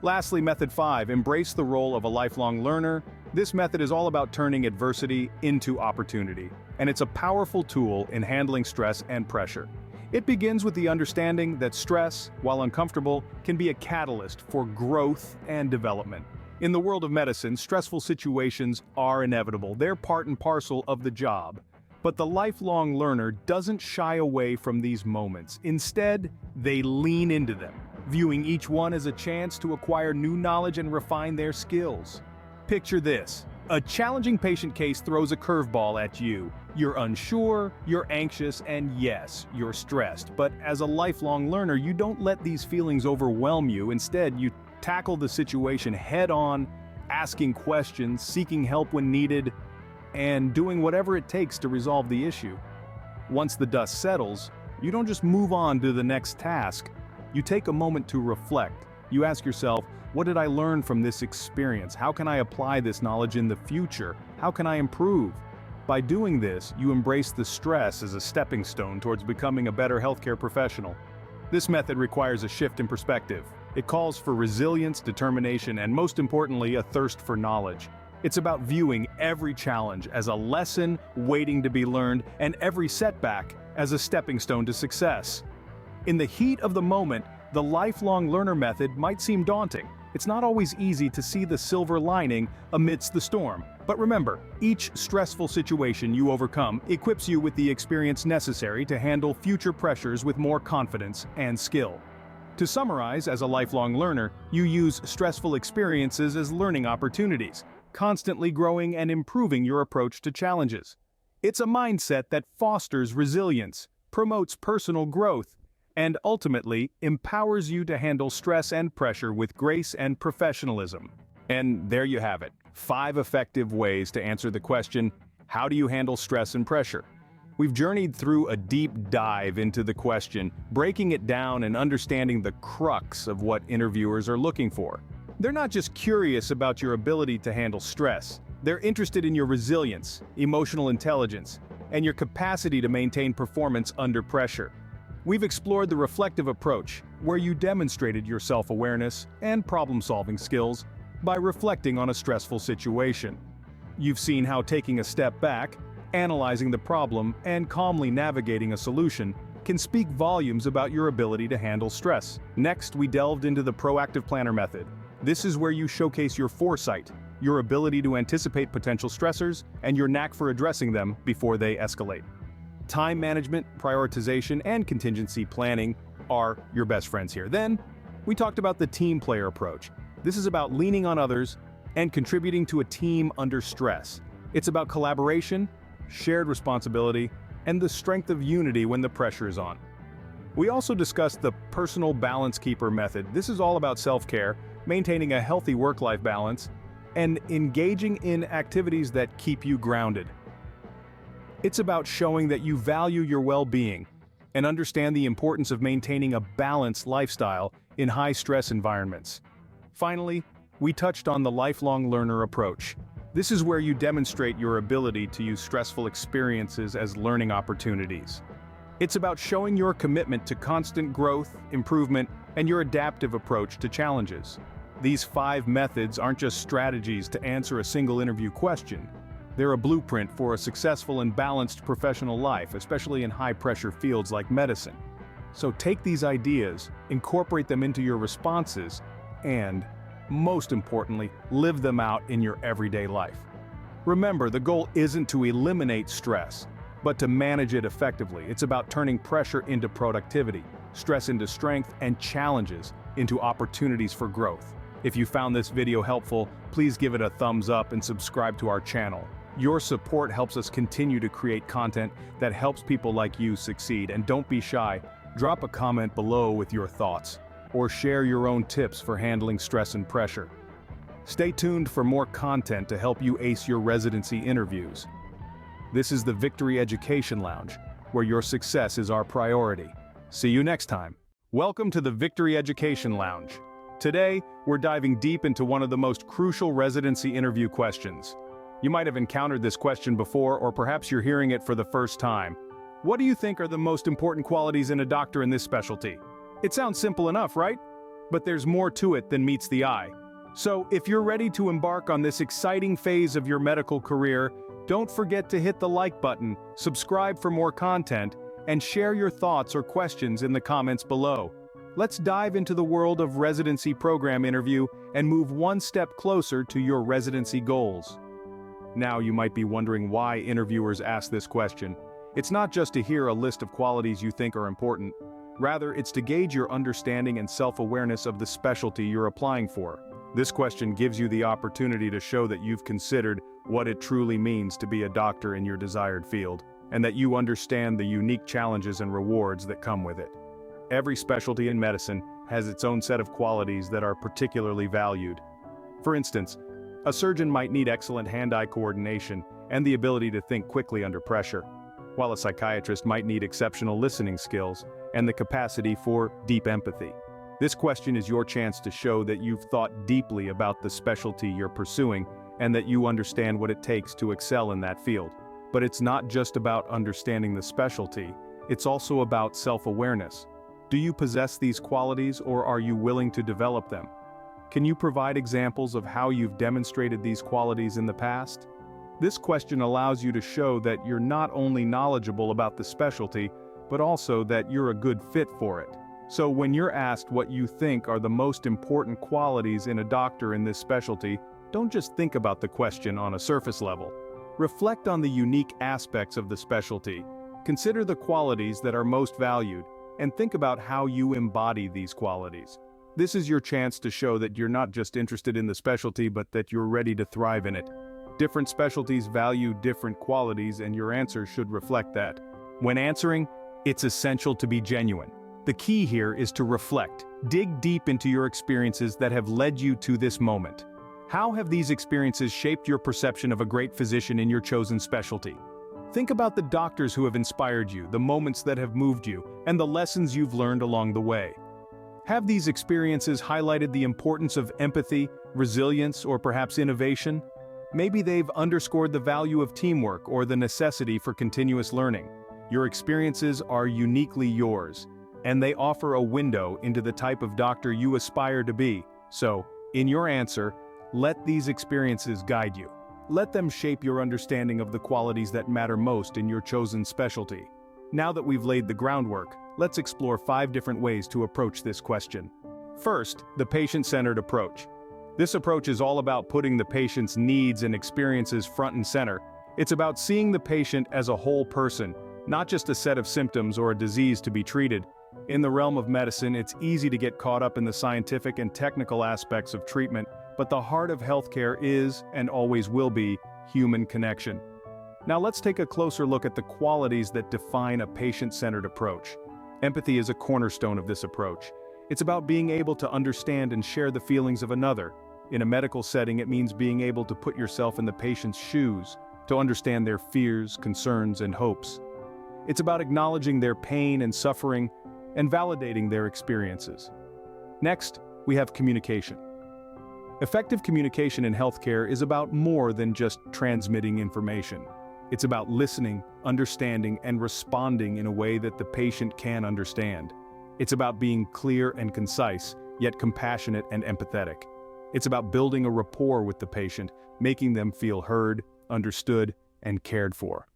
Lastly, method 5, embrace the role of a lifelong learner. This method is all about turning adversity into opportunity, and it's a powerful tool in handling stress and pressure. It begins with the understanding that stress, while uncomfortable, can be a catalyst for growth and development. In the world of medicine, stressful situations are inevitable. They're part and parcel of the job. But the lifelong learner doesn't shy away from these moments. Instead, they lean into them, viewing each one as a chance to acquire new knowledge and refine their skills. Picture this. A challenging patient case throws a curveball at you. You're unsure, you're anxious, and yes, you're stressed. But as a lifelong learner, you don't let these feelings overwhelm you. Instead, you tackle the situation head-on, asking questions, seeking help when needed, and doing whatever it takes to resolve the issue. Once the dust settles, you don't just move on to the next task. You take a moment to reflect. You ask yourself, what did I learn from this experience? How can I apply this knowledge in the future? How can I improve? By doing this, you embrace the stress as a stepping stone towards becoming a better healthcare professional. This method requires a shift in perspective. It calls for resilience, determination, and most importantly, a thirst for knowledge. It's about viewing every challenge as a lesson waiting to be learned and every setback as a stepping stone to success. In the heat of the moment, the lifelong learner method might seem daunting. It's not always easy to see the silver lining amidst the storm. But remember, each stressful situation you overcome equips you with the experience necessary to handle future pressures with more confidence and skill. To summarize, as a lifelong learner, you use stressful experiences as learning opportunities, constantly growing and improving your approach to challenges. It's a mindset that fosters resilience, promotes personal growth, and ultimately empowers you to handle stress and pressure with grace and professionalism. And there you have it, 5 effective ways to answer the question, how do you handle stress and pressure? We've journeyed through a deep dive into the question, breaking it down and understanding the crux of what interviewers are looking for. They're not just curious about your ability to handle stress. They're interested in your resilience, emotional intelligence, and your capacity to maintain performance under pressure. We've explored the reflective approach, where you demonstrated your self-awareness and problem-solving skills by reflecting on a stressful situation. You've seen how taking a step back, analyzing the problem, and calmly navigating a solution can speak volumes about your ability to handle stress. Next, we delved into the proactive planner method. This is where you showcase your foresight, your ability to anticipate potential stressors, and your knack for addressing them before they escalate. Time management, prioritization, and contingency planning are your best friends here. Then, we talked about the team player approach. This is about leaning on others and contributing to a team under stress. It's about collaboration, shared responsibility, and the strength of unity when the pressure is on. We also discussed the personal balance keeper method. This is all about self-care, maintaining a healthy work-life balance, and engaging in activities that keep you grounded. It's about showing that you value your well-being and understand the importance of maintaining a balanced lifestyle in high-stress environments. Finally, we touched on the lifelong learner approach. This is where you demonstrate your ability to use stressful experiences as learning opportunities. It's about showing your commitment to constant growth, improvement, and your adaptive approach to challenges. These 5 methods aren't just strategies to answer a single interview question. They're a blueprint for a successful and balanced professional life, especially in high-pressure fields like medicine. So take these ideas, incorporate them into your responses, and, most importantly, live them out in your everyday life. Remember, the goal isn't to eliminate stress, but to manage it effectively. It's about turning pressure into productivity, stress into strength, and challenges into opportunities for growth. If you found this video helpful, please give it a thumbs up and subscribe to our channel. Your support helps us continue to create content that helps people like you succeed. And don't be shy, drop a comment below with your thoughts, or share your own tips for handling stress and pressure. Stay tuned for more content to help you ace your residency interviews. This is the Victory Education Lounge, where your success is our priority. See you next time. Welcome to the Victory Education Lounge. Today, we're diving deep into one of the most crucial residency interview questions. You might have encountered this question before, or perhaps you're hearing it for the first time. What do you think are the most important qualities in a doctor in this specialty? It sounds simple enough, right? But there's more to it than meets the eye. So, if you're ready to embark on this exciting phase of your medical career, don't forget to hit the like button, subscribe for more content, and share your thoughts or questions in the comments below. Let's dive into the world of residency program interview and move one step closer to your residency goals. Now you might be wondering why interviewers ask this question. It's not just to hear a list of qualities you think are important. Rather, it's to gauge your understanding and self-awareness of the specialty you're applying for. This question gives you the opportunity to show that you've considered what it truly means to be a doctor in your desired field, and that you understand the unique challenges and rewards that come with it. Every specialty in medicine has its own set of qualities that are particularly valued. For instance, a surgeon might need excellent hand-eye coordination and the ability to think quickly under pressure, while a psychiatrist might need exceptional listening skills and the capacity for deep empathy. This question is your chance to show that you've thought deeply about the specialty you're pursuing and that you understand what it takes to excel in that field. But it's not just about understanding the specialty, it's also about self-awareness. Do you possess these qualities, or are you willing to develop them? Can you provide examples of how you've demonstrated these qualities in the past? This question allows you to show that you're not only knowledgeable about the specialty, but also that you're a good fit for it. So when you're asked what you think are the most important qualities in a doctor in this specialty, don't just think about the question on a surface level. Reflect on the unique aspects of the specialty. Consider the qualities that are most valued, and think about how you embody these qualities. This is your chance to show that you're not just interested in the specialty, but that you're ready to thrive in it. Different specialties value different qualities, and your answer should reflect that. When answering, it's essential to be genuine. The key here is to reflect. Dig deep into your experiences that have led you to this moment. How have these experiences shaped your perception of a great physician in your chosen specialty? Think about the doctors who have inspired you, the moments that have moved you, and the lessons you've learned along the way. Have these experiences highlighted the importance of empathy, resilience, or perhaps innovation? Maybe they've underscored the value of teamwork or the necessity for continuous learning. Your experiences are uniquely yours, and they offer a window into the type of doctor you aspire to be. So, in your answer, let these experiences guide you. Let them shape your understanding of the qualities that matter most in your chosen specialty. Now that we've laid the groundwork, let's explore 5 different ways to approach this question. First, the patient-centered approach. This approach is all about putting the patient's needs and experiences front and center. It's about seeing the patient as a whole person, not just a set of symptoms or a disease to be treated. In the realm of medicine, it's easy to get caught up in the scientific and technical aspects of treatment, but the heart of healthcare is, and always will be, human connection. Now let's take a closer look at the qualities that define a patient-centered approach. Empathy is a cornerstone of this approach. It's about being able to understand and share the feelings of another. In a medical setting, it means being able to put yourself in the patient's shoes, to understand their fears, concerns, and hopes. It's about acknowledging their pain and suffering, and validating their experiences. Next, we have communication. Effective communication in healthcare is about more than just transmitting information. It's about listening, understanding, and responding in a way that the patient can understand. It's about being clear and concise, yet compassionate and empathetic. It's about building a rapport with the patient, making them feel heard, understood, and cared for.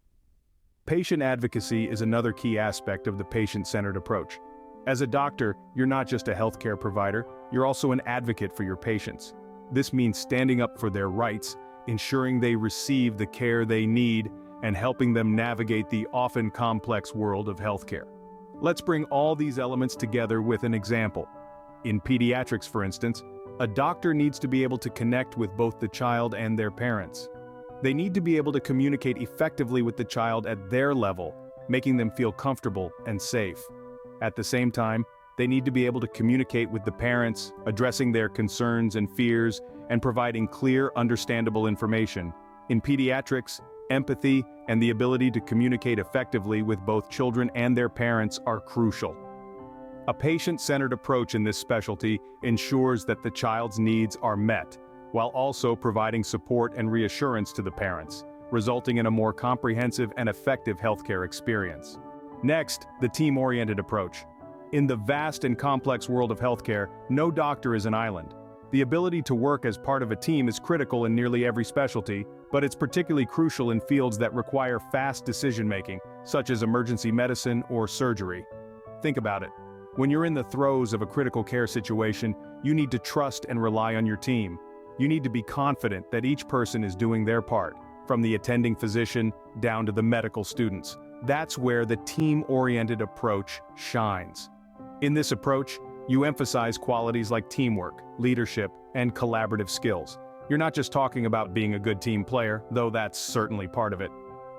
Patient advocacy is another key aspect of the patient-centered approach. As a doctor, you're not just a healthcare provider, you're also an advocate for your patients. This means standing up for their rights, ensuring they receive the care they need, and helping them navigate the often complex world of healthcare. Let's bring all these elements together with an example. In pediatrics, for instance, a doctor needs to be able to connect with both the child and their parents. They need to be able to communicate effectively with the child at their level, making them feel comfortable and safe. At the same time, they need to be able to communicate with the parents, addressing their concerns and fears, and providing clear, understandable information. In pediatrics, empathy and the ability to communicate effectively with both children and their parents are crucial. A patient-centered approach in this specialty ensures that the child's needs are met, while also providing support and reassurance to the parents, resulting in a more comprehensive and effective healthcare experience. Next, the team-oriented approach. In the vast and complex world of healthcare, no doctor is an island. The ability to work as part of a team is critical in nearly every specialty, but it's particularly crucial in fields that require fast decision-making, such as emergency medicine or surgery. Think about it. When you're in the throes of a critical care situation, you need to trust and rely on your team. You need to be confident that each person is doing their part, from the attending physician down to the medical students. That's where the team-oriented approach shines. In this approach, you emphasize qualities like teamwork, leadership, and collaborative skills. You're not just talking about being a good team player, though that's certainly part of it.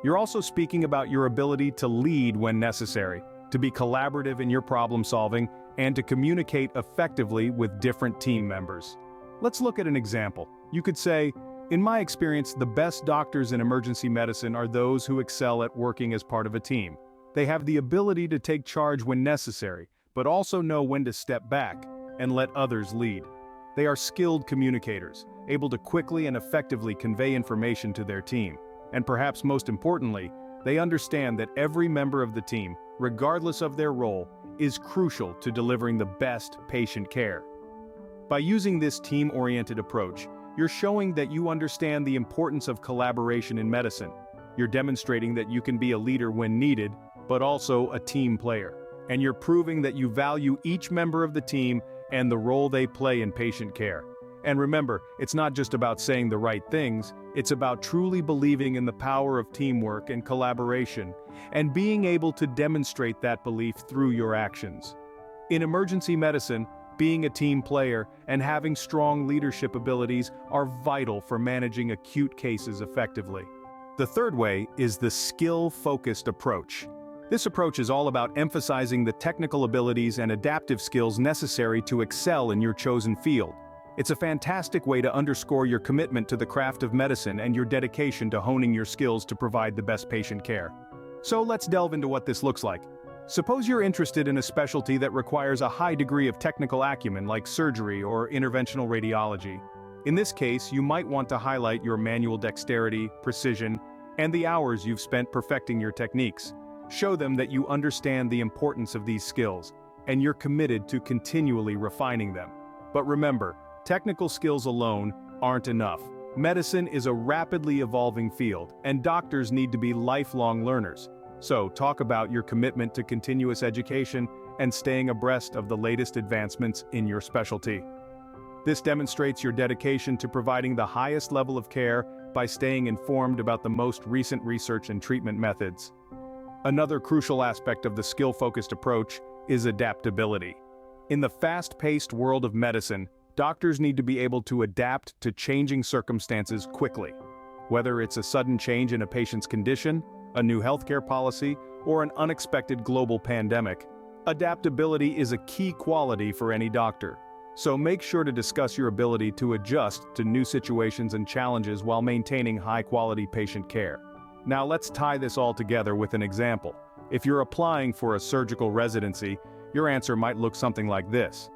You're also speaking about your ability to lead when necessary, to be collaborative in your problem solving, and to communicate effectively with different team members. Let's look at an example. You could say, in my experience, the best doctors in emergency medicine are those who excel at working as part of a team. They have the ability to take charge when necessary, but also know when to step back and let others lead. They are skilled communicators, able to quickly and effectively convey information to their team. And perhaps most importantly, they understand that every member of the team, regardless of their role, is crucial to delivering the best patient care. By using this team-oriented approach, you're showing that you understand the importance of collaboration in medicine. You're demonstrating that you can be a leader when needed, but also a team player. And you're proving that you value each member of the team and the role they play in patient care. And remember, it's not just about saying the right things, it's about truly believing in the power of teamwork and collaboration, and being able to demonstrate that belief through your actions. In emergency medicine, being a team player and having strong leadership abilities are vital for managing acute cases effectively. The third way is the skill-focused approach. This approach is all about emphasizing the technical abilities and adaptive skills necessary to excel in your chosen field. It's a fantastic way to underscore your commitment to the craft of medicine and your dedication to honing your skills to provide the best patient care. So let's delve into what this looks like. Suppose you're interested in a specialty that requires a high degree of technical acumen like surgery or interventional radiology. In this case, you might want to highlight your manual dexterity, precision, and the hours you've spent perfecting your techniques. Show them that you understand the importance of these skills, and you're committed to continually refining them. But remember, technical skills alone aren't enough. Medicine is a rapidly evolving field, and doctors need to be lifelong learners. So, talk about your commitment to continuous education and staying abreast of the latest advancements in your specialty. This demonstrates your dedication to providing the highest level of care by staying informed about the most recent research and treatment methods. Another crucial aspect of the skill-focused approach is adaptability. In the fast-paced world of medicine, doctors need to be able to adapt to changing circumstances quickly. Whether it's a sudden change in a patient's condition, a new healthcare policy, or an unexpected global pandemic, adaptability is a key quality for any doctor. So make sure to discuss your ability to adjust to new situations and challenges while maintaining high-quality patient care. Now let's tie this all together with an example. If you're applying for a surgical residency, your answer might look something like this.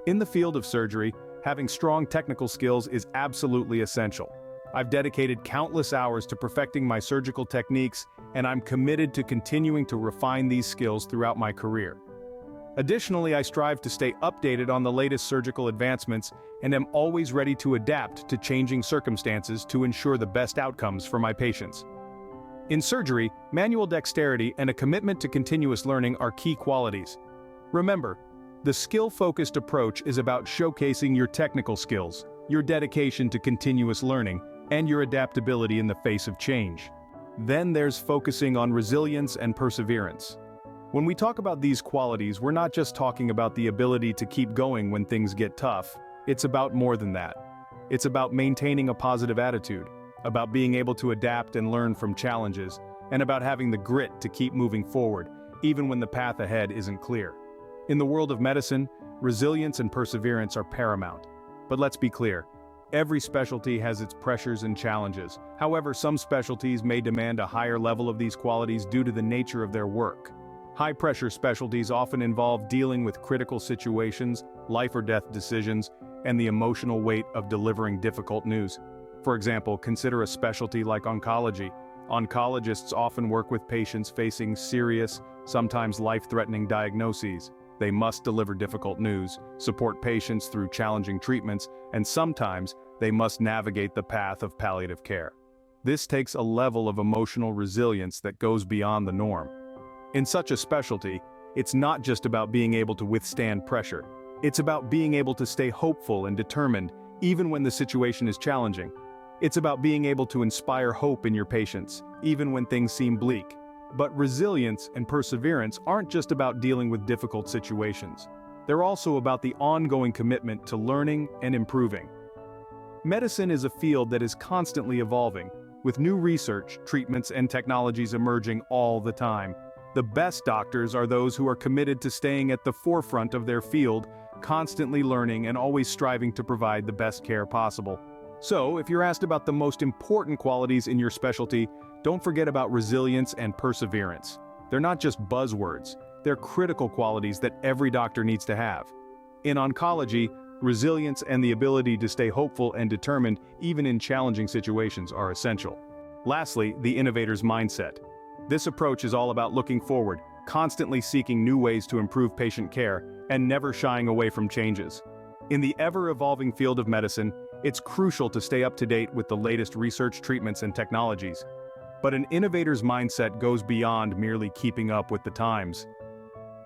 In the field of surgery, having strong technical skills is absolutely essential. I've dedicated countless hours to perfecting my surgical techniques, and I'm committed to continuing to refine these skills throughout my career. Additionally, I strive to stay updated on the latest surgical advancements and am always ready to adapt to changing circumstances to ensure the best outcomes for my patients. In surgery, manual dexterity and a commitment to continuous learning are key qualities. Remember, the skill-focused approach is about showcasing your technical skills, your dedication to continuous learning, and your adaptability in the face of change. Then there's focusing on resilience and perseverance. When we talk about these qualities, we're not just talking about the ability to keep going when things get tough. It's about more than that. It's about maintaining a positive attitude, about being able to adapt and learn from challenges, and about having the grit to keep moving forward, even when the path ahead isn't clear. In the world of medicine, resilience and perseverance are paramount. But let's be clear, every specialty has its pressures and challenges. However, some specialties may demand a higher level of these qualities due to the nature of their work. High-pressure specialties often involve dealing with critical situations, life-or-death decisions, and the emotional weight of delivering difficult news. For example, consider a specialty like oncology. Oncologists often work with patients facing serious, sometimes life-threatening diagnoses. They must deliver difficult news, support patients through challenging treatments, and sometimes they must navigate the path of palliative care. This takes a level of emotional resilience that goes beyond the norm. In such a specialty, it's not just about being able to withstand pressure. It's about being able to stay hopeful and determined, even when the situation is challenging. It's about being able to inspire hope in your patients, even when things seem bleak. But resilience and perseverance aren't just about dealing with difficult situations. They're also about the ongoing commitment to learning and improving. Medicine is a field that is constantly evolving, with new research, treatments, and technologies emerging all the time. The best doctors are those who are committed to staying at the forefront of their field, constantly learning and always striving to provide the best care possible. So, if you're asked about the most important qualities in your specialty, don't forget about resilience and perseverance. They're not just buzzwords, they're critical qualities that every doctor needs to have. In oncology, resilience and the ability to stay hopeful and determined even in challenging situations are essential. Lastly, the innovator's mindset. This approach is all about looking forward, constantly seeking new ways to improve patient care, and never shying away from changes. In the ever-evolving field of medicine, it's crucial to stay up to date with the latest research, treatments, and technologies. But an innovator's mindset goes beyond merely keeping up with the times.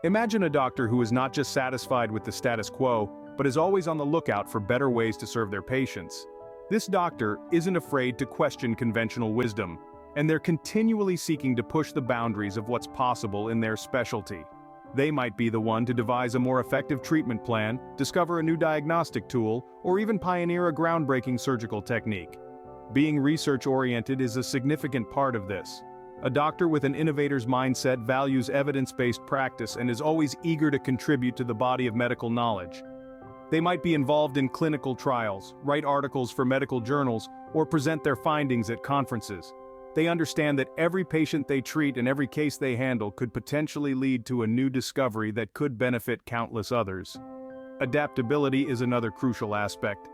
Imagine a doctor who is not just satisfied with the status quo, but is always on the lookout for better ways to serve their patients. This doctor isn't afraid to question conventional wisdom, and they're continually seeking to push the boundaries of what's possible in their specialty. They might be the one to devise a more effective treatment plan, discover a new diagnostic tool, or even pioneer a groundbreaking surgical technique. Being research-oriented is a significant part of this. A doctor with an innovator's mindset values evidence-based practice and is always eager to contribute to the body of medical knowledge. They might be involved in clinical trials, write articles for medical journals, or present their findings at conferences. They understand that every patient they treat and every case they handle could potentially lead to a new discovery that could benefit countless others. Adaptability is another crucial aspect.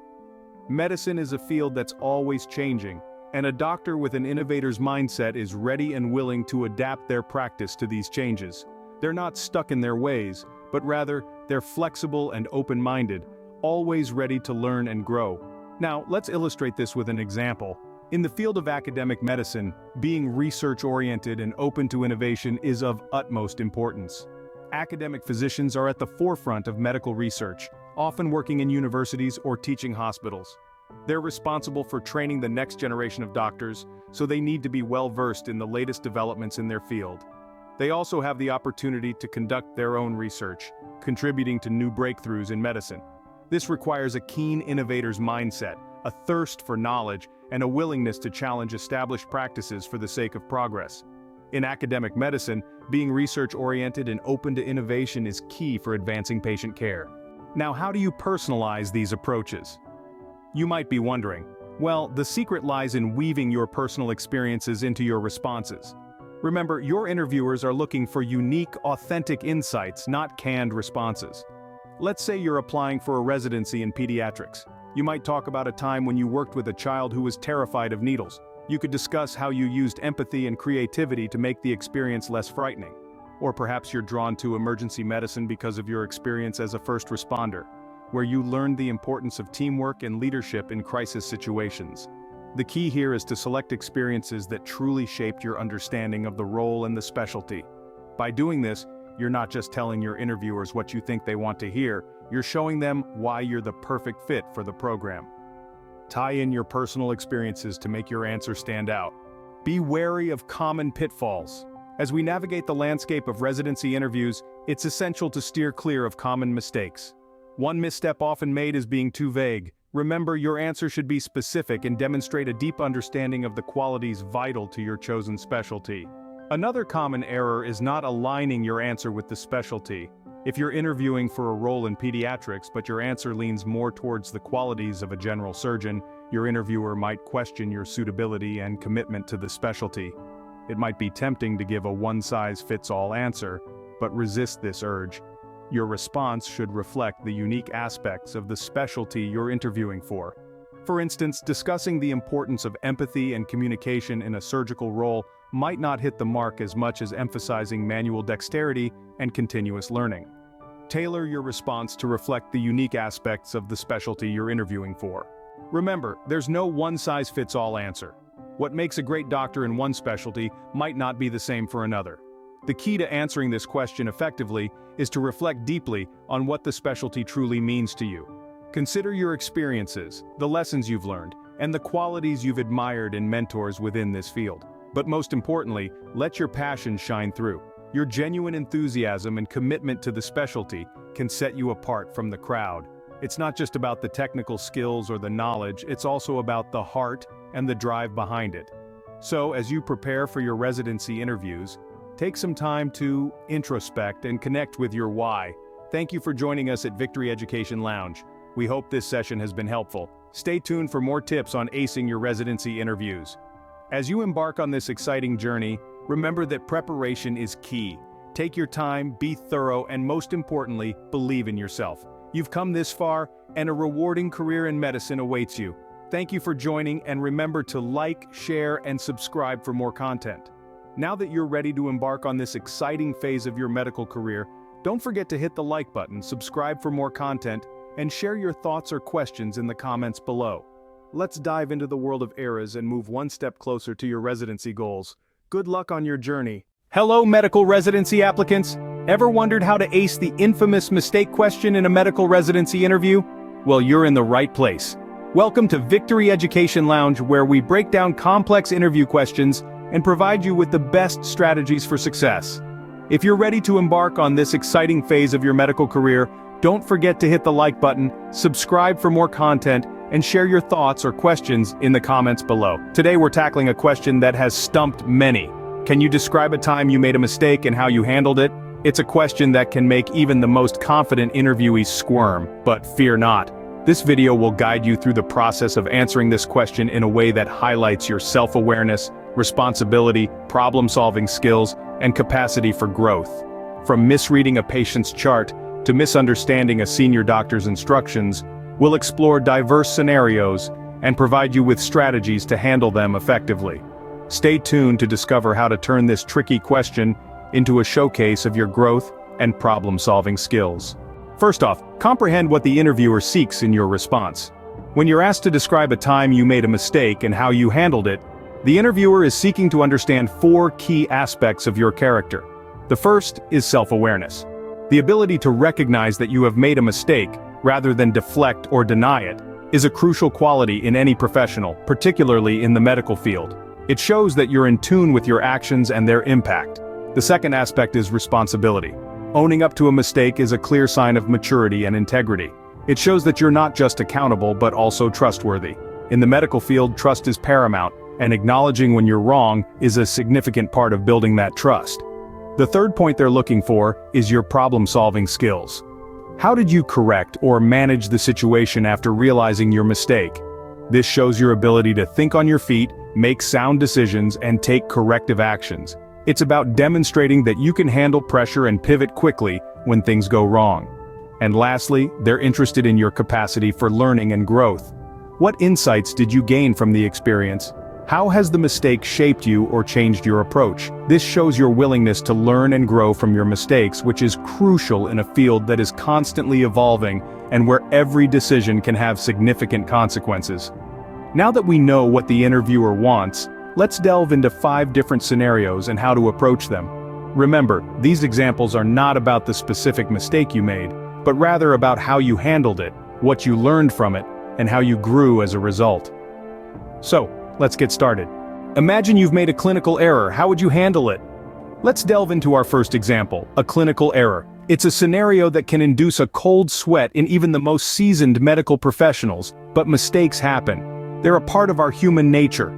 Medicine is a field that's always changing, and a doctor with an innovator's mindset is ready and willing to adapt their practice to these changes. They're not stuck in their ways, but rather, they're flexible and open-minded, always ready to learn and grow. Now, let's illustrate this with an example. In the field of academic medicine, being research-oriented and open to innovation is of utmost importance. Academic physicians are at the forefront of medical research, often working in universities or teaching hospitals. They're responsible for training the next generation of doctors, so they need to be well-versed in the latest developments in their field. They also have the opportunity to conduct their own research, contributing to new breakthroughs in medicine. This requires a keen innovator's mindset, a thirst for knowledge, and a willingness to challenge established practices for the sake of progress. In academic medicine, being research-oriented and open to innovation is key for advancing patient care. Now, how do you personalize these approaches? You might be wondering. Well, the secret lies in weaving your personal experiences into your responses. Remember, your interviewers are looking for unique, authentic insights, not canned responses. Let's say you're applying for a residency in pediatrics. You might talk about a time when you worked with a child who was terrified of needles. You could discuss how you used empathy and creativity to make the experience less frightening. Or perhaps you're drawn to emergency medicine because of your experience as a first responder, where you learned the importance of teamwork and leadership in crisis situations. The key here is to select experiences that truly shaped your understanding of the role and the specialty. By doing this, You're not just telling your interviewers what you think they want to hear, you're showing them why you're the perfect fit for the program. Tie in your personal experiences to make your answer stand out. Be wary of common pitfalls. As we navigate the landscape of residency interviews, it's essential to steer clear of common mistakes. One misstep often made is being too vague. Remember, your answer should be specific and demonstrate a deep understanding of the qualities vital to your chosen specialty. Another common error is not aligning your answer with the specialty. If you're interviewing for a role in pediatrics but your answer leans more towards the qualities of a general surgeon, your interviewer might question your suitability and commitment to the specialty. It might be tempting to give a one-size-fits-all answer, but resist this urge. Your response should reflect the unique aspects of the specialty you're interviewing for. For instance, discussing the importance of empathy and communication in a surgical role might not hit the mark as much as emphasizing manual dexterity and continuous learning. Tailor your response to reflect the unique aspects of the specialty you're interviewing for. Remember, there's no one-size-fits-all answer. What makes a great doctor in one specialty might not be the same for another. The key to answering this question effectively is to reflect deeply on what the specialty truly means to you. Consider your experiences, the lessons you've learned, and the qualities you've admired in mentors within this field. But most importantly, let your passion shine through. Your genuine enthusiasm and commitment to the specialty can set you apart from the crowd. It's not just about the technical skills or the knowledge, it's also about the heart and the drive behind it. So, as you prepare for your residency interviews, take some time to introspect and connect with your why. Thank you for joining us at Victory Education Lounge. We hope this session has been helpful. Stay tuned for more tips on acing your residency interviews. As you embark on this exciting journey, remember that preparation is key. Take your time, be thorough, and most importantly, believe in yourself. You've come this far, and a rewarding career in medicine awaits you. Thank you for joining, and remember to like, share, and subscribe for more content. Now that you're ready to embark on this exciting phase of your medical career, don't forget to hit the like button, subscribe for more content, and share your thoughts or questions in the comments below. Let's dive into the world of eras and move one step closer to your residency goals. Good luck on your journey. Hello, medical residency applicants. Ever wondered how to ace the infamous mistake question in a medical residency interview? Well, you're in the right place. Welcome to Victory Education Lounge, where we break down complex interview questions and provide you with the best strategies for success. If you're ready to embark on this exciting phase of your medical career, don't forget to hit the like button, subscribe for more content, and share your thoughts or questions in the comments below. Today we're tackling a question that has stumped many. Can you describe a time you made a mistake and how you handled it? It's a question that can make even the most confident interviewee squirm, but fear not. This video will guide you through the process of answering this question in a way that highlights your self-awareness, responsibility, problem-solving skills, and capacity for growth. From misreading a patient's chart to misunderstanding a senior doctor's instructions, we'll explore diverse scenarios and provide you with strategies to handle them effectively. Stay tuned to discover how to turn this tricky question into a showcase of your growth and problem-solving skills. First off, comprehend what the interviewer seeks in your response. When you're asked to describe a time you made a mistake and how you handled it, the interviewer is seeking to understand 4 key aspects of your character. The first is self-awareness. The ability to recognize that you have made a mistake, rather than deflect or deny it, is a crucial quality in any professional, particularly in the medical field. It shows that you're in tune with your actions and their impact. The second aspect is responsibility. Owning up to a mistake is a clear sign of maturity and integrity. It shows that you're not just accountable but also trustworthy. In the medical field, trust is paramount, and acknowledging when you're wrong is a significant part of building that trust. The third point they're looking for is your problem-solving skills. How did you correct or manage the situation after realizing your mistake? This shows your ability to think on your feet, make sound decisions, and take corrective actions. It's about demonstrating that you can handle pressure and pivot quickly when things go wrong. And lastly, they're interested in your capacity for learning and growth. What insights did you gain from the experience? How has the mistake shaped you or changed your approach? This shows your willingness to learn and grow from your mistakes, which is crucial in a field that is constantly evolving and where every decision can have significant consequences. Now that we know what the interviewer wants, let's delve into 5 different scenarios and how to approach them. Remember, these examples are not about the specific mistake you made, but rather about how you handled it, what you learned from it, and how you grew as a result. So, let's get started. Imagine you've made a clinical error. How would you handle it? Let's delve into our first example, a clinical error. It's a scenario that can induce a cold sweat in even the most seasoned medical professionals, but mistakes happen. They're a part of our human nature.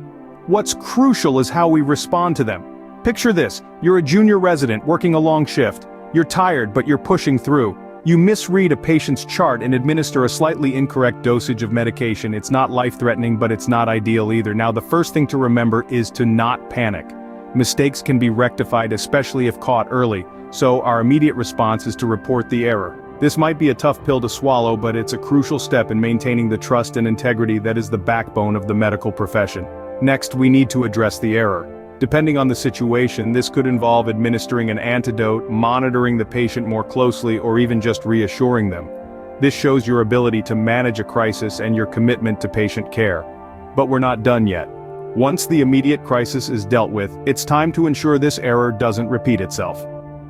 What's crucial is how we respond to them. Picture this, you're a junior resident working a long shift. You're tired, but you're pushing through. You misread a patient's chart and administer a slightly incorrect dosage of medication. It's not life-threatening, but it's not ideal either. Now, the first thing to remember is to not panic. Mistakes can be rectified, especially if caught early, so our immediate response is to report the error. This might be a tough pill to swallow, but it's a crucial step in maintaining the trust and integrity that is the backbone of the medical profession. Next, we need to address the error. Depending on the situation, this could involve administering an antidote, monitoring the patient more closely, or even just reassuring them. This shows your ability to manage a crisis and your commitment to patient care. But we're not done yet. Once the immediate crisis is dealt with, it's time to ensure this error doesn't repeat itself.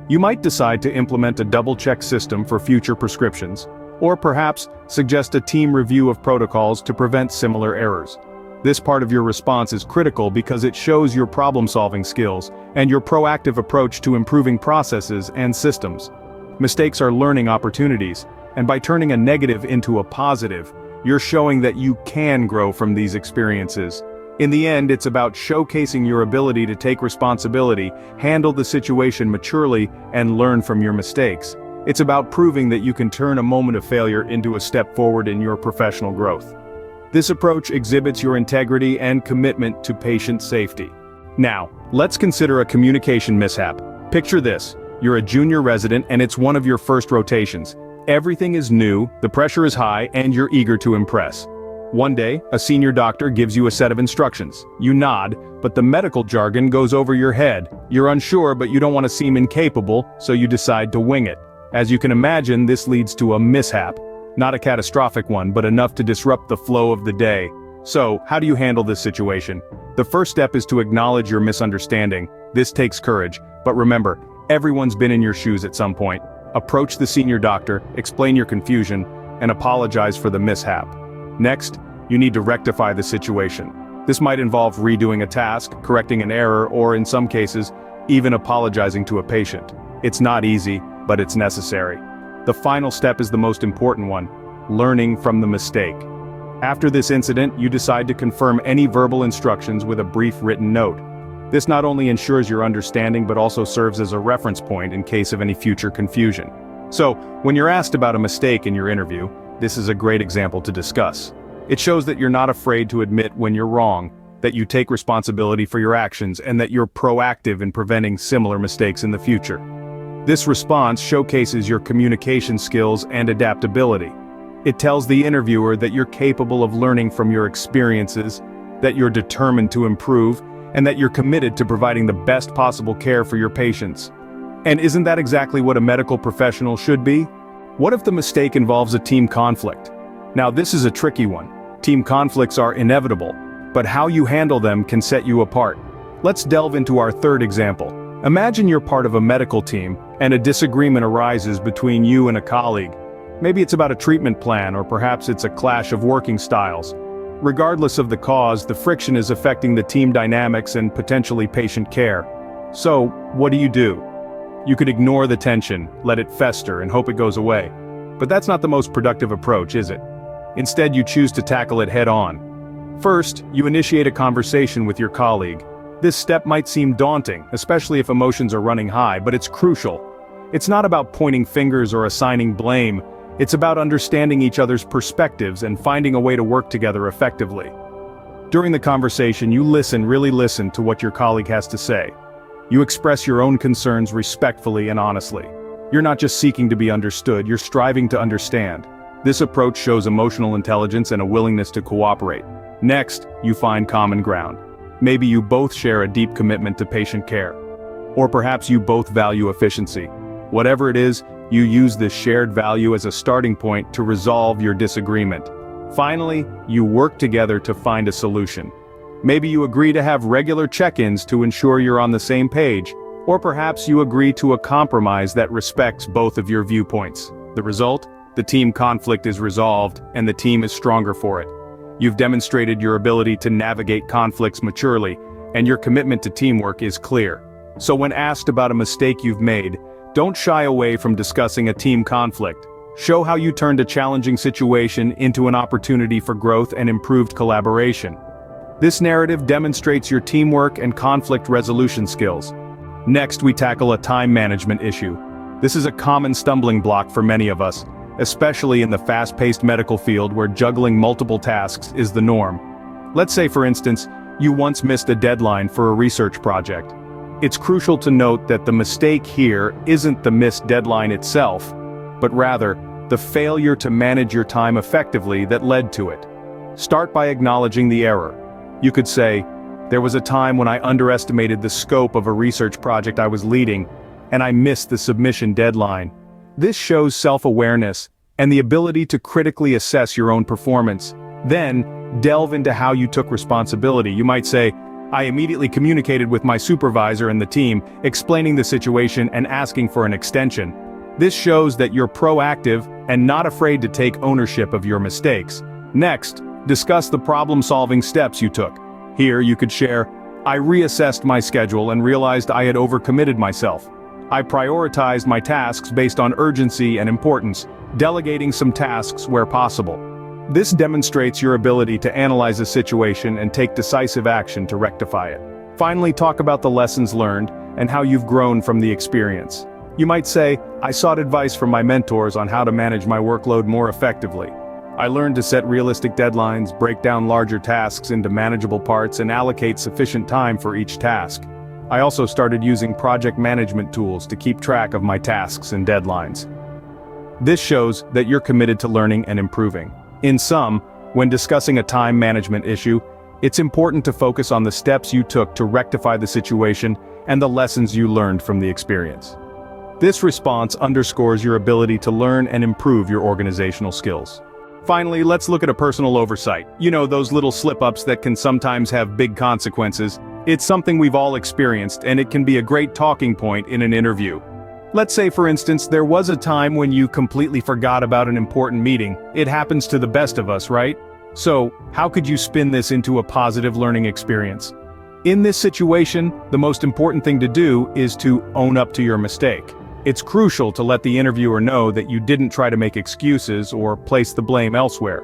You might decide to implement a double-check system for future prescriptions, or perhaps suggest a team review of protocols to prevent similar errors. This part of your response is critical because it shows your problem-solving skills and your proactive approach to improving processes and systems. Mistakes are learning opportunities, and by turning a negative into a positive, you're showing that you can grow from these experiences. In the end, it's about showcasing your ability to take responsibility, handle the situation maturely, and learn from your mistakes. It's about proving that you can turn a moment of failure into a step forward in your professional growth. This approach exhibits your integrity and commitment to patient safety. Now, let's consider a communication mishap. Picture this, you're a junior resident and it's one of your first rotations. Everything is new, the pressure is high, and you're eager to impress. One day, a senior doctor gives you a set of instructions. You nod, but the medical jargon goes over your head. You're unsure, but you don't want to seem incapable, so you decide to wing it. As you can imagine, this leads to a mishap. Not a catastrophic one, but enough to disrupt the flow of the day. So, how do you handle this situation? The first step is to acknowledge your misunderstanding. This takes courage, but remember, everyone's been in your shoes at some point. Approach the senior doctor, explain your confusion, and apologize for the mishap. Next, you need to rectify the situation. This might involve redoing a task, correcting an error, or in some cases, even apologizing to a patient. It's not easy, but it's necessary. The final step is the most important one, learning from the mistake. After this incident, you decide to confirm any verbal instructions with a brief written note. This not only ensures your understanding but also serves as a reference point in case of any future confusion. So, when you're asked about a mistake in your interview, this is a great example to discuss. It shows that you're not afraid to admit when you're wrong, that you take responsibility for your actions, and that you're proactive in preventing similar mistakes in the future. This response showcases your communication skills and adaptability. It tells the interviewer that you're capable of learning from your experiences, that you're determined to improve, and that you're committed to providing the best possible care for your patients. And isn't that exactly what a medical professional should be? What if the mistake involves a team conflict? Now, this is a tricky one. Team conflicts are inevitable, but how you handle them can set you apart. Let's delve into our third example. Imagine you're part of a medical team, and a disagreement arises between you and a colleague. Maybe it's about a treatment plan, or perhaps it's a clash of working styles. Regardless of the cause, the friction is affecting the team dynamics and potentially patient care. So, what do? You could ignore the tension, let it fester, and hope it goes away. But that's not the most productive approach, is it? Instead, you choose to tackle it head-on. First, you initiate a conversation with your colleague. This step might seem daunting, especially if emotions are running high, but it's crucial. It's not about pointing fingers or assigning blame. It's about understanding each other's perspectives and finding a way to work together effectively. During the conversation, you really listen to what your colleague has to say. You express your own concerns respectfully and honestly. You're not just seeking to be understood, you're striving to understand. This approach shows emotional intelligence and a willingness to cooperate. Next, you find common ground. Maybe you both share a deep commitment to patient care. Or perhaps you both value efficiency. Whatever it is, you use this shared value as a starting point to resolve your disagreement. Finally, you work together to find a solution. Maybe you agree to have regular check-ins to ensure you're on the same page. Or perhaps you agree to a compromise that respects both of your viewpoints. The result? The team conflict is resolved, and the team is stronger for it. You've demonstrated your ability to navigate conflicts maturely, and your commitment to teamwork is clear. So when asked about a mistake you've made, don't shy away from discussing a team conflict. Show how you turned a challenging situation into an opportunity for growth and improved collaboration. This narrative demonstrates your teamwork and conflict resolution skills. Next, we tackle a time management issue. This is a common stumbling block for many of us, especially in the fast-paced medical field where juggling multiple tasks is the norm. Let's say, for instance, you once missed a deadline for a research project. It's crucial to note that the mistake here isn't the missed deadline itself, but rather, the failure to manage your time effectively that led to it. Start by acknowledging the error. You could say, "There was a time when I underestimated the scope of a research project I was leading, and I missed the submission deadline." This shows self-awareness and the ability to critically assess your own performance. Then, delve into how you took responsibility. You might say, "I immediately communicated with my supervisor and the team, explaining the situation and asking for an extension." This shows that you're proactive and not afraid to take ownership of your mistakes. Next, discuss the problem-solving steps you took. Here you could share, "I reassessed my schedule and realized I had overcommitted myself. I prioritized my tasks based on urgency and importance, delegating some tasks where possible." This demonstrates your ability to analyze a situation and take decisive action to rectify it. Finally, talk about the lessons learned and how you've grown from the experience. You might say, "I sought advice from my mentors on how to manage my workload more effectively. I learned to set realistic deadlines, break down larger tasks into manageable parts, and allocate sufficient time for each task. I also started using project management tools to keep track of my tasks and deadlines." This shows that you're committed to learning and improving. In sum, when discussing a time management issue, it's important to focus on the steps you took to rectify the situation and the lessons you learned from the experience. This response underscores your ability to learn and improve your organizational skills. Finally, let's look at a personal oversight. You know, those little slip-ups that can sometimes have big consequences. It's something we've all experienced, and it can be a great talking point in an interview. Let's say, for instance, there was a time when you completely forgot about an important meeting. It happens to the best of us, right? So, how could you spin this into a positive learning experience? In this situation, the most important thing to do is to own up to your mistake. It's crucial to let the interviewer know that you didn't try to make excuses or place the blame elsewhere.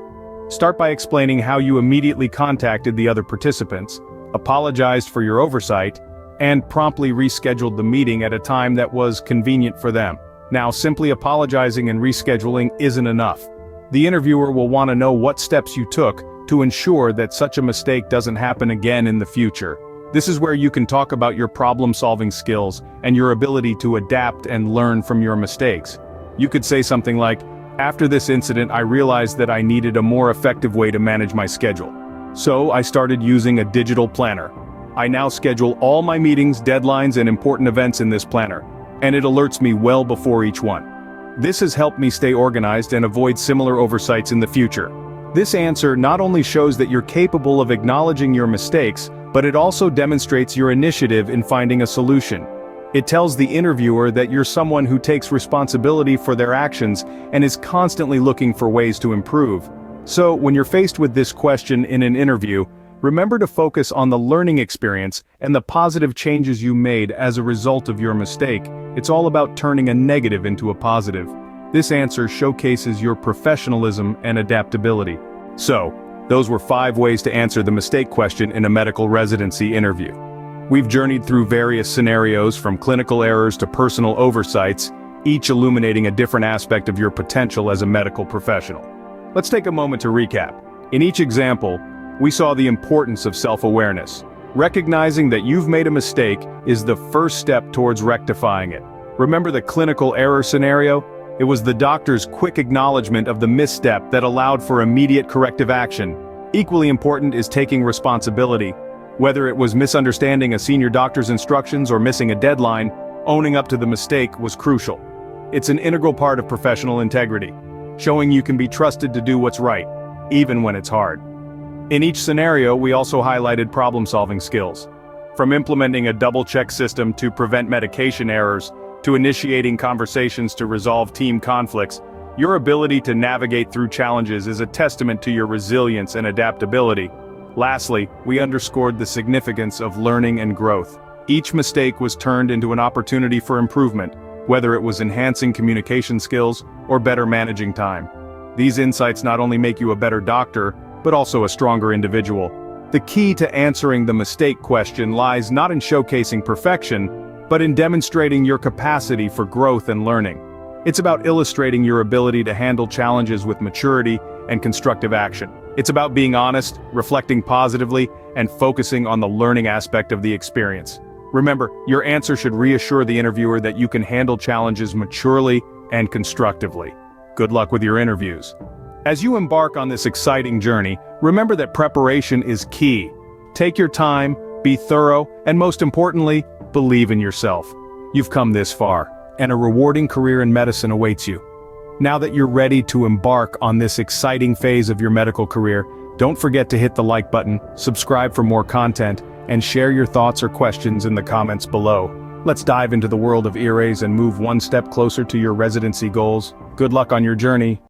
Start by explaining how you immediately contacted the other participants, apologized for your oversight, and promptly rescheduled the meeting at a time that was convenient for them. Now, simply apologizing and rescheduling isn't enough. The interviewer will want to know what steps you took to ensure that such a mistake doesn't happen again in the future. This is where you can talk about your problem-solving skills and your ability to adapt and learn from your mistakes. You could say something like, "After this incident, I realized that I needed a more effective way to manage my schedule. So I started using a digital planner. I now schedule all my meetings, deadlines, and important events in this planner, and it alerts me well before each one. This has helped me stay organized and avoid similar oversights in the future." This answer not only shows that you're capable of acknowledging your mistakes, but it also demonstrates your initiative in finding a solution. It tells the interviewer that you're someone who takes responsibility for their actions and is constantly looking for ways to improve. So, when you're faced with this question in an interview, remember to focus on the learning experience and the positive changes you made as a result of your mistake. It's all about turning a negative into a positive. This answer showcases your professionalism and adaptability. So, those were 5 ways to answer the mistake question in a medical residency interview. We've journeyed through various scenarios from clinical errors to personal oversights, each illuminating a different aspect of your potential as a medical professional. Let's take a moment to recap. In each example, we saw the importance of self-awareness. Recognizing that you've made a mistake is the first step towards rectifying it. Remember the clinical error scenario? It was the doctor's quick acknowledgement of the misstep that allowed for immediate corrective action. Equally important is taking responsibility. Whether it was misunderstanding a senior doctor's instructions or missing a deadline, owning up to the mistake was crucial. It's an integral part of professional integrity, showing you can be trusted to do what's right, even when it's hard. In each scenario, we also highlighted problem-solving skills. From implementing a double-check system to prevent medication errors, to initiating conversations to resolve team conflicts, your ability to navigate through challenges is a testament to your resilience and adaptability. Lastly, we underscored the significance of learning and growth. Each mistake was turned into an opportunity for improvement, whether it was enhancing communication skills or better managing time. These insights not only make you a better doctor, but also a stronger individual. The key to answering the mistake question lies not in showcasing perfection, but in demonstrating your capacity for growth and learning. It's about illustrating your ability to handle challenges with maturity and constructive action. It's about being honest, reflecting positively, and focusing on the learning aspect of the experience. Remember, your answer should reassure the interviewer that you can handle challenges maturely and constructively. Good luck with your interviews. As you embark on this exciting journey, remember that preparation is key. Take your time, be thorough, and most importantly, believe in yourself. You've come this far, and a rewarding career in medicine awaits you. Now that you're ready to embark on this exciting phase of your medical career, don't forget to hit the like button, subscribe for more content, and share your thoughts or questions in the comments below. Let's dive into the world of ERAs and move one step closer to your residency goals. Good luck on your journey.